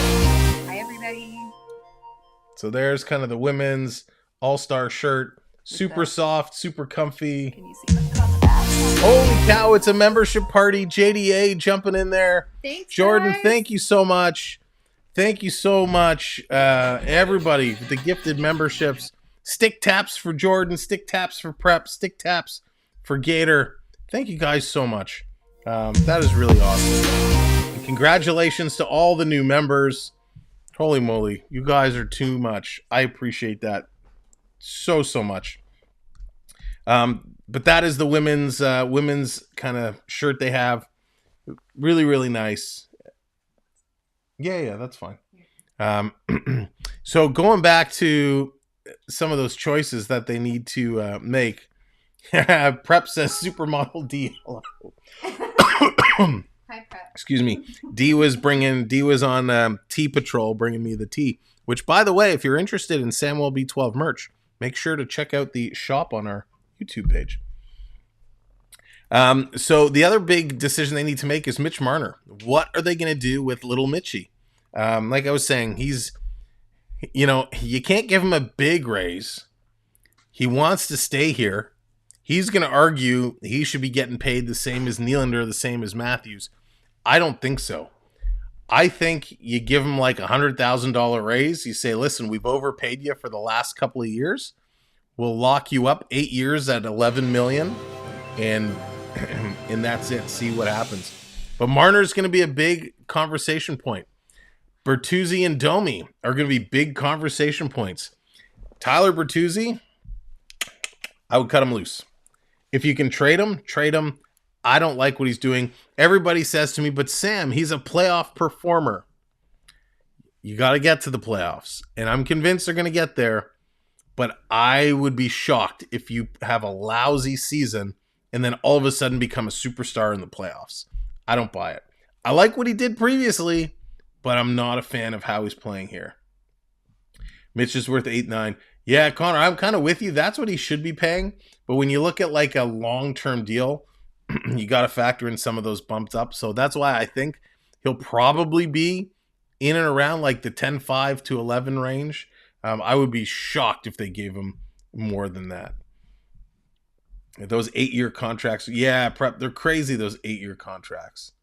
Hi, everybody. So there's kind of the women's All-Star shirt. Super soft, super comfy. Can you see what's on the back? Holy cow, it's a membership party. JDA jumping in there. Thanks, Jordan, guys. thank you so much. Thank you so much, everybody, the gifted memberships. Stick taps for Jordan, stick taps for Prep, stick taps for Gator. Thank you guys so much. That is really awesome. And congratulations to all the new members. Holy moly, you guys are too much. I appreciate that so much. But that is the women's kind of shirt they have. Really, really nice. Yeah, that's fine. So going back to some of those choices that they need to make. Prep says supermodel D. Hi, Prep. Excuse me. D was on Tea Patrol bringing me the tea. Which, by the way, if you're interested in Samuel B12 merch, make sure to check out the shop on our YouTube page. So the other big decision they need to make is Mitch Marner. What are they going to do with little Mitchie? Like I was saying, he's, you can't give him a big raise. He wants to stay here. He's going to argue he should be getting paid the same as Nylander, the same as Matthews. I don't think so. I think you give him like $100,000 raise. You say, listen, we've overpaid you for the last couple of years. We'll lock you up 8 years at $11 million, and that's it. See what happens. But Marner's going to be a big conversation point. Bertuzzi and Domi are going to be big conversation points. Tyler Bertuzzi, I would cut him loose. If you can trade him, trade him. I don't like what he's doing. Everybody says to me, but Sam, he's a playoff performer. You got to get to the playoffs. And I'm convinced they're going to get there. But I would be shocked if you have a lousy season and then all of a sudden become a superstar in the playoffs. I don't buy it. I like what he did previously, but I'm not a fan of how he's playing here. Mitch is worth 8-9. Yeah, Connor, I'm kind of with you. That's what he should be paying. But when you look at like a long-term deal, you got to factor in some of those bumps up. So that's why I think he'll probably be in and around like the 10-5 to 11 range. I would be shocked if they gave him more than that. Those 8-year contracts, yeah, Prep, they're crazy, those 8-year contracts.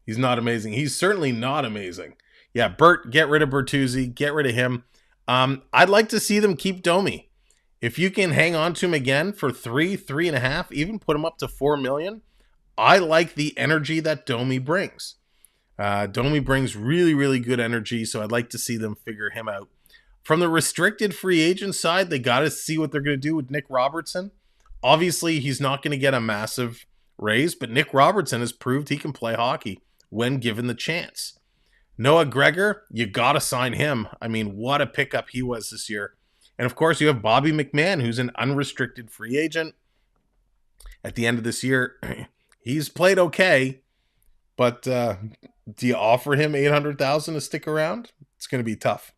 He's not amazing. He's certainly not amazing. Yeah, Bert, get rid of Bertuzzi, get rid of him. I'd like to see them keep Domi. If you can hang on to him again for 3.5, even put him up to $4 million, I like the energy that Domi brings. Domi brings really, really good energy, so I'd like to see them figure him out. From the restricted free agent side, they got to see what they're going to do with Nick Robertson. Obviously, he's not going to get a massive raise, but Nick Robertson has proved he can play hockey when given the chance. Noah Gregor, you got to sign him. I mean, what a pickup he was this year. And of course, you have Bobby McMahon, who's an unrestricted free agent. At the end of this year, he's played okay, but do you offer him $800,000 to stick around? It's going to be tough.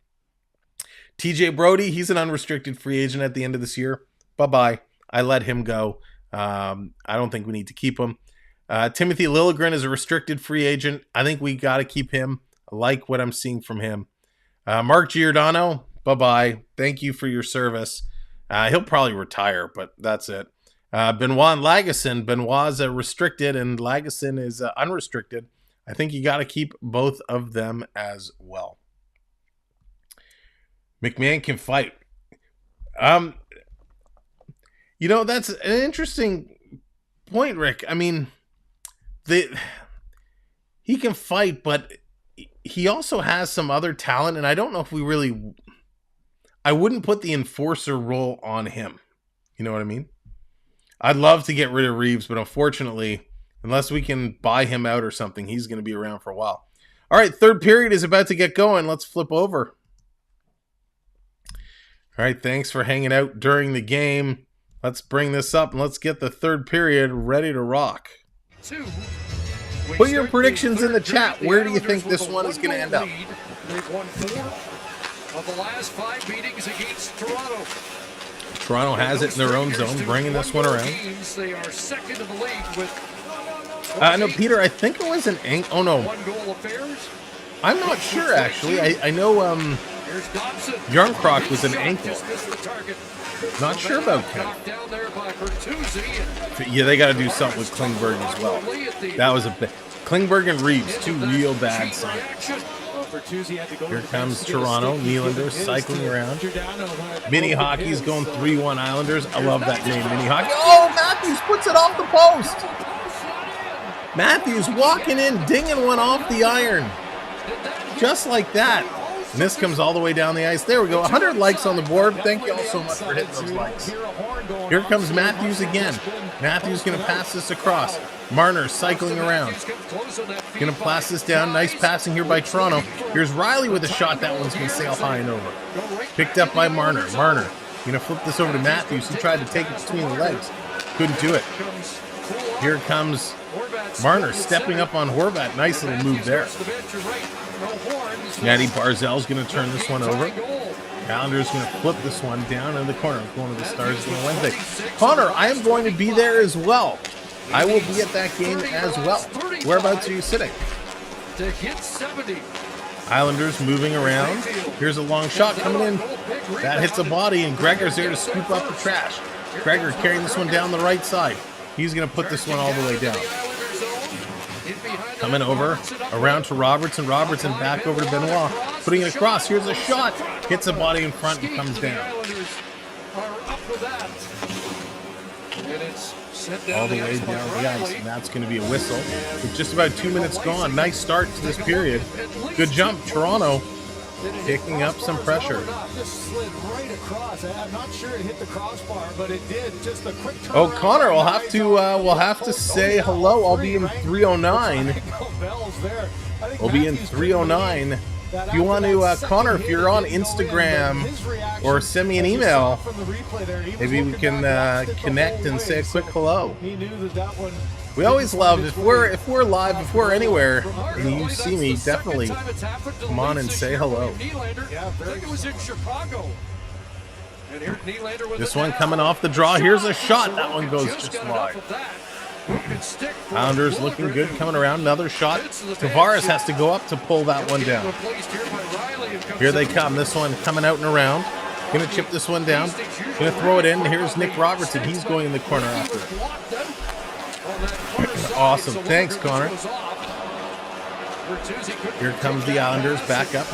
TJ Brody, he's an unrestricted free agent at the end of this year. Bye-bye. I let him go. I don't think we need to keep him. Timothy Liljegren is a restricted free agent. I think we got to keep him. I like what I'm seeing from him. Mark Giordano, bye-bye. Thank you for your service. He'll probably retire, but that's it. Benoit and Lagesson. Benoit's a restricted and Lagesson is unrestricted. I think you got to keep both of them as well. McMahon can fight. That's an interesting point, Rick. I mean, he can fight, but he also has some other talent, and I don't know if I wouldn't put the enforcer role on him. You know what I mean? I'd love to get rid of Reeves, but unfortunately, unless we can buy him out or something, he's going to be around for a while. All right, third period is about to get going. Let's flip over. All right, thanks for hanging out during the game. Let's bring this up and let's get the third period ready to rock. Put your predictions in the chat. Where do you think this one is going to end up? They've won 4 of the last 5 meetings against Toronto. Toronto has it in their own zone, bringing this one around. They are second in the league with no, Peter, I think it was an ankle. Oh, no. 1 goal affairs. I'm not sure, actually. I know Yarncroc was an ankle. Not sure about Kent. Yeah, they got to do something with Klingberg as well. That was a bit. Klingberg and Reeves, 2 real bad signings. Here comes Toronto. Nylander cycling around. Mini Hockey's going 3-1 Islanders. I love that name, Mini Hockey. Oh, Matthews puts it off the post. Matthews walking in, dinging one off the iron. Just like that. And this comes all the way down the ice. There we go. 100 likes on the board. Thank you all so much for hitting those likes. Here comes Matthews again. Matthews going to pass this across. Marner cycling around. Going to pass this down. Nice passing here by Toronto. Here's Riley with a shot. That one's going to sail high and over. Picked up by Marner. Marner going to flip this over to Matthews. He tried to take it between the legs. Couldn't do it. Here comes Marner stepping up on Horvat. Nice little move there. Natty Barzell's going to turn this one over. Islanders going to flip this one down in the corner. Going to the Stars on Wednesday. Connor, I am going to be there as well. I will be at that game as well. Whereabouts are you sitting? To hit 70. Islanders moving around. Here's a long shot coming in. That hits a body, and Gregor's there to scoop up the trash. Gregor carrying this one down the right side. He's going to put this one all the way down. Coming over, around to Robertson. Robertson back over to Benoit. Putting it across. Here's a shot. Hits a body in front and comes down. All the way down the ice. And that's going to be a whistle. With just about 2 minutes gone. Nice start to this period. Good jump. Toronto picking up some pressure. Just slid right across. I'm not sure it hit the crossbar, but it did. Just a quick turn. Oh, Connor, we'll have to say hello. I'll be in 309. We'll be in 309. If you want to, Connor, if you're on Instagram or send me an email, maybe we can connect and say a quick hello. We always love if we're live, if we're anywhere and you see me, definitely come on and say hello. This one coming off the draw. Here's a shot. That one goes just wide. Islanders looking good coming around. Another shot. Tavares has to go up to pull that one down. Here they come. This one coming out and around. Going to chip this one down. Going to throw it in. Here's Nick Robertson. He's going in the corner after it. Awesome. Thanks, Connor. Here comes the Islanders back up.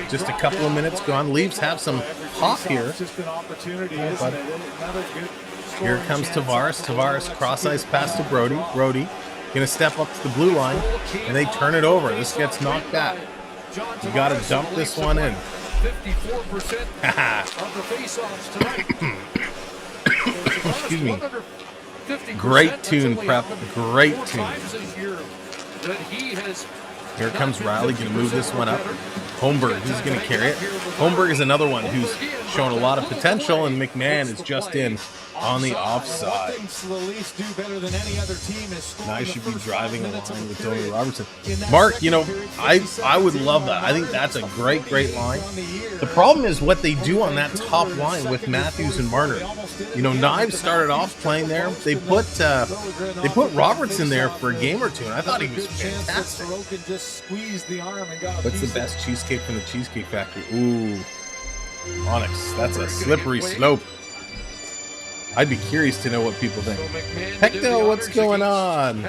Just a couple of minutes gone. Leafs have some hop here. Here comes Tavares. Tavares cross-ice pass to Brody. Brody going to step up to the blue line, and they turn it over. This gets knocked back. You got to dump this one in. 54% of the face-offs tonight. Excuse me. Great tune, Prep. Great tune. Here comes Riley, going to move this one up. Holmberg, who's going to carry it. Holmberg is another one who's shown a lot of potential, and McMahon is just in on the offside. Now I should be driving along with Tony Robertson. Mark, you know, I would love that. I think that's a great line. The problem is what they do on that top line with Matthews and Marner. You know, Knives started off playing there. They put Robertson there for a game or two, and I thought he was fantastic. What's the best cheesecake from the Cheesecake Factory? Ooh, Onyx. That's a slippery slope. I'd be curious to know what people think. Hecto, what's going on?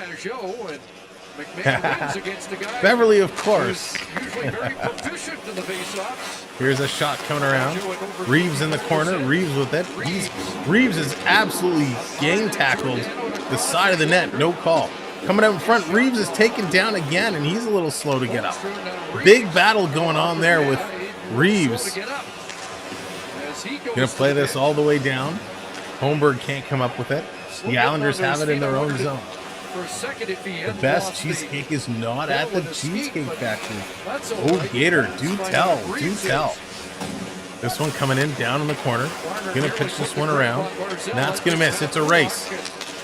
Beverly, of course. Here's a shot coming around. Reeves in the corner. Reeves with it. Reeves is absolutely gang tackled the side of the net. No call. Coming out in front. Reeves is taken down again, and he's a little slow to get up. Big battle going on there with Reeves. Going to play this all the way down. Holmberg can't come up with it. The Islanders have it in their own zone. for a second if he The best cheesecake is not at the Cheesecake Factory. Oh, Gator, do tell, do tell. This one coming in down in the corner. Gonna pitch this one around. That's gonna miss. It's a race.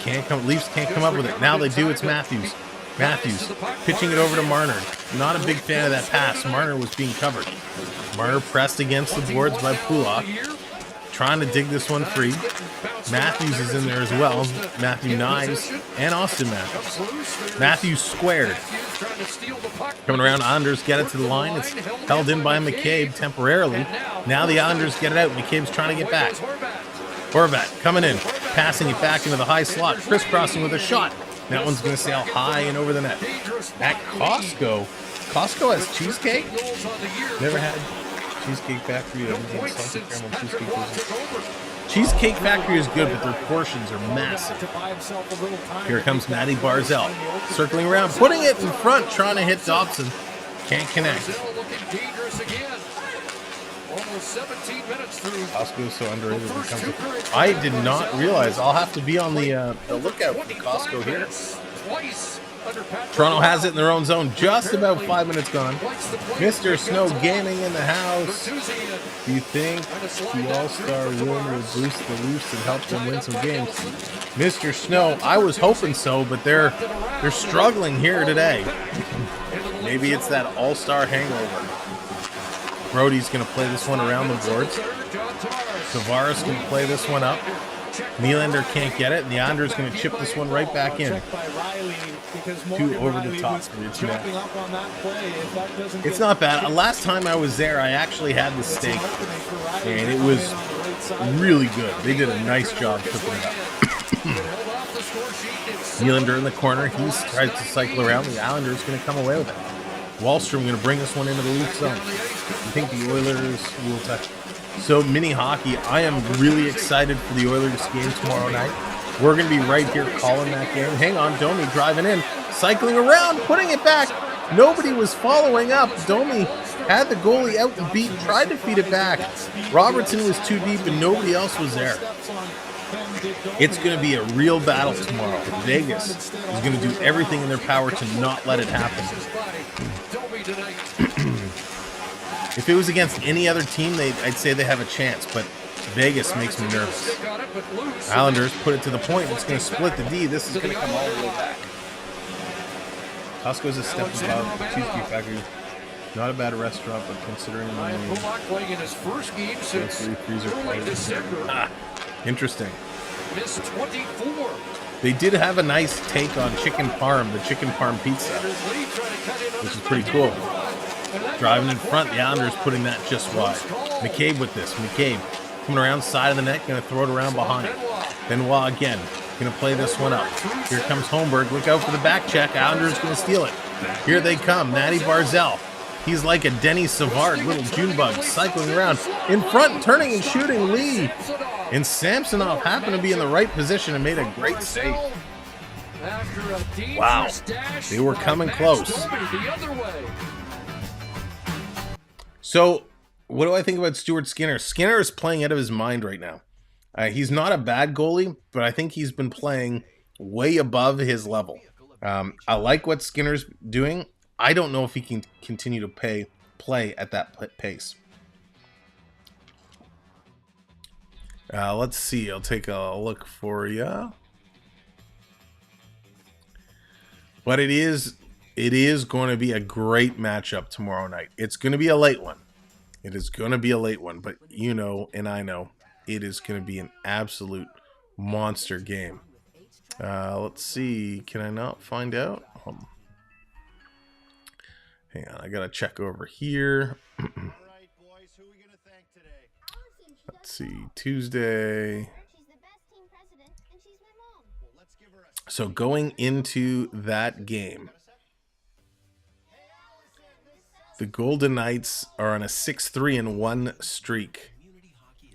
Can't come. Leafs can't come up with it. Now they do. It's Matthews. Matthews pitching it over to Marner. Not a big fan of that pass. Marner was being covered. Marner pressed against the boards by Pulak. Trying to dig this one free. Matthews is in there as well. Matthew Knives and Austin Matthews. Matthews squared. Coming around, Islanders get it to the line. It's held in by McCabe temporarily. Now the Islanders get it out. McCabe's trying to get back. Horvat coming in, passing it back into the high slot, crisscrossing with a shot. That one's going to sail high and over the net. At Costco. Costco has cheesecake? Never had Cheesecake Factory. Cheesecake Factory is good, but their portions are massive. Here comes Matty Barzell. Circling around, putting it in front, trying to hit Dobson. Can't connect. Costco's so underrated. I did not realize. I'll have to be on the lookout for Costco here. Toronto has it in their own zone. Just about 5 minutes gone. Mr. Snow Gaming in the house. Do you think the All-Star win will boost the Leafs and help them win some games? Mr. Snow, I was hoping so, but they're struggling here today. Maybe it's that All-Star hangover. Brody's going to play this one around the boards. Tavares can play this one up. Nylander can't get it, and the Islanders going to chip this one right back in. Two over the top. It's not bad. Last time I was there, I actually had the steak, and it was really good. They did a nice job cooking it up. Nylander in the corner. He tries to cycle around. The Islanders going to come away with it. Wallstrom going to bring this one into the Leafs zone. I think the Oilers will touch. So, mini hockey, I am really excited for the Oilers game tomorrow night. We're going to be right here calling that game. Hang on, Domi driving in, cycling around, putting it back. Nobody was following up. Domi had the goalie out and beat, tried to feed it back. Robertson was too deep and nobody else was there. It's going to be a real battle tomorrow. Vegas is going to do everything in their power to not let it happen. If it was against any other team, I'd say they have a chance, but Vegas makes me nervous. Islanders put it to the point. It's going to split the D. This is going to come all the way back. Costco's a step above the Cheesecake Factory. Not a bad restaurant, but considering the name. Playing in his first game since early December. Interesting. Missed 24. They did have a nice take on chicken parm, the chicken parm pizza, which is pretty cool. Driving in front, the Islanders putting that just wide. McCabe with this. McCabe coming around side of the net, going to throw it around behind. Benoit again, going to play this one up. Here comes Holmberg. Look out for the back check. Islanders going to steal it. Here they come. Matty Barzell. He's like a Denny Savard, little June bug, cycling around. In front, turning and shooting Lee. And Samsonov happened to be in the right position and made a great save. Wow. They were coming close. So, what do I think about Stuart Skinner? Skinner is playing out of his mind right now. He's not a bad goalie, but I think he's been playing way above his level. I like what Skinner's doing. I don't know if he can continue to play at that pace. Let's see. I'll take a look for you. But it is going to be a great matchup tomorrow night. It's going to be a late one. It is going to be a late one, but you know, and I know, it is going to be an absolute monster game. Let's see. Can I not find out? Hang on. I got to check over here. Let's see. Tuesday. So going into that game, the Golden Knights are on a 6-3-1 streak.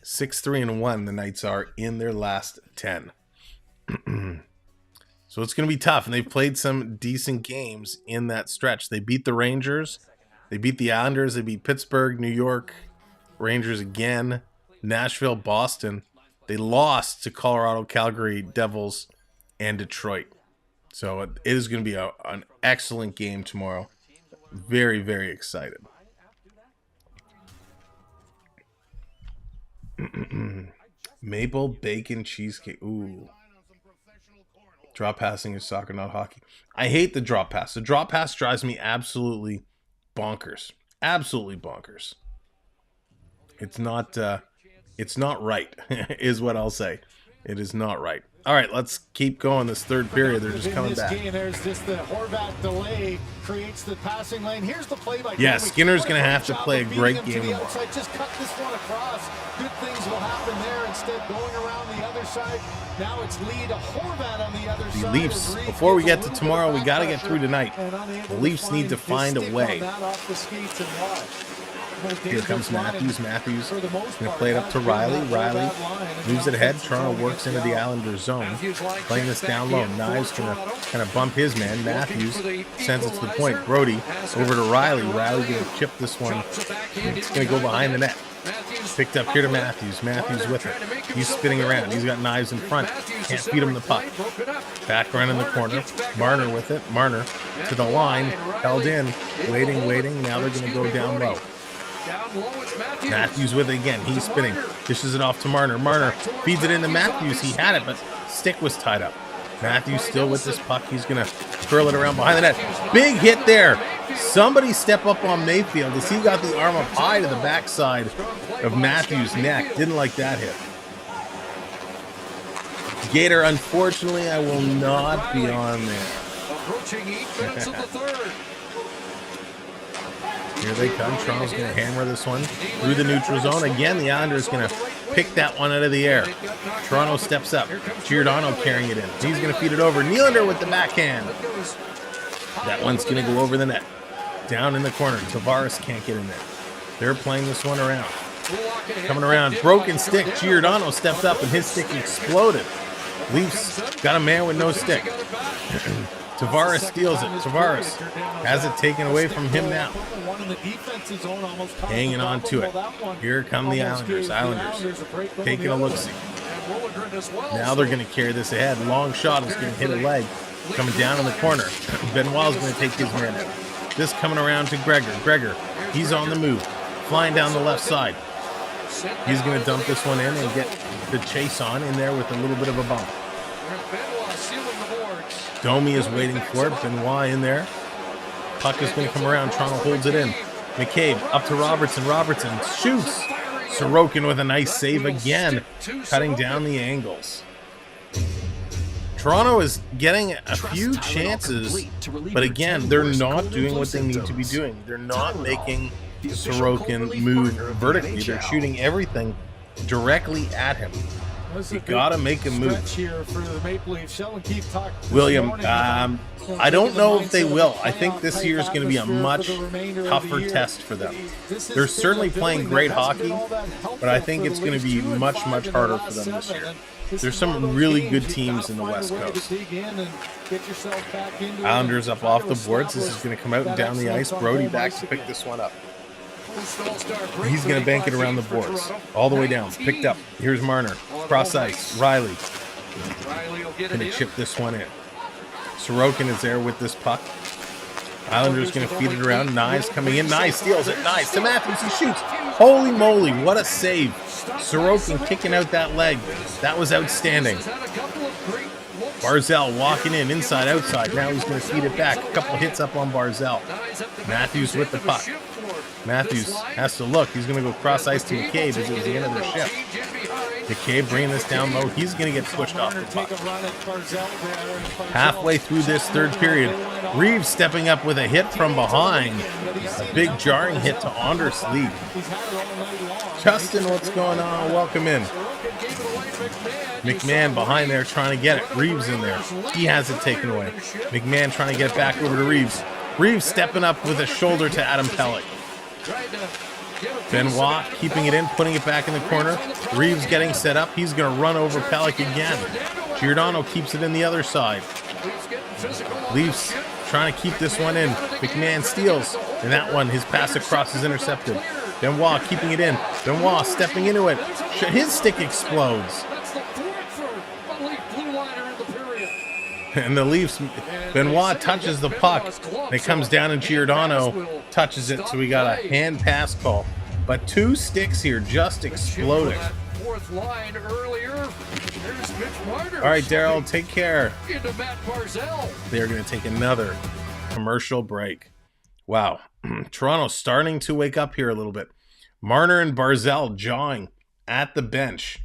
6-3-1 the Knights are in their last 10. So it's going to be tough, and they've played some decent games in that stretch. They beat the Rangers, they beat the Islanders, they beat Pittsburgh, New York, Rangers again, Nashville, Boston. They lost to Colorado, Calgary, Devils, and Detroit. So it is going to be an excellent game tomorrow. Very, very excited. Maple bacon cheesecake. Ooh. Drop passing is soccer, not hockey. I hate the drop pass. The drop pass drives me absolutely bonkers. Absolutely bonkers. It's not right, is what I'll say. It is not right. All right, let's keep going this third period. They're just coming back. There's just the Horvat delay creates the passing lane. Here's the play by yeah, Skinner's going to have to play a great game tomorrow. Just cut this one across. Good things will happen there. Instead, going around the other side. Now it's lead a Horvat on the other side. The Leafs, before we get to tomorrow, we got to get through tonight. The Leafs need to find a way. Here comes Matthews. Matthews going to play it up to Riley. Riley moves it ahead. Toronto works into the Islanders zone. Playing this down low. Knives going to kind of bump his man. Matthews sends it to the point. Brody over to Riley. Riley going to chip this one. It's going to go behind the net. Picked up here to Matthews. Matthews with it. He's spinning around. He's got Knives in front. Can't feed him the puck. Back around in the corner. Marner with it. Marner to the line. Held in. Waiting. Now they're going to go down low. Matthews with it again. He's spinning. Dishes it off to Marner. Marner feeds it into Matthews. He had it, but stick was tied up. Matthews still with this puck. He's going to curl it around behind the net. Big hit there. Somebody step up on Mayfield as he got the arm up high to the backside of Matthews' neck. Didn't like that hit. Gator, unfortunately, I will not be on there. Approaching 8 minutes of the third. Here they come. Toronto's going to hammer this one through the neutral zone. Again, the Islanders going to pick that one out of the air. Toronto steps up. Giordano carrying it in. He's going to feed it over. Nylander with the backhand. That one's going to go over the net. Down in the corner. Tavares can't get in there. They're playing this one around. Coming around. Broken stick. Giordano stepped up and his stick exploded. Leafs got a man with no stick. Tavares steals it. Tavares has it taken away from him now. Hanging on to it. Here come the Islanders. Islanders taking a look-see. Now they're going to carry this ahead. Long shot is going to hit a leg. Coming down in the corner. Benoit's going to take his man out. This coming around to Gregor. Gregor, he's on the move. Flying down the left side. He's going to dump this one in and get the chase on in there with a little bit of a bump. Domi is waiting for it. Benoit in there. Puck is going to come around. Toronto holds it in. McCabe up to Robertson. Robertson shoots. Sorokin with a nice save again, cutting down the angles. Toronto is getting a few chances, but again, they're not doing what they need to be doing. They're not making Sorokin move vertically. They're shooting everything directly at him. You gotta make a move. William, I don't know if they will. I think this year is going to be a much tougher test for them. They're certainly playing great hockey, but I think it's going to be much, much harder for them this year. There's some really good teams in the West Coast. Islanders up off the boards. This is going to come out and down the ice. Brody back to pick this one up. He's going to bank it around the boards. All the way down. Picked up. Here's Marner. Cross ice. Riley. Going to chip this one in. Sorokin is there with this puck. Islanders going to feed it around. Knives coming in. Knives steals it. Knives to Matthews. He shoots. Holy moly. What a save. Sorokin kicking out that leg. That was outstanding. Barzal walking in, inside, outside. Now he's going to feed it back. A couple hits up on Barzal. Matthews with the puck. Matthews has to look. He's going to go cross ice to McCabe as it was the end of their shift. McCabe bringing this down low. He's going to get pushed off the puck. Halfway through this third period, Reeves stepping up with a hit from behind. A big jarring hit to Anders Lee. Justin, what's going on? Welcome in. McMahon behind there trying to get it. Reeves in there. He has it taken away. McMahon trying to get it back over to Reeves. Reeves stepping up with a shoulder to Adam Pelech. Benoit keeping it in, putting it back in the corner. Reeves getting set up. He's going to run over Pelech again. Giordano keeps it in the other side. Leafs trying to keep this one in. McMahon steals. And that one, his pass across is intercepted. Benoit keeping it in. Benoit stepping into it. His stick explodes. And the Leafs, Benoit touches the puck. And it comes down and Giordano touches it, so we got a hand pass call. But 2 sticks here just exploding. Fourth line earlier. There's Mitch Marner. All right, Daryl, take care. Into Matt Barzal. They're going to take another commercial break. Wow. Toronto's starting to wake up here a little bit. Marner and Barzal jawing at the bench.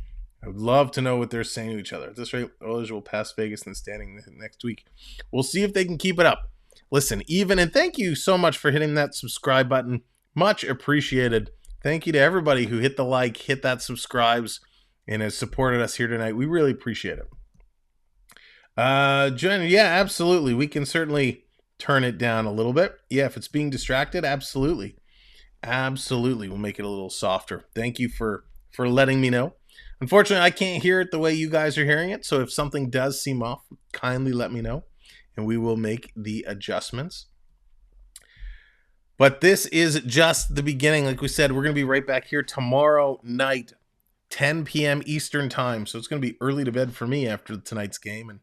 I would love to know what they're saying to each other. At this rate, Oilers will pass Vegas and standing next week. We'll see if they can keep it up. Listen, and thank you so much for hitting that subscribe button. Much appreciated. Thank you to everybody who hit the like, hit that subscribes, and has supported us here tonight. We really appreciate it. Jen, yeah, absolutely. We can certainly turn it down a little bit. Yeah, if it's being distracted, absolutely. Absolutely. We'll make it a little softer. Thank you for letting me know. Unfortunately, I can't hear it the way you guys are hearing it, so if something does seem off, kindly let me know, and we will make the adjustments. But this is just the beginning. Like we said, we're going to be right back here tomorrow night, 10 p.m. Eastern time, so it's going to be early to bed for me after tonight's game, and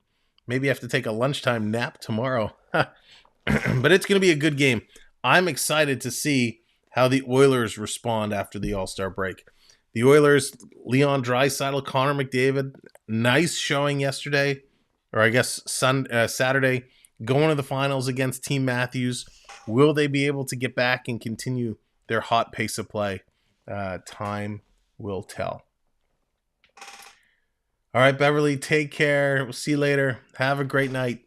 maybe I have to take a lunchtime nap tomorrow. But it's going to be a good game. I'm excited to see how the Oilers respond after the All-Star break. The Oilers, Leon Draisaitl, Connor McDavid, nice showing yesterday, or I guess Saturday, going to the finals against Team Matthews. Will they be able to get back and continue their hot pace of play? Time will tell. All right, Beverly, take care. We'll see you later. Have a great night.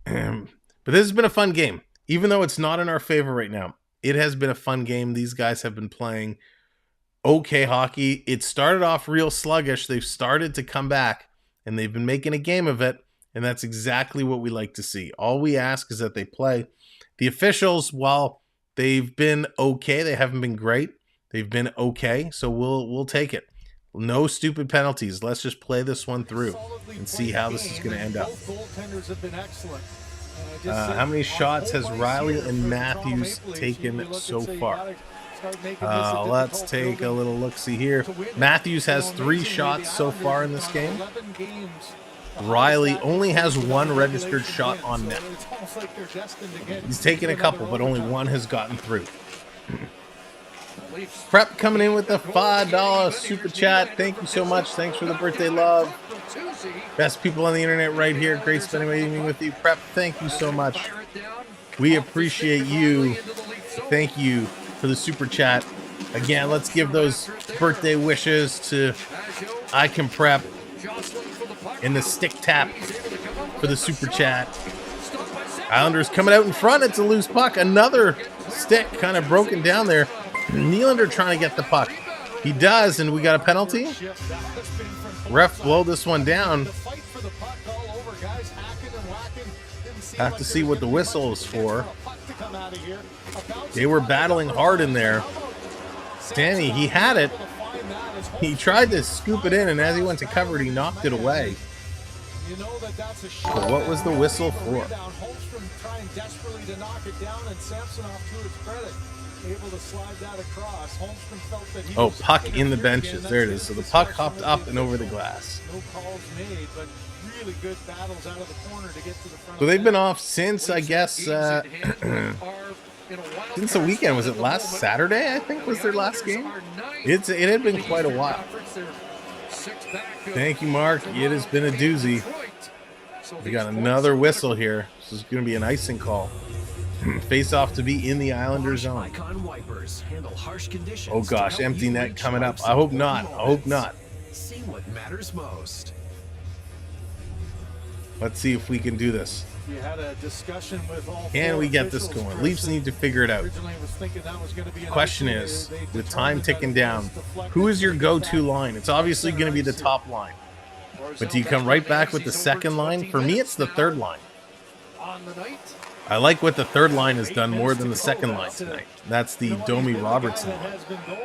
But this has been a fun game. Even though it's not in our favor right now, it has been a fun game. These guys have been playing okay hockey. It started off real sluggish. They've started to come back, and they've been making a game of it, and that's exactly what we like to see. All we ask is that they play. The officials, while they've been okay, they haven't been great. They've been okay, so we'll take it. No stupid penalties. Let's just play this one through and see how this is going to end up. How many shots has Riley and Matthews taken so far? Let's take a little look-see here. Matthews has 3 shots so far in this game. Riley only has 1 registered shot on net. He's taken a couple, but only 1 has gotten through. Prep coming in with the $5 super chat. Thank you so much. Thanks for the birthday love. Best people on the internet right here. Great spending my evening with you. Prep, thank you so much. We appreciate you. Thank you for the super chat. Again, let's give those birthday wishes to I Can Prep and the stick tap for the super chat. Islanders coming out in front. It's a loose puck. Another stick kind of broken down there. Nylander trying to get the puck. He does, and we got a penalty. Ref blow this one down. Have to see what the whistle is for. They were battling hard in there. Stanley, he had it. He tried to scoop it in, and as he went to cover it, he knocked it away. But what was the whistle for? Oh, puck in the benches. There it is. So the puck hopped up and over the glass. So they've been off since, I guess, since the weekend. Was it last Saturday, I think, was their last game? It had been quite a while. Thank you, Mark. It has been a doozy. We got another whistle here. This is going to be an icing call. Face off to be in the Islanders zone. Oh gosh, empty net coming up. I hope not. I hope not. See what matters most. Let's see if we can do this. Can we get this going? Leafs need to figure it out. The question is, with time ticking down, who is your go-to line? It's obviously going to be the top line. But do you come right back with the second line? For me, it's the third line. I like what the third line has done more than the second line tonight. That's the Domi Robertson line.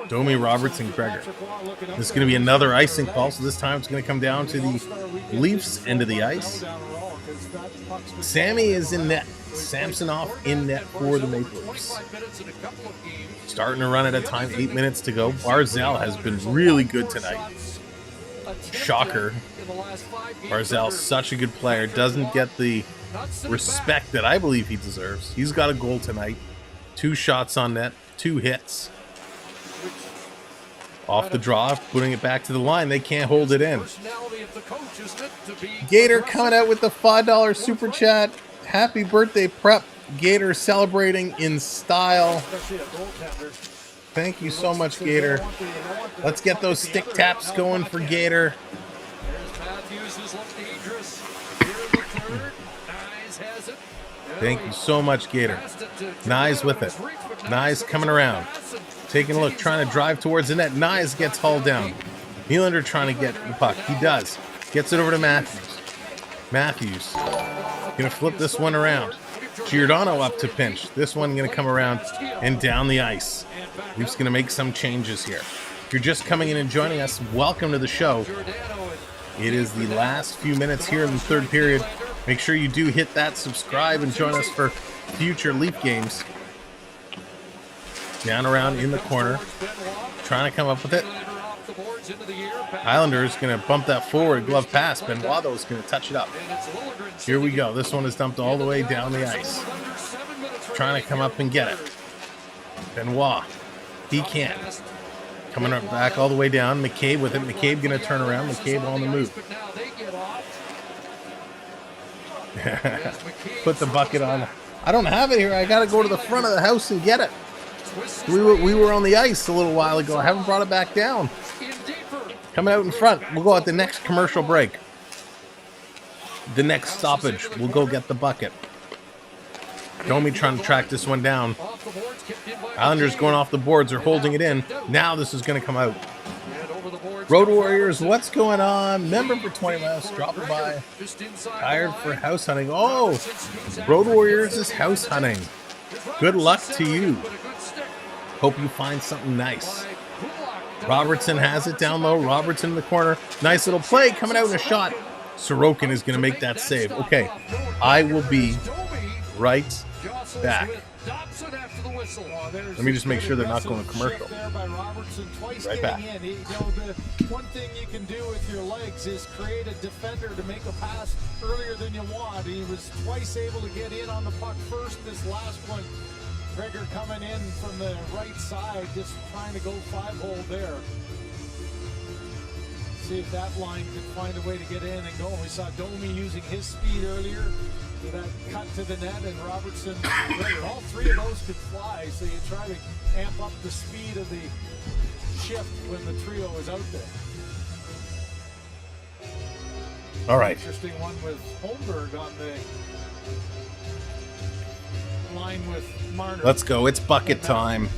Domi Robertson Gregor. This is going to be another icing call, so this time it's going to come down to the Leafs end of the ice. Sammy is in net. Samsonov in net for the Maple Leafs. Starting to run at a time, 8 minutes to go. Barzal has been really good tonight. Shocker. in the last 5 games. Barzal's such a good player. Doesn't get the respect that I believe he deserves. He's got a goal tonight. 2 shots on net, 2 hits. Off the draw, putting it back to the line. They can't hold it in. Gator coming out with the $5 super chat. Happy birthday, Prep. Gator celebrating in style. Thank you so much, Gator. Let's get those stick taps going for Gator. Thank you so much, Gator. Nyes with it. Nyes coming around. Taking a look, trying to drive towards the net. Nyes gets hauled down. Nylander trying to get the puck. He does. Gets it over to Matthews. Matthews going to flip this one around. Giordano up to pinch. This one going to come around and down the ice. Leafs going to make some changes here. If you're just coming in and joining us, welcome to the show. It is the last few minutes here in the third period. Make sure you do hit that subscribe and join us for future Leaf games. Down around in the corner. Trying to come up with it. Islanders going to bump that forward glove pass. Benoit's going to touch it up. Here we go. This one is dumped all the way down the ice. Trying to come up and get it. Benoit. He can't. Coming up back all the way down. McCabe with it. McCabe going to turn around. McCabe on the move. Put the bucket on. I don't have it here. I got to go to the front of the house and get it. We were on the ice a little while ago. I haven't brought it back down. Coming out in front. We'll go at the next commercial break. The next stoppage. We'll go get the bucket. Domi trying to track this one down. Islanders going off the boards are holding it in. Now this is going to come out. Road Warriors, what's going on? Member for 20 miles, dropping by. Tired for house hunting. Oh, Road Warriors is house hunting. Good luck to you. Hope you find something nice. Robertson has it down low. Robertson in the corner. Nice little play coming out in a shot. Sorokin is going to make that save. Okay, I will be right back. Let me just make sure they're not going to commercial. Right back. One thing you can do with your legs is create a defender to make a pass earlier than you want. He was twice able to get in on the puck first. This last one, Gregor coming in from the right side, just trying to go 5-hole there. See if that line could find a way to get in and go. We saw Domi using his speed earlier to that cut to the net, and Robertson, Gregor, all 3 of those could fly, so you try to amp up the speed of the shift when the trio is out there. All right. Interesting one with Holmberg on the line with Marner. Let's go. It's bucket time.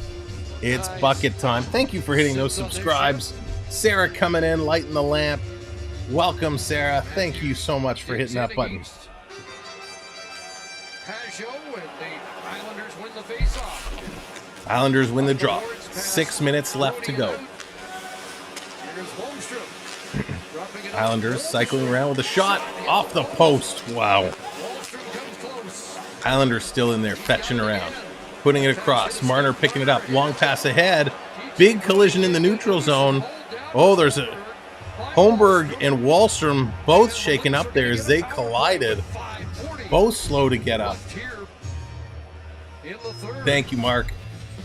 It's bucket time. Thank you for hitting those subscribes. Sarah coming in, lighting the lamp. Welcome, Sarah. Thank you so much for hitting that button. Islanders win the draw. 6 minutes left to go. Islanders cycling around with a shot off the post. Wow. Islanders still in there fetching around. Putting it across. Marner picking it up. Long pass ahead. Big collision in the neutral zone. Oh, there's a Holmberg and Wahlstrom both shaken up there as they collided. Both slow to get up. Thank you, Mark.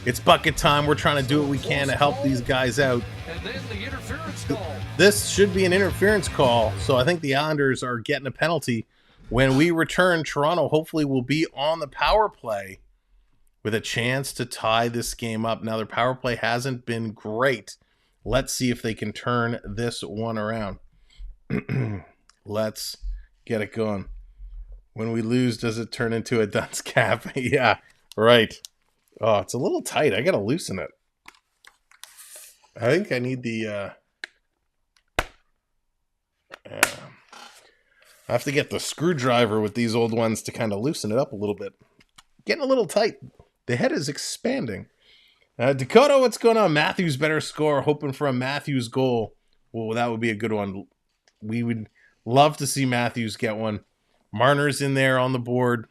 It's bucket time. We're trying to do what we can to help these guys out. This should be an interference call, so I think the Islanders are getting a penalty. When we return, Toronto hopefully will be on the power play with a chance to tie this game up. Now, their power play hasn't been great. Let's see if they can turn this one around. Let's get it going. When we lose, does it turn into a dunce cap? Yeah, right. Oh, it's a little tight. I got to loosen it. I think I need the... I have to get the screwdriver with these old ones to kind of loosen it up a little bit. Getting a little tight. The head is expanding. Dakota, what's going on? Matthews better score. Hoping for a Matthews goal. Well, that would be a good one. We would love to see Matthews get one. Marner's in there on the board.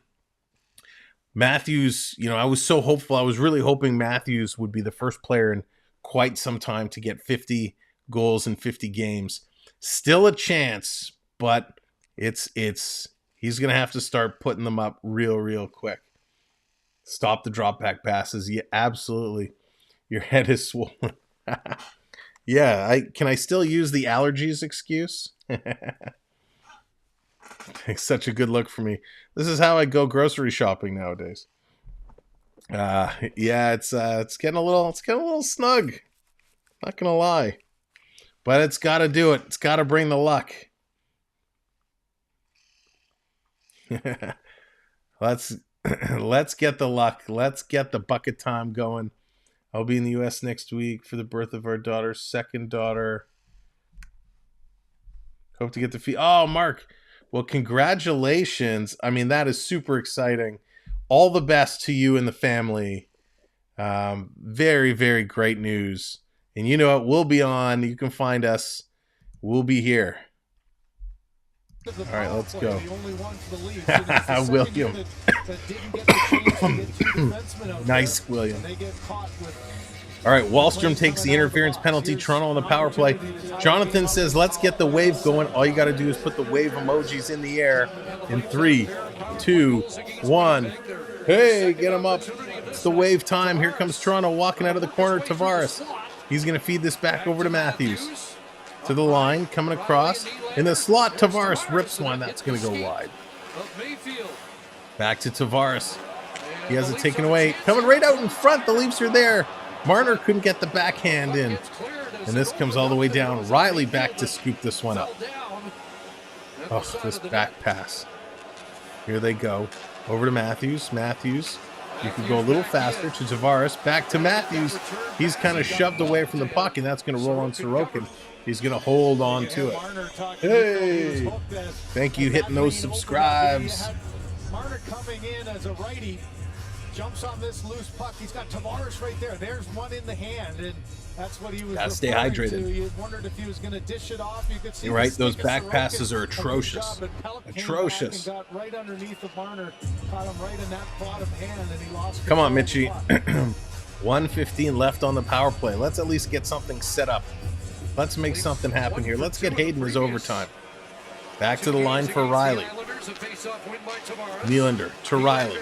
Matthews, you know, I was so hopeful. I was really hoping Matthews would be the first player in quite some time to get 50 goals in 50 games. Still a chance, but he's going to have to start putting them up real quick. Stop the drop back passes. Yeah, absolutely. Your head is swollen. Yeah, can I still use the allergies excuse? It's such a good look for me. This is how I go grocery shopping nowadays. Yeah, it's getting a little snug. Not gonna lie, but it's got to do it. It's got to bring the luck. Let's get the luck. Let's get the bucket time going. I'll be in the U.S. next week for the birth of our daughter's second daughter. Hope to get the fee. Oh, Mark. Well, congratulations. I mean, that is super exciting. All the best to you and the family. Very, very great news. And you know what? We'll be on. You can find us. We'll be here. All right, let's go. William. Nice, William. All right, Wallstrom takes the interference penalty. Toronto on the power play. Jonathan says, let's get the wave going. All you got to do is put the wave emojis in the air in 3, 2, 1. Hey, get him up. It's the wave time. Here comes Toronto walking out of the corner. Tavares. He's going to feed this back over to Matthews. To the line, coming across. In the slot, Tavares rips one. That's going to go wide. Back to Tavares. He has it taken away. Coming right out in front. The Leafs are there. Marner couldn't get the backhand in. And this comes all the way down. Riley back to scoop this one up. Oh, this back pass. Here they go. Over to Matthews. Matthews. You could go a little faster to Tavares. Back to Matthews. He's kind of shoved away from the puck, and that's going to roll on Sorokin. He's going to hold on to it. Hey! Thank you hitting those subscribes. Marner coming in as a righty. Jumps on this loose puck. He's got Tavares right there. There's one in the hand, and that's what he was. Gotta stay hydrated. You wondered if he was going to dish it off. You could see. You're right. Those back passes are atrocious. Atrocious. Got right underneath of Marner. Caught him right in that bottom hand, and he lost. Come on, Mitchie. 1:15 left on the power play. Let's at least get something set up. Let's make something happen here. Let's get Hayden his overtime. Back to the line for Riley. Nylander to Riley.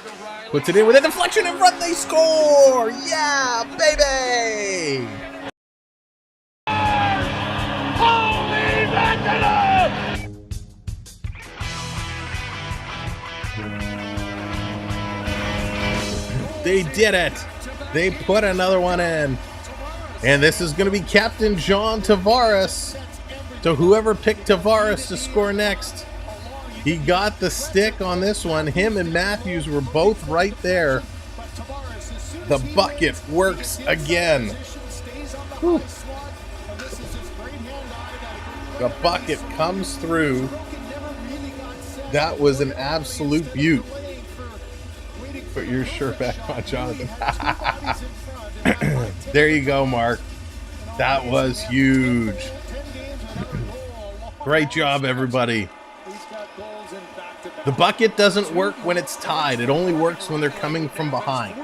Puts it in with a deflection in front. They score! Yeah, baby! Holy mackerel! They did it. They put another one in. And this is going to be Captain John Tavares. So whoever picked Tavares to score next, he got the stick on this one. Him and Matthews were both right there. The bucket works again. Whew. The bucket comes through. That was an absolute beaut. Put your shirt back on, Jonathan. There you go, Mark. That was huge. Great job, everybody. The bucket doesn't work when it's tied. It only works when they're coming from behind.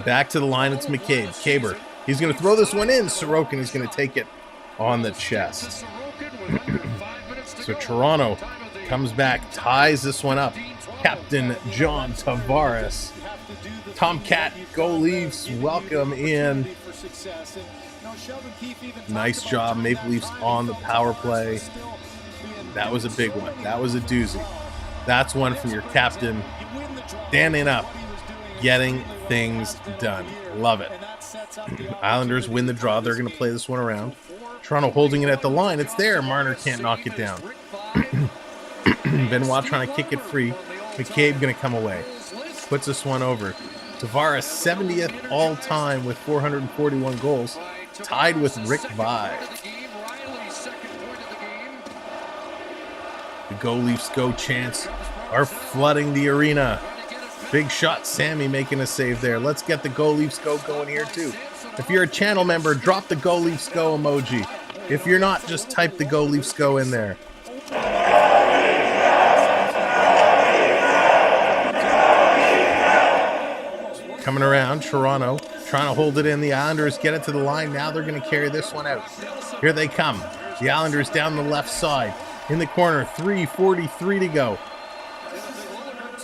Back to the line, it's McCabe. Caber. He's going to throw this one in. Sorokin is going to take it on the chest. So Toronto comes back, ties this one up. Captain John Tavares. Tomcat, go Leafs. Welcome in. Nice job, Maple Leafs on the power play. That was a big one. That was a doozy. That's one from your captain. Standing up, getting things done. Love it. Islanders win the draw. They're going to play this one around. Toronto holding it at the line. It's there. Marner can't knock it down. Benoit trying to kick it free. McCabe going to come away. Puts this one over. Tavares, 70th all-time with 441 goals. Tied with Rick Vide. The Go Leafs Go chants are flooding the arena. Big shot, Sammy making a save there. Let's get the Go Leafs Go going here too. If you're a channel member, drop the Go Leafs Go emoji. If you're not, just type the Go Leafs Go in there. Coming around, Toronto trying to hold it in. The Islanders get it to the line. Now they're going to carry this one out. Here they come. The Islanders down the left side. In the corner, 3:43 to go.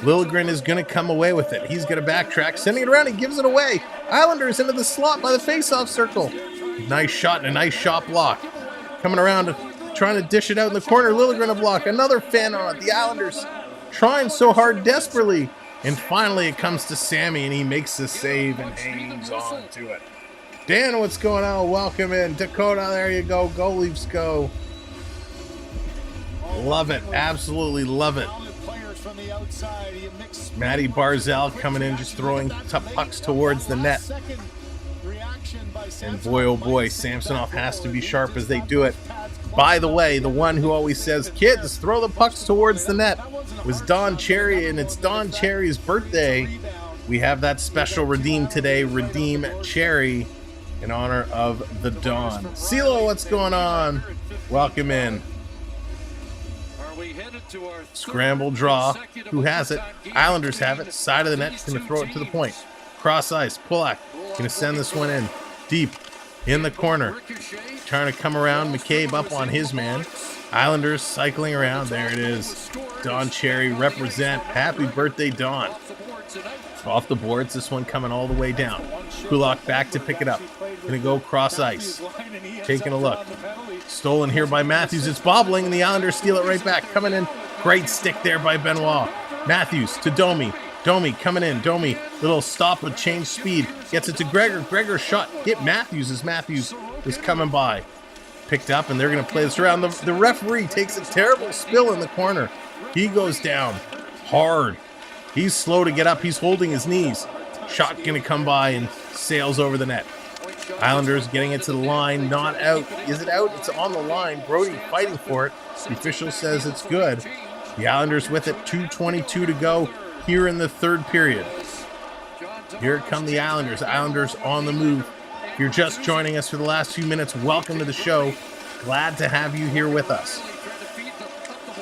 Liljegren is going to come away with it. He's going to backtrack, sending it around. He gives it away. Islanders into the slot by the faceoff circle. Nice shot and a nice shot block. Coming around, trying to dish it out in the corner. Liljegren a block. Another fan on it. The Islanders trying so hard desperately. And finally it comes to Sammy, and he makes the save and hangs on to it. Dan, what's going on? Welcome in. Dakota, there you go. Go Leafs, go. Love it. Absolutely love it. Matty Barzal coming in, just throwing pucks towards the net. And boy, oh boy, Samsonov has to be sharp as they do it. By the way, the one who always says, kids, throw the pucks towards the net, was Don Cherry, and it's Don Cherry's birthday. We have that special redeem today, Redeem Cherry, in honor of the Don. CeeLo, what's going on? Welcome in. Scramble draw. Who has it? Islanders have it. Side of the net. Going to throw it to the point. Cross ice. Pulock going to send this one in. Deep. In the corner. Trying to come around. McCabe up on his man. Islanders cycling around. There it is. Don Cherry represent. Happy birthday, Don. Off the boards. This one coming all the way down. Kulak back to pick it up. Going to go cross ice. Taking a look. Stolen here by Matthews. It's bobbling, and the Islanders steal it right back. Coming in. Great stick there by Benoit. Matthews to Domi. Domi coming in. Domi, little stop with change speed. Gets it to Gregor. Gregor shot. Hit Matthews as Matthews was coming by. Picked up, and they're going to play this around. The referee takes a terrible spill in the corner. He goes down hard. He's slow to get up. He's holding his knees. Shot going to come by and sails over the net. Islanders getting it to the line. Not out. Is it out? It's on the line. Brody fighting for it. The official says it's good. The Islanders with it. 2:22 to go here in the third period. Here come the Islanders. Islanders on the move. If you're just joining us for the last few minutes, welcome to the show. Glad to have you here with us.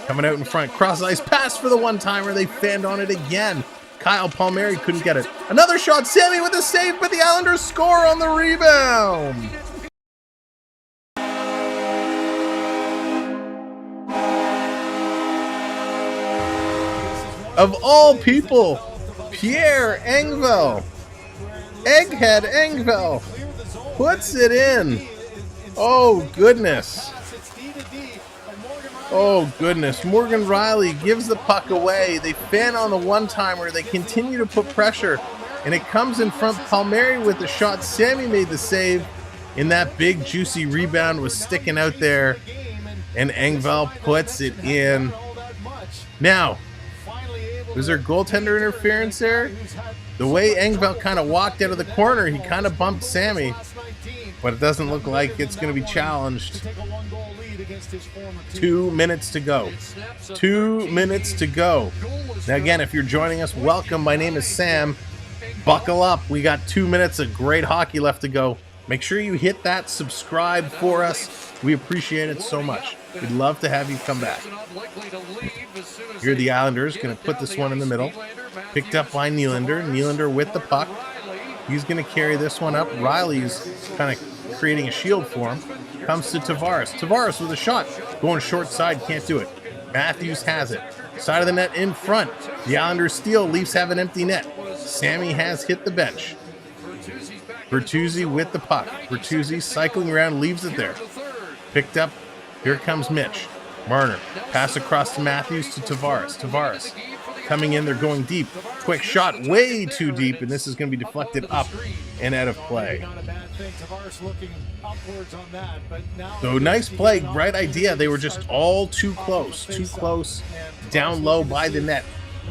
Coming out in front. Cross ice pass for the one-timer. They fanned on it again. Kyle Palmieri couldn't get it. Another shot. Sammy with a save, but the Islanders score on the rebound. Of all people, Pierre Engvall, Egghead Engvall, puts it in. Oh, goodness. Oh, goodness. Morgan Riley gives the puck away. They fan on the one-timer. They continue to put pressure, and it comes in front. Palmieri with the shot. Sammy made the save, and that big, juicy rebound was sticking out there, and Engvall puts it in. Now, was there goaltender interference there? The way Engvall kind of walked out of the corner, he kind of bumped Sammy, but it doesn't look like it's going to be challenged. 2 minutes to go. 2 minutes to go. Now again, if you're joining us, welcome. My name is Sam. Buckle up. We got 2 minutes of great hockey left to go. Make sure you hit that subscribe for us. We appreciate it so much. We'd love to have you come back. Here are the Islanders going to put this one in the middle. Picked up by Nylander. Nylander with the puck. He's going to carry this one up. Riley's kind of creating a shield for him. Comes to Tavares. Tavares with a shot. Going short side. Can't do it. Matthews has it. Side of the net in front. The Islanders steal. Leafs have an empty net. Sammy has hit the bench. Bertuzzi with the puck. Bertuzzi cycling around. Leaves it there. Picked up. Here comes Mitch. Marner. Pass across to Matthews to Tavares. Tavares coming in. They're going deep. Quick shot. Way too deep. And this is going to be deflected up and out of play. So nice play. Right idea. They were just all too close. Too close. Down low by the net.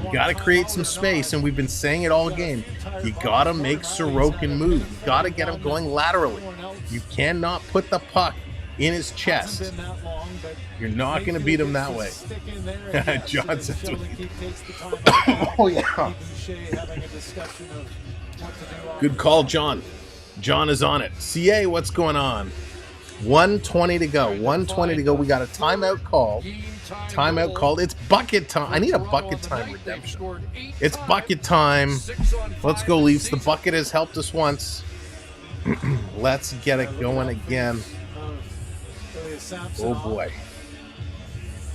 You got to create some space. And we've been saying it all game. You got to make Sorokin move. You got to get him going laterally. You cannot put the puck in his chest. You're not going to beat him that way. John says, oh, yeah. Good call, John. John is on it. CA, what's going on? 1:20 to go. 1:20 to go. We got a timeout call. Timeout called. It's bucket time. I need a bucket time redemption. It's bucket time. Let's go, Leafs. The bucket has helped us once. Let's get it going again. Oh boy.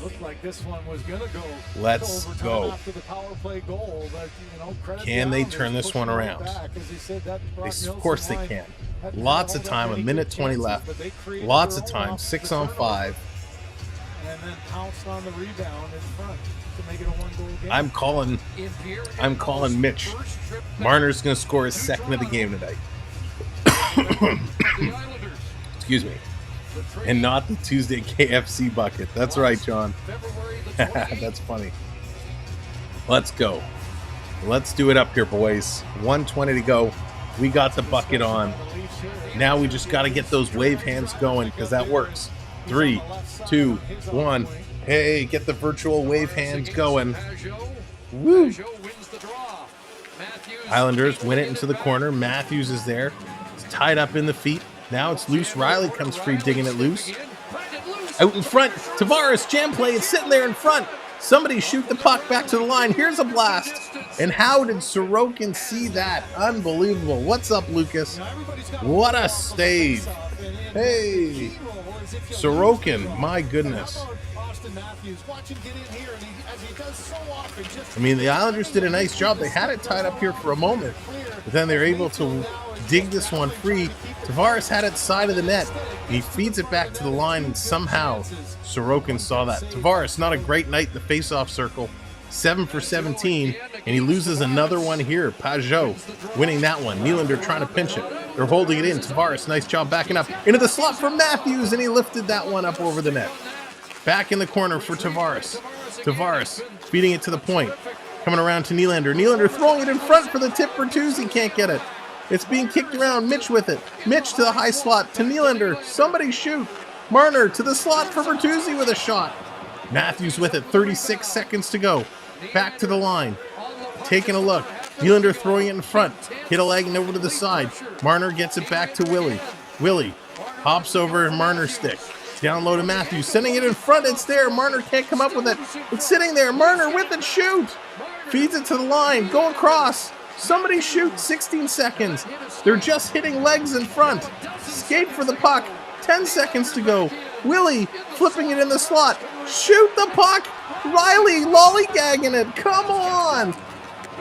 Looked like this one was gonna go. Let's go. After the power play goal, but, can they turn this one around? Of course they can. Lots of time, a minute 20 left. Lots of time, 6 on 5. And then pounced on the rebound in front to make it a one-goal game. I'm calling Mitch. Marner's going to score his second of the game tonight. Excuse me. And not the Tuesday KFC bucket. That's right, John. That's funny. Let's go. Let's do it up here, boys. 1:20 to go. We got the bucket on. Now we just got to get those wave hands going because that works. 3, 2, 1. Hey, get the virtual wave hands going. Woo! Islanders win it into the corner. Matthews is there. It's tied up in the feet. Now it's loose. Riley comes free, digging it loose. Out in front. Tavares, jam play. It's sitting there in front. Somebody shoot the puck back to the line. Here's a blast. And how did Sorokin see that? Unbelievable. What's up, Lucas? What a save. Hey. Sorokin, my goodness. I mean, the Islanders did a nice job. They had it tied up here for a moment, but then they're able to dig this one free. Tavares had it side of the net. He feeds it back to the line, and somehow Sorokin saw that. Tavares, not a great night in the face-off circle. 7 for 17, and he loses another one here. Pajot winning that one. Nylander trying to pinch it. They're holding it in. Tavares, nice job backing up. Into the slot for Matthews, and he lifted that one up over the net. Back in the corner for Tavares. Tavares feeding it to the point. Coming around to Nylander. Nylander throwing it in front for the tip for Bertuzzi. Can't get it. It's being kicked around. Mitch with it. Mitch to the high slot to Nylander. Somebody shoot. Marner to the slot for Bertuzzi with a shot. Matthews with it. 36 seconds to go. Back to the line. Taking a look. Nylander throwing it in front. Hit a leg and over to the side. Marner gets it back to Willie. Willie hops over Marner's stick. Down low to Matthews. Sending it in front. It's there. Marner can't come up with it. It's sitting there. Marner with it. Shoot. Feeds it to the line. Go across. Somebody shoot. 16 seconds. They're just hitting legs in front. Skate for the puck. 10 seconds to go. Willie flipping it in the slot. Shoot the puck. Riley lollygagging it. Come on.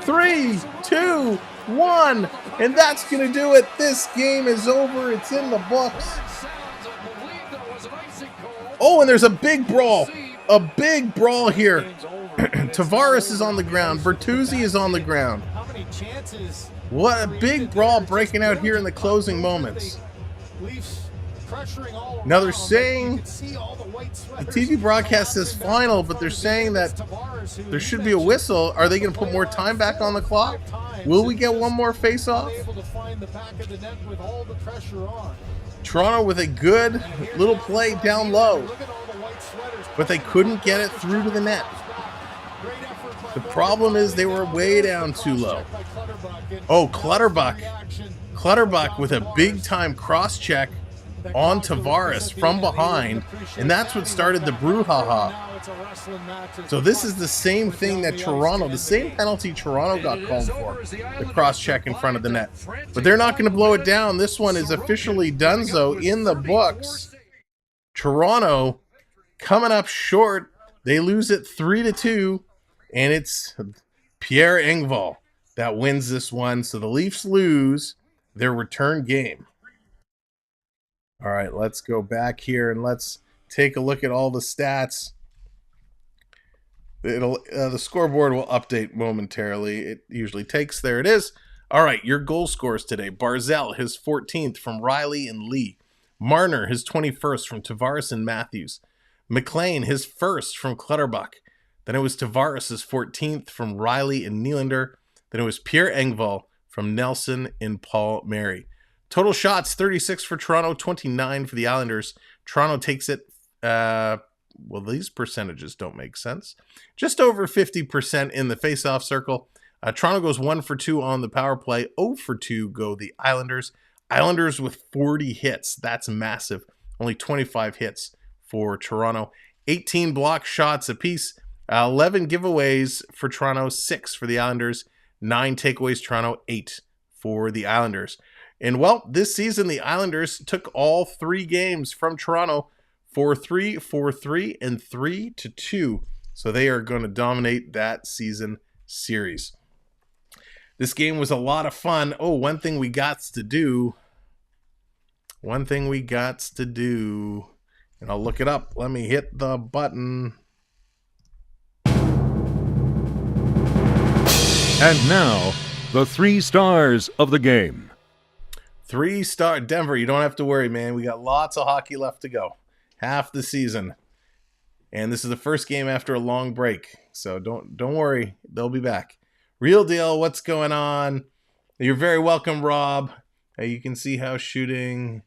3, 2, 1. And that's going to do it. This game is over. It's in the books. Oh, and there's a big brawl. A big brawl here. Tavares is on the ground. Bertuzzi is on the ground. What a big brawl breaking out here in the closing moments. Now they're saying, the TV broadcast says final, but they're saying that there should be a whistle. Are they going to put more time back on the clock? Will we get one more face-off? Toronto with a good little play down low, but they couldn't get it through to the net. The problem is they were way down too low. Oh, Clutterbuck. Clutterbuck with a big-time cross-check on Tavares from behind, and that's what started the brouhaha. So this is the same thing that Toronto, the same penalty Toronto got called for, the cross-check in front of the net. But they're not going to blow it down. This one is officially donezo in the books. Toronto coming up short. They lose it 3-2, and it's Pierre Engvall that wins this one. So the Leafs lose their return game. All right, let's go back here and let's take a look at all the stats. The scoreboard will update momentarily. It usually takes. There it is. All right, your goal scores today. Barzal, his 14th from Riley and Lee. Marner, his 21st from Tavares and Matthews. McLean, his first from Clutterbuck. Then it was Tavares' 14th from Riley and Nylander. Then it was Pierre Engvall from Nelson and Paul Mary. Total shots, 36 for Toronto, 29 for the Islanders. Toronto takes it, well, these percentages don't make sense. Just over 50% in the face-off circle. Toronto goes 1 for 2 on the power play. 0 for 2 go the Islanders. Islanders with 40 hits. That's massive. Only 25 hits for Toronto. 18 block shots apiece. 11 giveaways for Toronto, 6 for the Islanders. 9 takeaways, Toronto, 8 for the Islanders. And, well, this season, the Islanders took all 3 games from Toronto 4-3, 4-3, and 3-2. So they are going to dominate that season series. This game was a lot of fun. Oh, one thing we got to do, and I'll look it up. Let me hit the button. And now, the 3 stars of the game. 3-star Denver. You don't have to worry, man. We got lots of hockey left to go. Half the season. And this is the first game after a long break. So don't worry. They'll be back. Real deal. What's going on? You're very welcome, Rob. You can see how shooting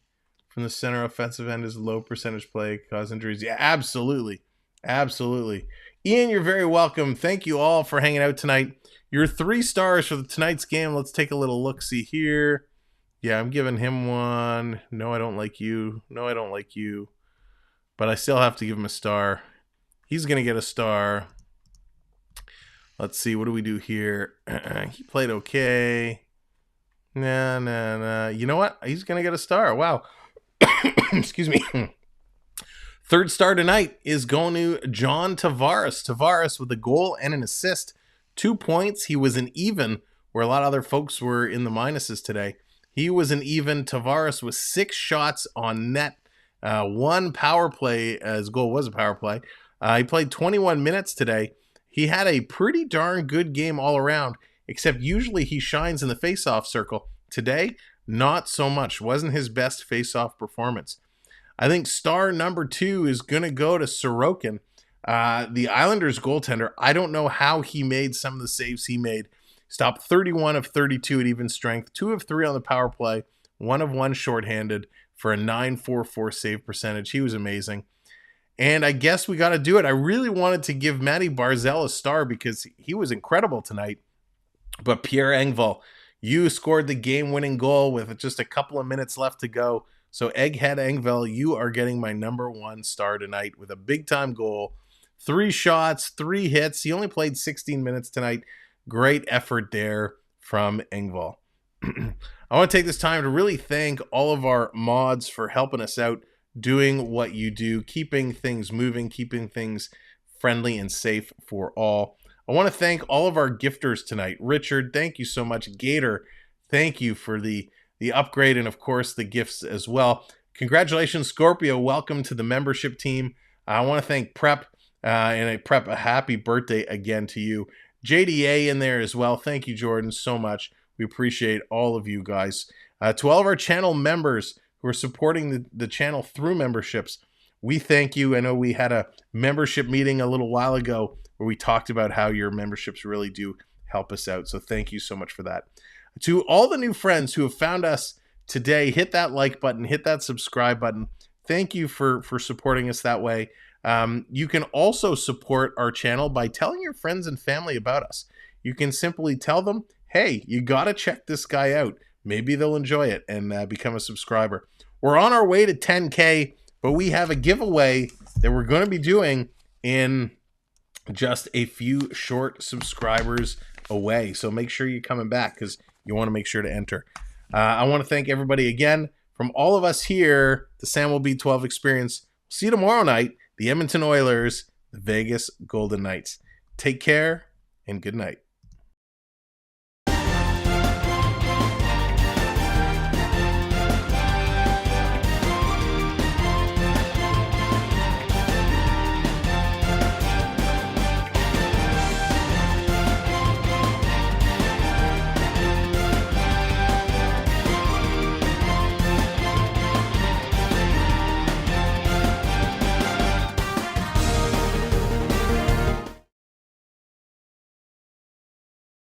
from the center offensive end is low percentage play, cause injuries. Yeah, absolutely. Absolutely. Ian, you're very welcome. Thank you all for hanging out tonight. Your 3 stars for tonight's game. Let's take a little look-see here. Yeah, I'm giving him 1. No, I don't like you. No, I don't like you. But I still have to give him a star. He's going to get a star. Let's see. What do we do here? He played okay. Nah. You know what? He's going to get a star. Wow. Excuse me. 3rd star tonight is going to John Tavares. Tavares with a goal and an assist. 2 points. He was an even, where a lot of other folks were in the minuses today. He was an even. Tavares with 6 shots on net. 1 power play. His goal was a power play. He played 21 minutes today. He had a pretty darn good game all around, except usually he shines in the face-off circle. Today, not so much. Wasn't his best face-off performance. I think star number 2 is going to go to Sorokin. The Islanders goaltender, I don't know how he made some of the saves he made. Stopped 31 of 32 at even strength, 2 of 3 on the power play, 1 of 1 shorthanded for a .944 save percentage. He was amazing. And I guess we got to do it. I really wanted to give Matty Barzal a star because he was incredible tonight. But Pierre Engvall, you scored the game-winning goal with just a couple of minutes left to go. So Egghead Engvall, you are getting my number 1 star tonight with a big-time goal. 3 shots, 3 hits. He only played 16 minutes tonight. Great effort there from Engvall. I want to take this time to really thank all of our mods for helping us out, doing what you do, keeping things moving, keeping things friendly and safe for all. I want to thank all of our gifters tonight. Richard, thank you so much. Gator, thank you for the upgrade and, of course, the gifts as well. Congratulations, Scorpio. Welcome to the membership team. I want to thank Prep, and Prep, a happy birthday again to you. JDA in there as well. Thank you, Jordan, so much. We appreciate all of you guys. To all of our channel members who are supporting the channel through memberships, we thank you. I know we had a membership meeting a little while ago where we talked about how your memberships really do help us out. So thank you so much for that. To all the new friends who have found us today, hit that like button, hit that subscribe button. Thank you for supporting us that way. You can also support our channel by telling your friends and family about us. You can simply tell them, hey, you got to check this guy out. Maybe they'll enjoy it and become a subscriber. We're on our way to 10K, but we have a giveaway that we're going to be doing in just a few short subscribers away. So make sure you're coming back because you want to make sure to enter. I want to thank everybody again. From all of us here, the Samuel B12 Experience. See you tomorrow night. The Edmonton Oilers, the Vegas Golden Knights. Take care and good night.